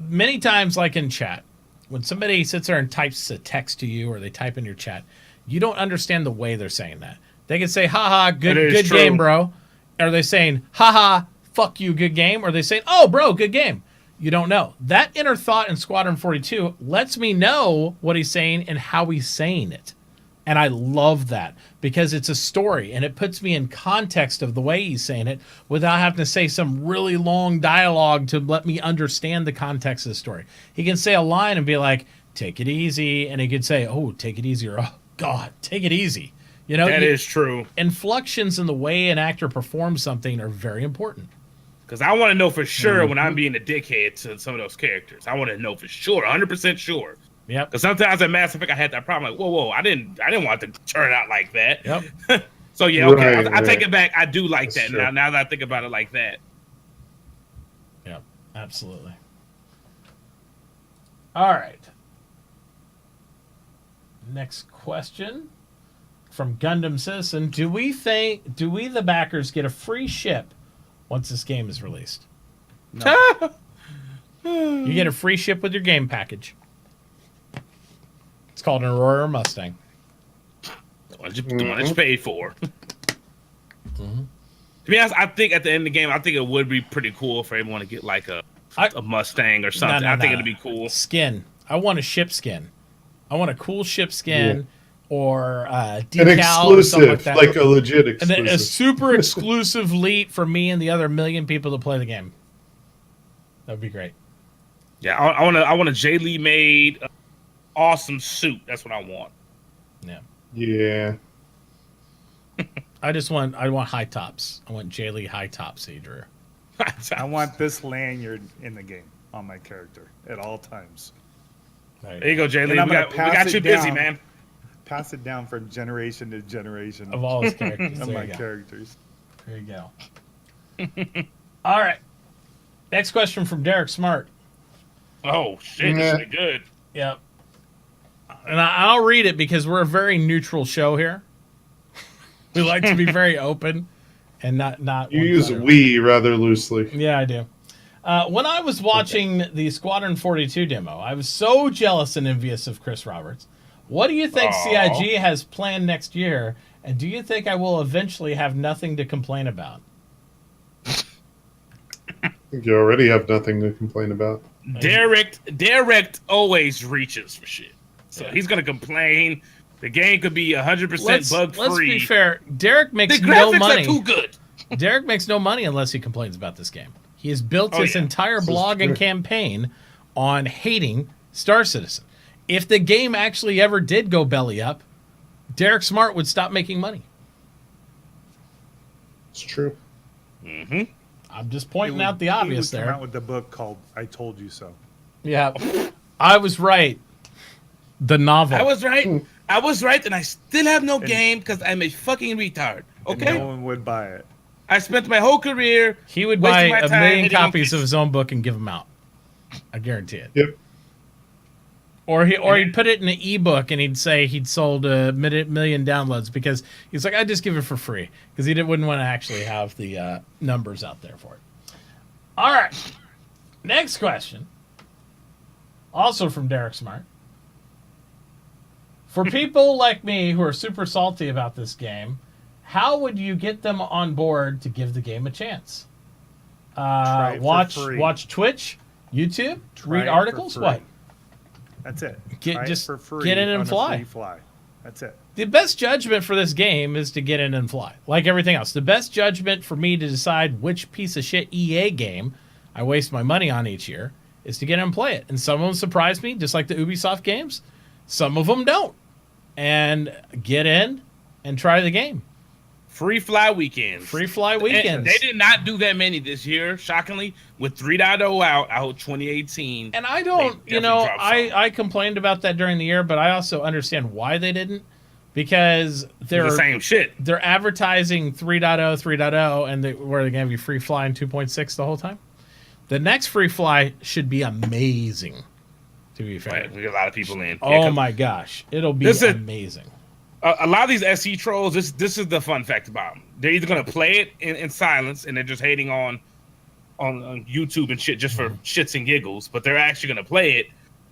Many times, like in chat, when somebody sits there and types a text to you or they type in your chat, you don't understand the way they're saying that. They can say, haha, It is good true. game, bro. Are they saying, haha, fuck you, good game? Or are they saying, oh, bro, good game? You don't know. That inner thought in Squadron 42 lets me know what he's saying and how he's saying it. And I love that because it's a story and it puts me in context of the way he's saying it without having to say some really long dialogue to let me understand the context of the story. He can say a line and be like, take it easy, and he could say, oh, take it easy, or oh, God, take it easy. You know, That is true. Inflections in the way an actor performs something are very important. Because I want to know for sure when I'm being a dickhead to some of those characters. I want to know for sure, 100% sure. Yep. Because sometimes at Mass Effect I had that problem. Like, whoa, I didn't want it to turn out like that. Yep. So yeah, okay, Right, I take right. it back. I do like That's that true. now that I think about it like that. Yep. Absolutely. All right. Next question from Gundam Citizen: Do we the backers get a free ship once this game is released? You get a free ship with your game package. It's called an Aurora Mustang. The one that you paid for. To be honest, I think at the end of the game, I think it would be pretty cool for everyone to get like a Mustang or something. I think it'd be cool. Skin. I want a ship skin. I want a cool ship skin or decal An or something exclusive, like that. like a legit And exclusive. then a super exclusive lead for me and the other million people to play the game. That would be great. Yeah, I want a J. Lee made awesome suit. That's what I want. Yeah. Yeah. I want high tops. I want J. Lee high tops, he drew. I want this lanyard in the game on my character at all times. There you go, J. Lee. And I'm We gonna got pass you it busy, down. man. Pass it down from generation to generation Of all his characters. of There my you go. characters. There you go. All right. Next question from Derek Smart. Oh shit, this should be good. Yep. And I'll read it because we're a very neutral show here. We like to be very open and not. You use one-sided. "we" rather loosely. Yeah, I do. When I was watching the Squadron 42 demo, I was so jealous and envious of Chris Roberts. What do you think CIG has planned next year? And do you think I will eventually have nothing to complain about? I think you already have nothing to complain about. Derek always reaches for shit. So he's gonna complain. The game could be 100% bug free. Let's be fair. Derek The makes graphics no are money. too good. Derek makes no money unless he complains about this game. He has built his yeah. entire This is blog and true. campaign on hating Star Citizen. If the game actually ever did go belly up, Derek Smart would stop making money. It's true. I'm just pointing out the He obvious would come there. out with the book called "I Told You So." Yeah, I was right. The novel. I was right, and I still have no game because I'm a fucking retard. And Okay? no one would buy it. I spent my whole career. He would buy wasting my a time million hitting on copies of kids. his own book and give them out. I guarantee it. Yep. Or he'd put it in an ebook and he'd say he'd sold a million downloads because he's like, I'd just give it for free because wouldn't want to actually have the numbers out there for it. All right. Next question. Also from Derek Smart. For people like me who are super salty about this game, how would you get them on board to give the game a chance? Try it for free. Watch Twitch, YouTube, Try read it for articles. free. What? That's it. Get- Try it just for free get in and on a fly. free fly. That's it. The best judgment for this game is to get in and fly, like everything else. The best judgment for me to decide which piece of shit EA game I waste my money on each year is to get in and play it. And some of them surprise me, just like the Ubisoft games. Some of them don't. And get in and try the game. Free fly weekends. Free fly And weekends. they did not do that many this year, shockingly. With 3.0 out 2018. And I don't, They you know, definitely dropped I complained about that during the year, but I also understand why they didn't. Because they're the same shit. they're advertising 3.0, and where they're going to have you free flying 2.6 the whole time. The next free fly should be amazing, to be fair. Right, we get a lot of people in. Oh Yeah, 'cause my gosh. It'll be This is- amazing. a lot of these SE trolls, this is the fun fact about them. They're either going to play it in silence and they're just hating on YouTube and shit just for shits and giggles, but they're actually going to play it,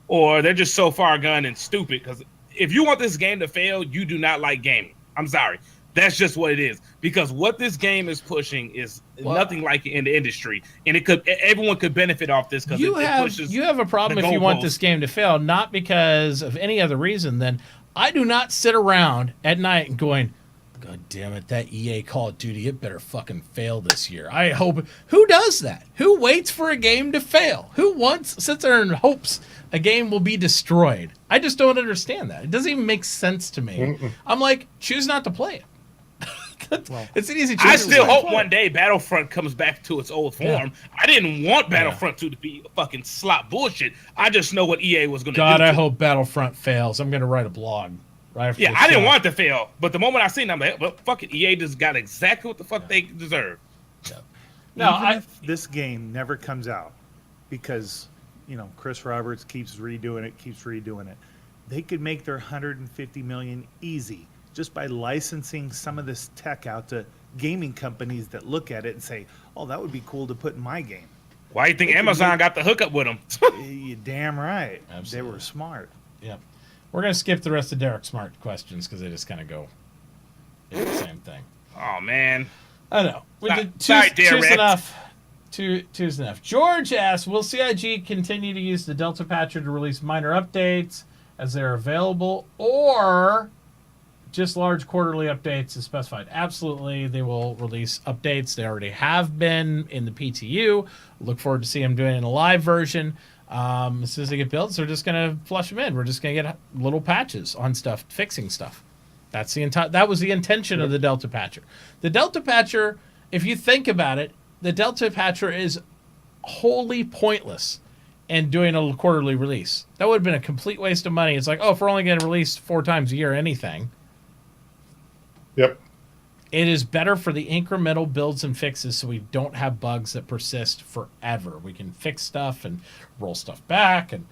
or they're just so far gone and stupid. Because if you want this game to fail, you do not like gaming. I'm sorry. That's just what it is. Because what this game is pushing is nothing like it in the industry, and everyone could benefit off this because You it pushes. have a problem the if you want goalpost. this game to fail, not because of any other reason than I do not sit around at night and going, God damn it, that EA Call of Duty, it better fucking fail this year. I hope. Who does that? Who waits for a game to fail? Who sits there and hopes a game will be destroyed? I just don't understand that. It doesn't even make sense to me. I'm like, choose not to play it. It's an easy choice. I still hope one day Battlefront comes back to its old form. Yeah. I didn't want Battlefront 2 to be fucking slop bullshit. I just know what EA was going to do. God, I hope Battlefront fails. I'm going to write a blog. Right after Yeah, the I didn't show. want it to fail. But the moment I seen it, I'm like, well, fuck it. EA just got exactly what the fuck they deserve. No, Even if this game never comes out, because Chris Roberts keeps redoing it, they could make their 150 million easy just by licensing some of this tech out to gaming companies that look at it and say, "Oh, that would be cool to put in my game." Why do you think Amazon got the hookup with them? You damn right. Absolutely. They were smart. Yep. We're going to skip the rest of Derek's smart questions because they just kind of go the same thing. Oh, man. I know. We did Sorry, two's Derek. enough. Two's enough. George asks, will CIG continue to use the Delta Patcher to release minor updates as they're available, or just large quarterly updates as specified? Absolutely, they will release updates. They already have been in the PTU. Look forward to seeing them doing it in a live version. As soon as they get built, they're just going to flush them in. We're just going to get little patches on stuff, fixing stuff. That's that was the intention of the Delta Patcher. The Delta Patcher, if you think about it, the Delta Patcher is wholly pointless in doing a quarterly release. That would have been a complete waste of money. It's like, if we're only going to release 4 times a year anything. Yep. It is better for the incremental builds and fixes so we don't have bugs that persist forever. We can fix stuff and roll stuff back and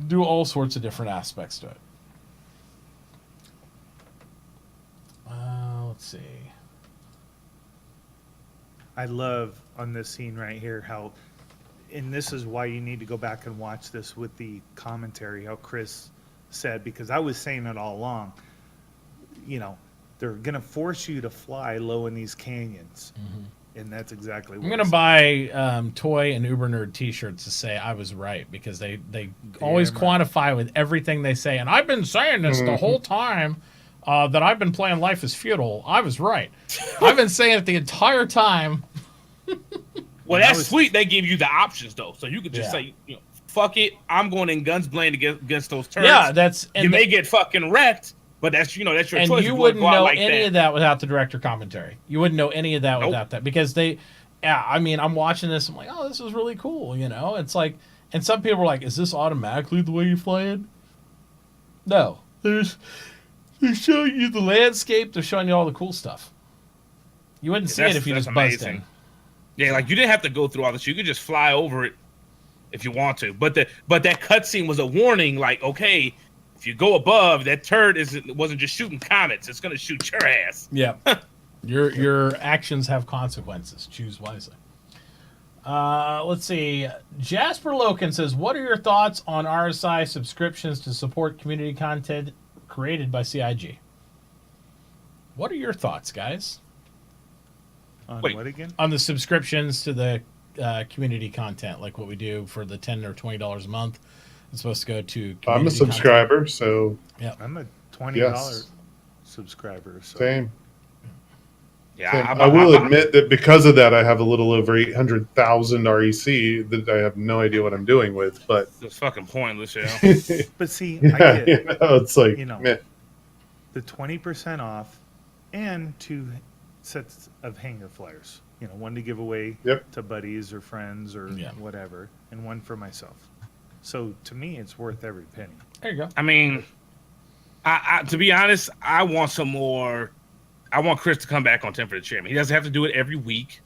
do all sorts of different aspects to it. Let's see. I love on this scene right here how, and this is why you need to go back and watch this with the commentary, how Chris said, because I was saying it all along, they're going to force you to fly low in these canyons. Mm-hmm. And that's exactly what I'm going to buy Toy and Uber Nerd t-shirts to say I was right, because they always quantify with everything they say. And I've been saying this the whole time that I've been playing Life is Futile. I was right. I've been saying it the entire time. Well, that's sweet. They give you the options, though. So you could just say, fuck it. I'm going in guns blazing against those turrets. Yeah, you may get fucking wrecked, but that's your choice. And you wouldn't know any of that without the director commentary. You wouldn't know any of that without that, because I'm watching this. I'm like, oh, this is really cool. It's like, and some people are like, is this automatically the way you fly it? No, they're showing you the landscape. They're showing you all the cool stuff. You wouldn't see it if you just buzzed in. Yeah, like you didn't have to go through all this. You could just fly over it if you want to. But that cutscene was a warning. Like, okay, if you go above, that turret wasn't just shooting comets. It's gonna shoot your ass. Yeah, your actions have consequences. Choose wisely. Let's see. Jasper Loken says, "What are your thoughts on RSI subscriptions to support community content created by CIG?" What are your thoughts, guys? On what again? On the subscriptions to the community content, like what we do for the $10 or $20 a month. It's supposed to go to. I'm a subscriber, content. so yeah, I'm a $20 subscriber. So. Same. Yeah, Same. I will admit that because of that, I have a little over 800,000 REC that I have no idea what I'm doing with. But it's fucking pointless, yeah. But see, I get it's like the 20% off and 2 sets of hanger flyers. One to give away to buddies or friends or whatever, and one for myself. So to me, it's worth every penny. There you go. I mean, I to be honest, I want some more. I want Chris to come back on 10 for the Chairman. He doesn't have to do it every week,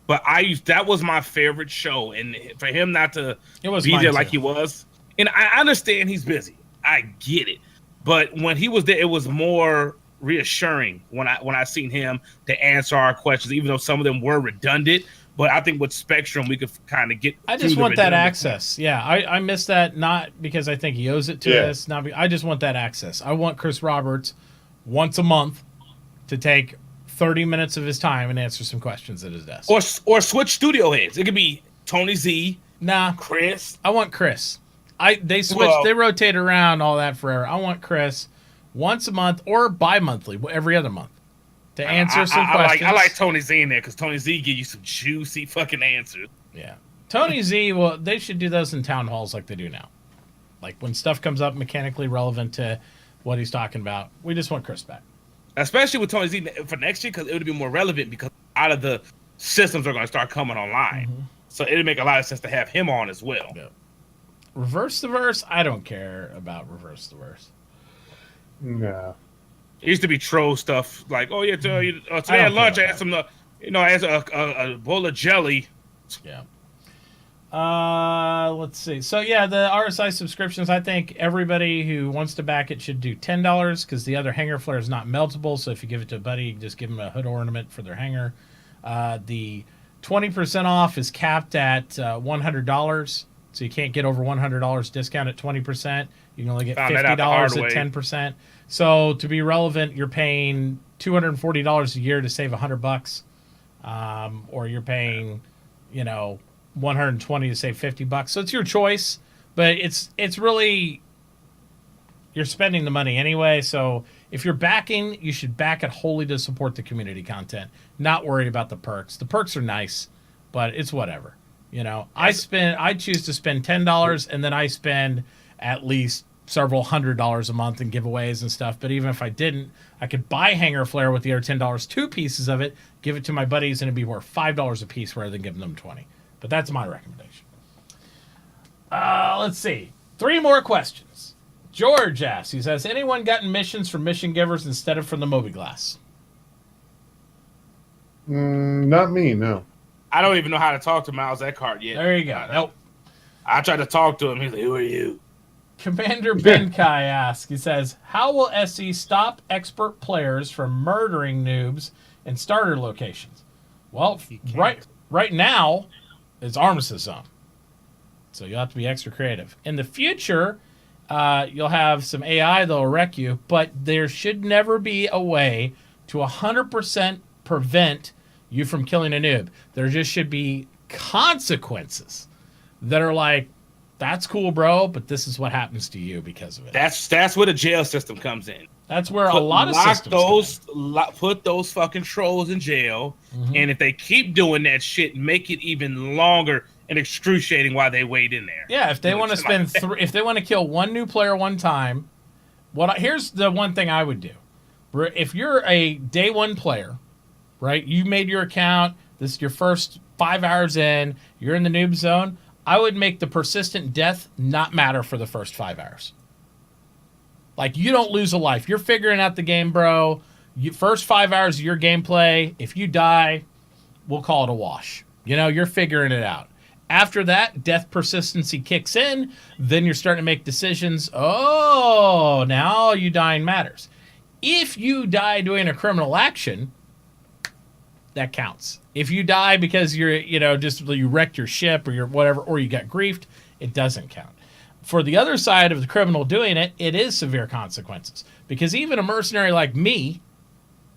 but that was my favorite show, and for him not to be there like he was, and I understand he's busy. I get it, but when he was there, it was more reassuring when I seen him to answer our questions, even though some of them were redundant. But I think with Spectrum, we could kind of get. I just want that access. Yeah, I miss that, not because I think he owes it to us. I just want that access. I want Chris Roberts once a month to take 30 minutes of his time and answer some questions at his desk. Or switch studio heads. It could be Tony Z. Nah, Chris. I want Chris. They switch. They rotate around all that forever. I want Chris once a month or bi-monthly, every other month. to answer some I questions. I like Tony Z in there because Tony Z give you some juicy fucking answers. Yeah. Tony Z, well, they should do those in town halls like they do now. Like when stuff comes up mechanically relevant to what he's talking about. We just want Chris back. Especially with Tony Z for next year because it would be more relevant because out of the systems are going to start coming online. Mm-hmm. So it would make a lot of sense to have him on as well. Yeah. Reverse the verse? I don't care about reverse the verse. No. It used to be troll stuff like, oh yeah, today don't at lunch care I had some, I had a bowl of jelly. Yeah. Let's see. So yeah, the RSI subscriptions, I think everybody who wants to back it should do $10 because the other hanger flare is not meltable. So if you give it to a buddy, you can just give them a hood ornament for their hanger. The 20% off is capped at $100. So you can't get over $100 discount at 20%. You can only get Found that out the hard $50 way. at 10%. So to be relevant, you're paying $240 a year to save $100, or you're paying, $120 to save $50. So it's your choice, but it's really you're spending the money anyway. So if you're backing, you should back it wholly to support the community content. Not worry about the perks. The perks are nice, but it's whatever. I choose to spend $10 and then I spend at least several $100s a month in giveaways and stuff. But even if I didn't, I could buy hanger flare with the other $10, 2 pieces of it, give it to my buddies, and it'd be worth $5 a piece rather than giving them 20. But that's my recommendation. Let's see. 3 more questions. George asks, he says, anyone gotten missions from mission givers instead of from the Mobiglass? Not me, no. I don't even know how to talk to Miles Eckhart yet. There you go. Nope. I tried to talk to him. He's like, who are you? Commander Benkai asks, he says, how will SE stop expert players from murdering noobs in starter locations? Well, right now, it's Armistice Zone. So you'll have to be extra creative. In the future, you'll have some AI that'll wreck you, but there should never be a way to 100% prevent you from killing a noob. There just should be consequences that are like, that's cool, bro, but this is what happens to you because of it. That's where the jail system comes in. That's where a lot of systems put those fucking trolls in jail, and if they keep doing that shit, make it even longer and excruciating while they wait in there. Yeah, if they want to spend if they want to kill one new player one time, here's the one thing I would do. If you're a day one player, right? You made your account, this is your first 5 hours in, you're in the noob zone, I would make the persistent death not matter for the first 5 hours. Like, you don't lose a life. You're figuring out the game, bro. First 5 hours of your gameplay, if you die, we'll call it a wash. You're figuring it out. After that, death persistency kicks in. Then you're starting to make decisions. Oh, now you dying matters. If you die doing a criminal action, that counts. If you die because you wrecked your ship or your whatever, or you got griefed, it doesn't count. For the other side of the criminal doing it, it is severe consequences. Because even a mercenary like me,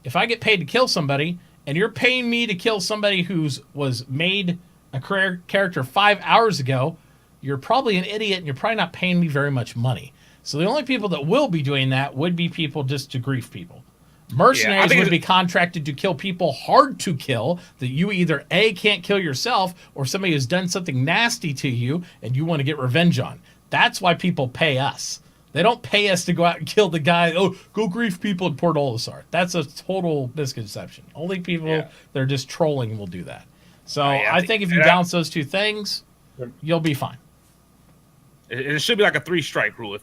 if I get paid to kill somebody, and you're paying me to kill somebody was made a career character 5 hours ago, you're probably an idiot, and you're probably not paying me very much money. So the only people that will be doing that would be people just to grief people. Mercenaries would be contracted to kill people hard to kill that you either A, can't kill yourself, or somebody has done something nasty to you and you want to get revenge on. That's why people pay us. They don't pay us to go out and kill the guy, go grief people in Port Olisar. That's a total misconception. Only people that are just trolling will do that. So I think if you balance those two things, you'll be fine. It should be like a 3-strike rule.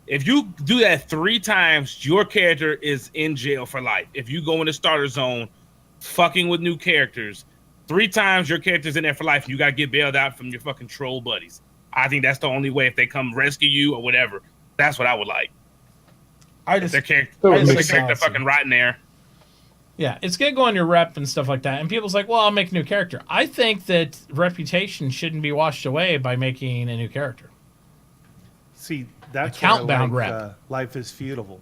If you do that 3 times, your character is in jail for life. If you go in the starter zone, fucking with new characters, 3 times your character's in there for life, and you got to get bailed out from your fucking troll buddies. I think that's the only way if they come rescue you or whatever. That's what I would like. Their character fucking rotting there. Yeah, it's going to go on your rep and stuff like that. And people's like, well, I'll make a new character. I think that reputation shouldn't be washed away by making a new character. See, that's account-bound rep. Life is Feudable,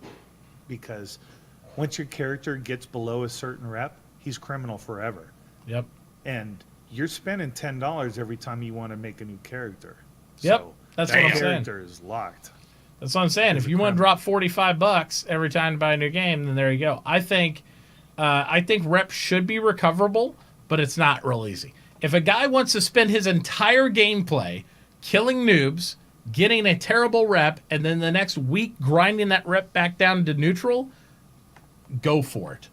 because once your character gets below a certain rep, he's criminal forever. Yep. And you're spending $10 every time you want to make a new character. Yep, so that's what I'm saying. Character is locked. That's what I'm saying. If you want to drop $45 every time to buy a new game, then there you go. I think I think rep should be recoverable, but it's not real easy. If a guy wants to spend his entire gameplay killing noobs, getting a terrible rep, and then the next week grinding that rep back down to neutral, go for it.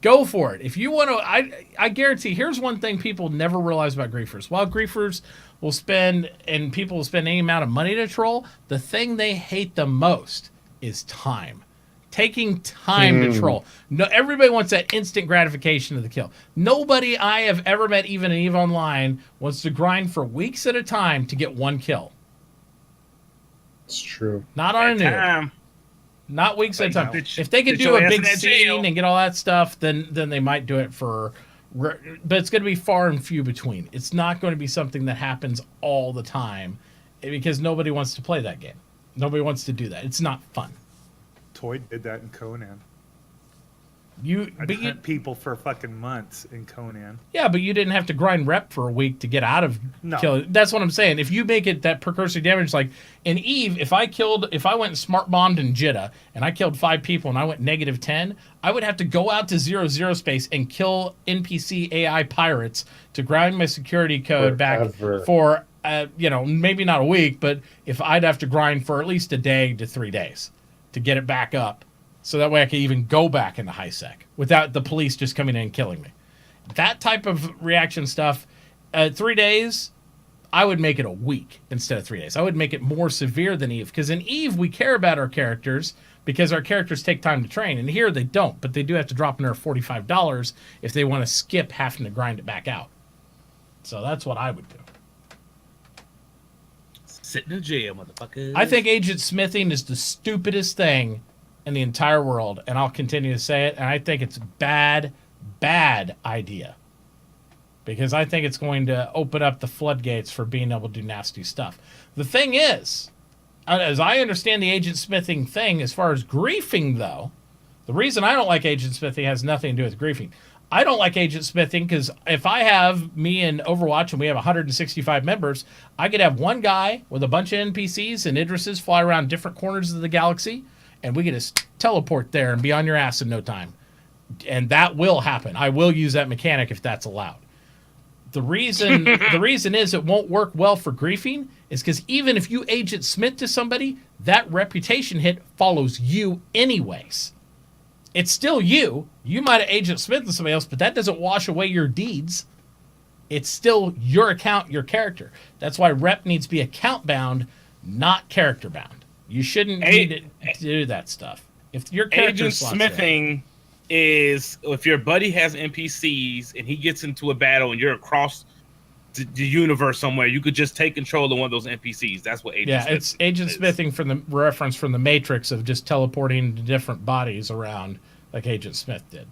Go for it. If you want to, I guarantee, here's one thing people never realize about griefers. While griefers will spend, and people will spend any amount of money to troll, the thing they hate the most is time. Taking time to troll. No, everybody wants that instant gratification of the kill. Nobody I have ever met, even in EVE Online, wants to grind for weeks at a time to get one kill. It's true. Not on a noob. Time. Not weeks at a time. Bitch, If they could bitch do your a ass big in that jail. scene and get all that stuff, then they might do it for. But it's going to be far and few between. It's not going to be something that happens all the time because nobody wants to play that game. Nobody wants to do that. It's not fun. Toy did that in Conan. You, I'd but you, hunt people for fucking months in Conan. yeah, but you didn't have to grind rep for a week to get out of No. kill. That's what I'm saying. If you make it that precursory damage, like in Eve, if I went and smart bombed in Jeddah and I killed 5 people and I went -10, I would have to go out to 0 space and kill NPC AI pirates to grind my security code back Forever. for maybe not a week, but if I'd have to grind for at least a day to 3 days to get it back up. So that way I could even go back into high sec without the police just coming in and killing me. That type of reaction stuff, 3 days, I would make it a week instead of 3 days. I would make it more severe than Eve. Because in Eve, we care about our characters because our characters take time to train. And here they don't, but they do have to drop another $45 if they want to skip having to grind it back out. So that's what I would do. Sitting in jail, motherfucker. I think agent smithing is the stupidest thing in the entire world, and I'll continue to say it, and I think it's a bad idea. Because I think it's going to open up the floodgates for being able to do nasty stuff. The thing is, as I understand the agent smithing thing, as far as griefing, though, the reason I don't like agent smithing has nothing to do with griefing. I don't like agent smithing because if I have me in Overwatch and we have 165 members, I could have one guy with a bunch of NPCs and Idrises fly around different corners of the galaxy, and we can just teleport there and be on your ass in no time. And that will happen. I will use that mechanic if that's allowed. The reason is it won't work well for griefing is because even if you agent smith to somebody, that reputation hit follows you anyways. It's still you. You might have agent smith to somebody else, but that doesn't wash away your deeds. It's still your account, your character. That's why rep needs to be account bound, not character bound. You shouldn't need to do that stuff. If your character agent smithing is if your buddy has NPCs and he gets into a battle and you're across the universe somewhere, you could just take control of one of those NPCs. That's what agent smithing it's agent smithing from the reference from the Matrix of just teleporting to different bodies around like Agent Smith did.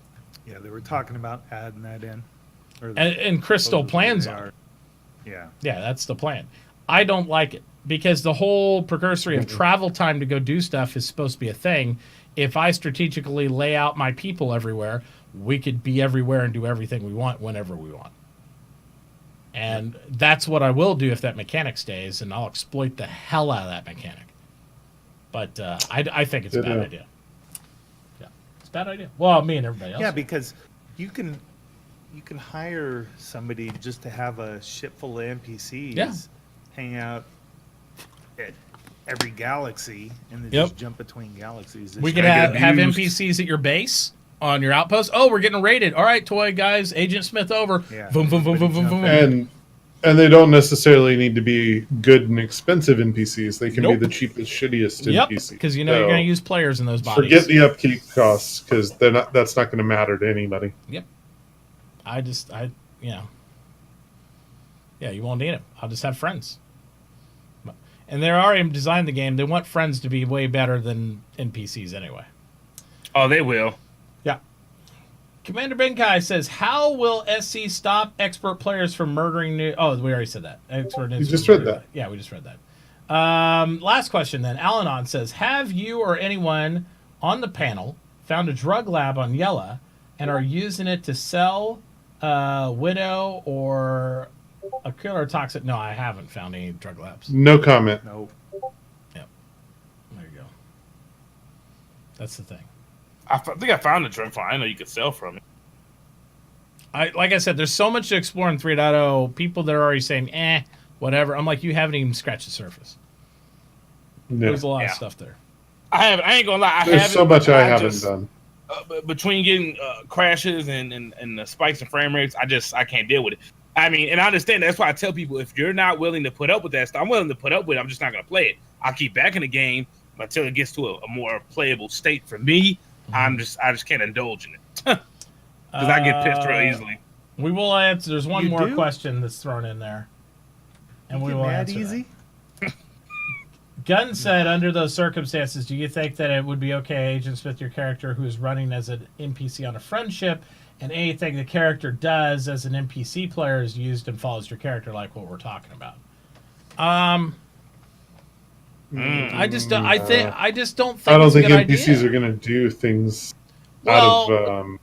Yeah, they were talking about adding that in. And Crystal plans on it. Yeah. Yeah, that's the plan. I don't like it because the whole precursory of travel time to go do stuff is supposed to be a thing. If I strategically lay out my people everywhere, we could be everywhere and do everything we want whenever we want. And that's what I will do if that mechanic stays, and I'll exploit the hell out of that mechanic. But I think it's a bad idea. Yeah, it's a bad idea. Well, me and everybody else. Yeah, because you can hire somebody just to have a ship full of NPCs hang out at every galaxy and then just jump between galaxies. We could have NPCs at your base on your outpost. Oh, we're getting raided. All right, toy guys, Agent Smith over. Yeah. Boom, boom, boom, boom, boom, boom. And they don't necessarily need to be good and expensive NPCs. They can be the cheapest, shittiest NPCs. Because you're going to use players in those bodies. Forget the upkeep costs because that's not going to matter to anybody. Yep. Yeah, you won't need them. I'll just have friends. And they're already designed the game. They want friends to be way better than NPCs anyway. Oh, they will. Yeah. Commander Benkai says, how will SC stop expert players from murdering new... Oh, we already said that. You just read that. Yeah, we just read that. Last question then. Alanon says, have you or anyone on the panel found a drug lab on Yella and are using it to sell Widow or a killer toxic? No, I haven't found any drug labs. No comment. Nope. Yep. There you go. That's the thing. I think I found a drug farm. I know you could sell from it. Like I said, there's so much to explore in 3.0. People that are already saying, whatever. I'm like, you haven't even scratched the surface. No. There's a lot of stuff there. I ain't gonna lie. There's so much I haven't done. Between getting crashes and the spikes and frame rates, I can't deal with it. I mean, and I understand that's why I tell people, if you're not willing to put up with that stuff, I'm willing to put up with it. I'm just not gonna play it. I'll keep back in the game until it gets to a more playable state for me. I just can't indulge in it because I get pissed real easily. We will answer. There's one You more do? question that's thrown in there, and we Get will mad answer easy. that. Gunn said, under those circumstances, do you think that it would be okay, Agent Smith, your character who is running as an NPC on a friendship, and anything the character does as an NPC player is used and follows your character, like what we're talking about? I just don't think I don't it's think a good NPCs idea. are going to do things Well, out of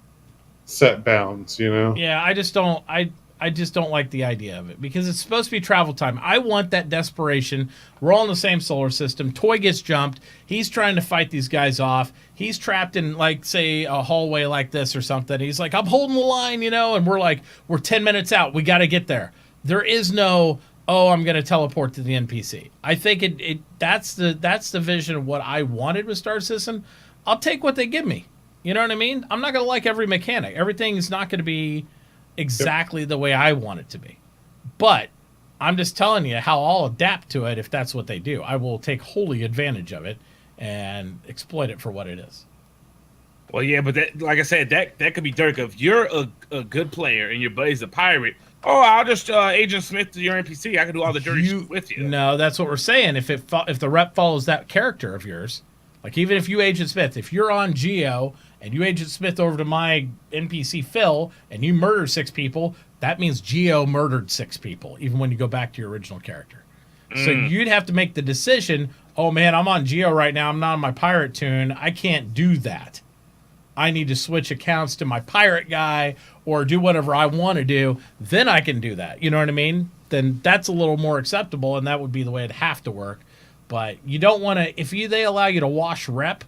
set bounds, you know? Yeah, I just don't like the idea of it because it's supposed to be travel time. I want that desperation. We're all in the same solar system. Toy gets jumped. He's trying to fight these guys off. He's trapped in, like, say, a hallway like this or something. He's like, I'm holding the line, and we're like, we're 10 minutes out. We got to get there. There is no, I'm going to teleport to the NPC. I think that's the vision of what I wanted with Star Citizen. I'll take what they give me. You know what I mean? I'm not going to like every mechanic. Everything is not going to be exactly the way I want it to be. But I'm just telling you how I'll adapt to it if that's what they do. I will take wholly advantage of it and exploit it for what it is. Well, yeah, but that, like I said, that could be Dirk. If you're a good player and your buddy's a pirate, I'll just Agent Smith to your NPC. I can do all the dirty shit with you. No, that's what we're saying. If the rep follows that character of yours, like even if you Agent Smith, if you're on Geo and you Agent Smith over to my NPC Phil and you murder 6 people, that means Geo murdered 6 people, even when you go back to your original character. So you'd have to make the decision, oh man, I'm on Geo right now, I'm not on my pirate tune, I can't do that. I need to switch accounts to my pirate guy or do whatever I want to do, then I can do that. You know what I mean? Then that's a little more acceptable, and that would be the way it'd have to work. But you don't want to, they allow you to wash rep,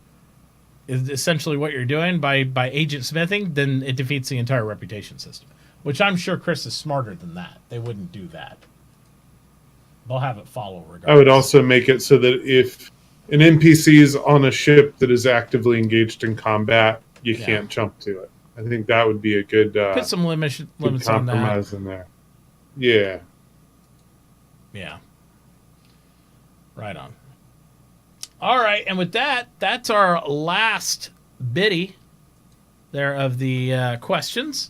is essentially what you're doing by agent smithing, then it defeats the entire reputation system. Which I'm sure Chris is smarter than that. They wouldn't do that. They'll have it follow regardless. I would also make it so that if an NPC is on a ship that is actively engaged in combat, you can't jump to it. I think that would be a good put some limits on that. compromise in there. Yeah. Yeah. Right on. All right, and with that, that's our last biddy there of the questions.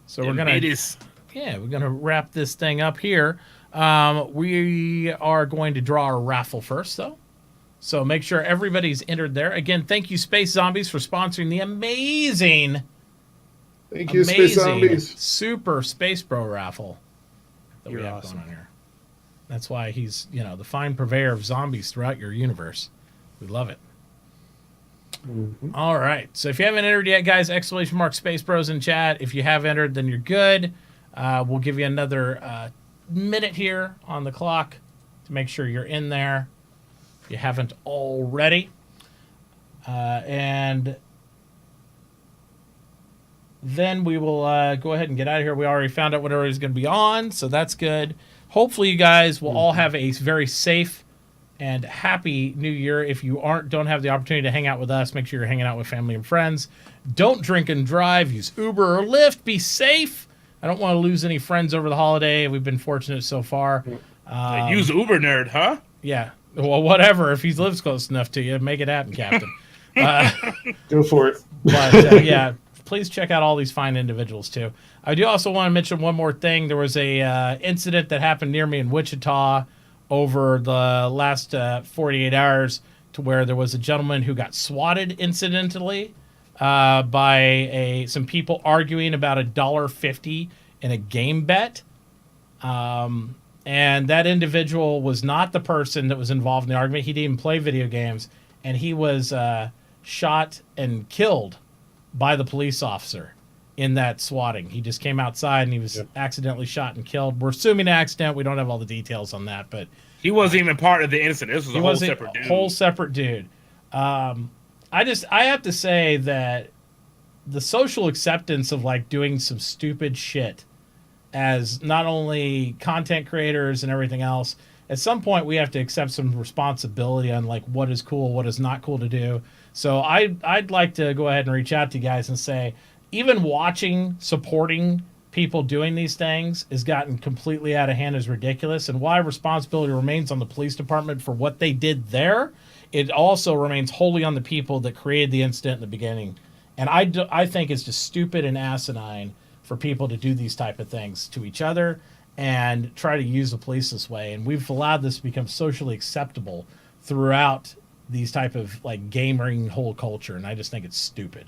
So we're gonna wrap this thing up here. We are going to draw a raffle first, though. So make sure everybody's entered there. Again, thank you, Space Zombies, for sponsoring the amazing Space Zombies. Super Space Bro raffle that we You're have awesome. going on here. That's why he's, the fine purveyor of zombies throughout your universe. We love it. Mm-hmm. All right. So if you haven't entered yet, guys, ! Space Bros in chat. If you have entered, then you're good. We'll give you another minute here on the clock to make sure you're in there if you haven't already. And then we will go ahead and get out of here. We already found out what everybody's going to be on, so that's good. Hopefully you guys will all have a very safe and happy New Year. If you don't have the opportunity to hang out with us, make sure you're hanging out with family and friends. Don't drink and drive. Use Uber or Lyft. Be safe. I don't want to lose any friends over the holiday. We've been fortunate so far. Use Uber nerd, huh? Yeah. Well, whatever. If he lives close enough to you, make it happen, Captain. Go for it. But, yeah, please check out all these fine individuals, too. I do also want to mention one more thing. There was a incident that happened near me in Wichita over the last 48 hours to where there was a gentleman who got swatted incidentally by some people arguing about $1.50 in a game bet. And that individual was not the person that was involved in the argument. He didn't even play video games. And he was shot and killed by the police officer in that swatting. He just came outside and he was accidentally shot and killed. We're assuming accident. We don't have all the details on that, but he wasn't even part of the incident. This was a whole separate dude. I have to say that the social acceptance of like doing some stupid shit as not only content creators and everything else. At some point, we have to accept some responsibility on like what is cool, what is not cool to do. So I'd like to go ahead and reach out to you guys and say, even watching, supporting people doing these things has gotten completely out of hand, is ridiculous. And while responsibility remains on the police department for what they did there, it also remains wholly on the people that created the incident in the beginning. And I think it's just stupid and asinine for people to do these type of things to each other and try to use the police this way. And we've allowed this to become socially acceptable throughout these type of like gaming whole culture. And I just think it's stupid.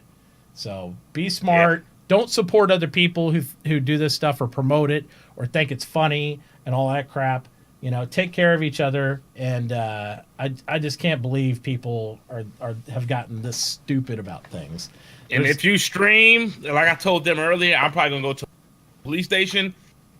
So be smart. Yeah. Don't support other people who do this stuff or promote it or think it's funny and all that crap. You know, take care of each other. And I just can't believe people have gotten this stupid about things. And if you stream, like I told them earlier, I'm probably gonna go to the police station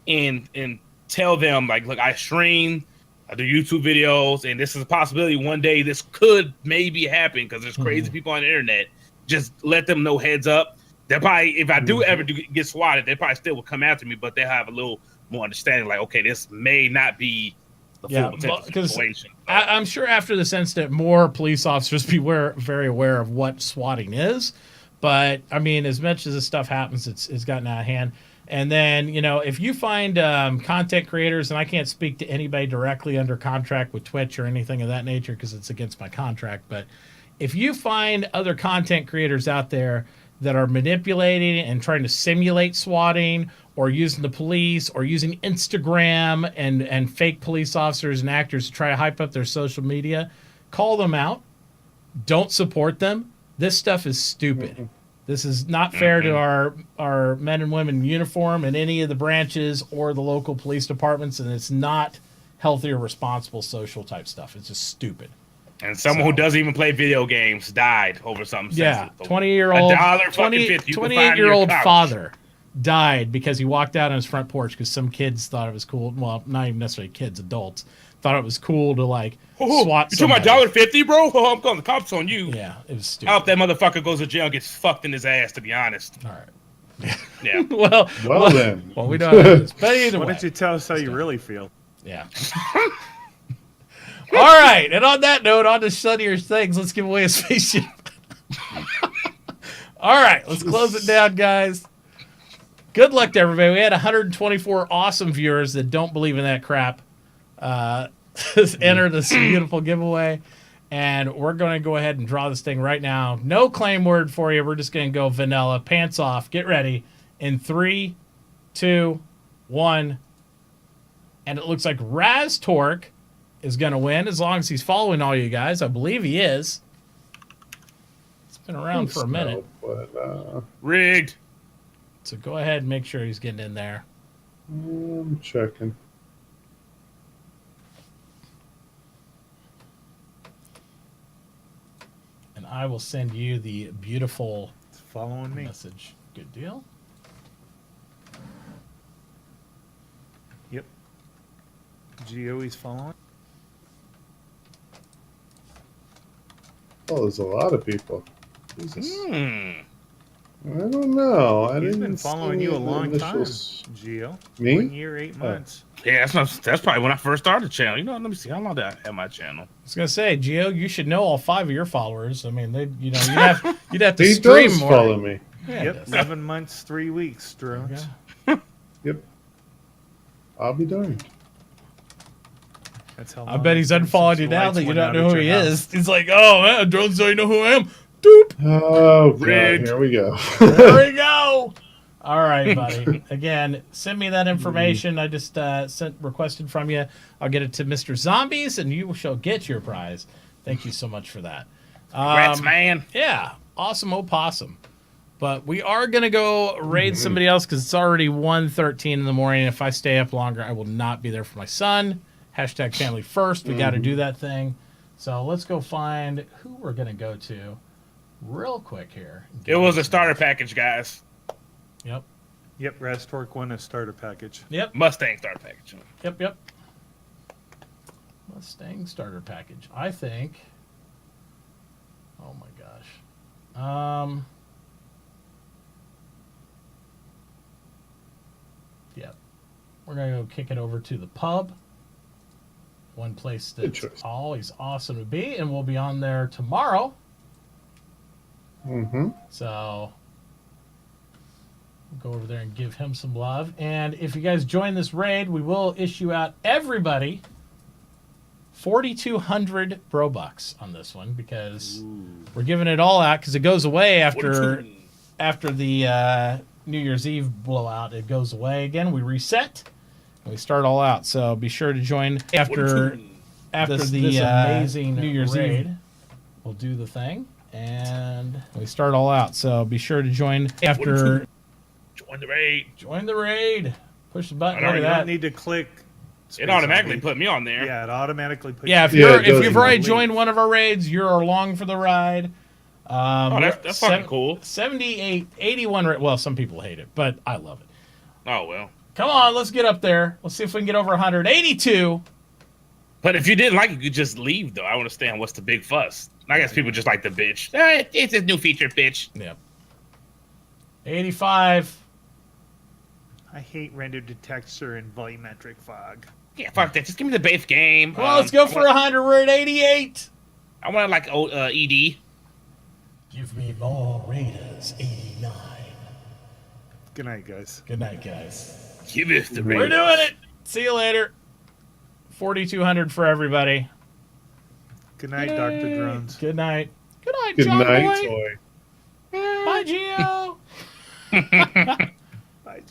and tell them, like, look, I stream, I do YouTube videos, and this is a possibility one day this could maybe happen because there's crazy people on the internet. Just let them know heads up. They'll probably, if I do ever get swatted, they probably still will come after me, but they'll have a little more understanding, like, okay, this may not be the full potential situation. I'm sure after this incident, more police officers be very aware of what swatting is. But, I mean, as much as this stuff happens, it's gotten out of hand. And then, you know, if you find content creators, and I can't speak to anybody directly under contract with Twitch or anything of that nature because it's against my contract, but if you find other content creators out there that are manipulating and trying to simulate swatting or using the police or using Instagram and fake police officers and actors to try to hype up their social media, call them out. Don't support them. This stuff is stupid. This is not fair to our men and women in uniform in any of the branches or the local police departments, and it's not healthy or responsible social type stuff. It's just stupid. And someone who doesn't even play video games died over something. Yeah, sensitive. 28-year-old father died because he walked out on his front porch because some kids thought it was cool. Well, not even necessarily kids, adults thought it was cool to like swat. You took my $1.50, bro? Oh, I'm calling the cops on you. Yeah, it was stupid. I hope that motherfucker goes to jail and gets fucked in his ass. To be honest. All right. Yeah. well then. Well, we don't have this. But either Why way. don't you tell us how you really feel? Yeah. All right, and on that note, on to sunnier things, let's give away a spaceship. All right, let's close it down, guys. Good luck to everybody. We had 124 awesome viewers that don't believe in that crap. Enter this beautiful giveaway, and we're going to go ahead and draw this thing right now. No claim word for you. We're just going to go vanilla. Pants off. Get ready. In 3, 2, 1. And it looks like Raz Torque is going to win as long as he's following all you guys. I believe he is. It's been around for a minute. Rigged. So go ahead and make sure he's getting in there. I'm checking. And I will send you the beautiful It's following me. message. Good deal. Yep. Geo, he's following. Oh, there's a lot of people. Jesus. Hmm. I don't know. He's been following you a long time, Geo. Me? 1 year, 8 months. Yeah, that's probably when I first started the channel. You know, let me see how long did I have my channel. I was gonna say, Gio, you should know all 5 of your followers. I mean, you'd have to He stream does more. follow me. Yeah, Yep, 7 months, 3 weeks, Drones. Okay. Yep. I'll be darned. That's how I long bet it's he's been unfollowed since you the now lights that you went don't out know at who he your house. is. He's like, oh man, drones don't know who I am. Doop. Oh, God. Rigged. Here we go. There we go. All right, buddy. Again, send me that information. I just requested from you. I'll get it to Mr. Zombies, and you shall get your prize. Thank you so much for that. Congrats, man. Yeah, awesome opossum. But we are going to go raid somebody else because it's already 1:13 in the morning. If I stay up longer, I will not be there for my son. Hashtag family first. We got to do that thing. So let's go find who we're going to go to real quick here. It was a starter package, guys. Yep. Yep, Rastork won a starter package. Yep. Mustang starter package. Yep. Mustang starter package. I think. Oh my gosh. we're going to go kick it over to the pub. One place that's choice. always awesome to be, and we'll be on there tomorrow. Mm-hmm. So we'll go over there and give him some love. And if you guys join this raid, we will issue out everybody 4,200 Brobucks on this one because we're giving it all out because it goes away after the New Year's Eve blowout. It goes away again. We reset and we start all out. So be sure to join after this amazing New Year's Eve. We'll do the thing and we start all out. So be sure to join after. Join the raid. Join the raid. Push the button. I Look You at don't that. need to click. It space automatically on put me on there. Yeah, it automatically puts. Yeah, if you- you're it does. if you've already Leave. joined one of our raids, you're along for the ride. Oh, that's fucking cool. 78, 81. Well, some people hate it, but I love it. Oh, well. Come on, let's get up there. Let's see if we can get over 182. But if you didn't like it, you could just leave, though. I understand what's the big fuss. I guess people just like the bitch. It's a new feature, bitch. Yep. 85. I hate rendered texture and volumetric fog. Yeah, fuck that. Just give me the base game. Come on, let's go for 100. We're at 88. I want like ED. Give me more Raiders. 89. Good night, guys. Good night, guys. Give us the We're raid. doing it. See you later. 4,200 for everybody. Good night, Yay. Dr. Drones. Good night. Good night, Good John night, Boy. Toy. Bye, Gio. Bye.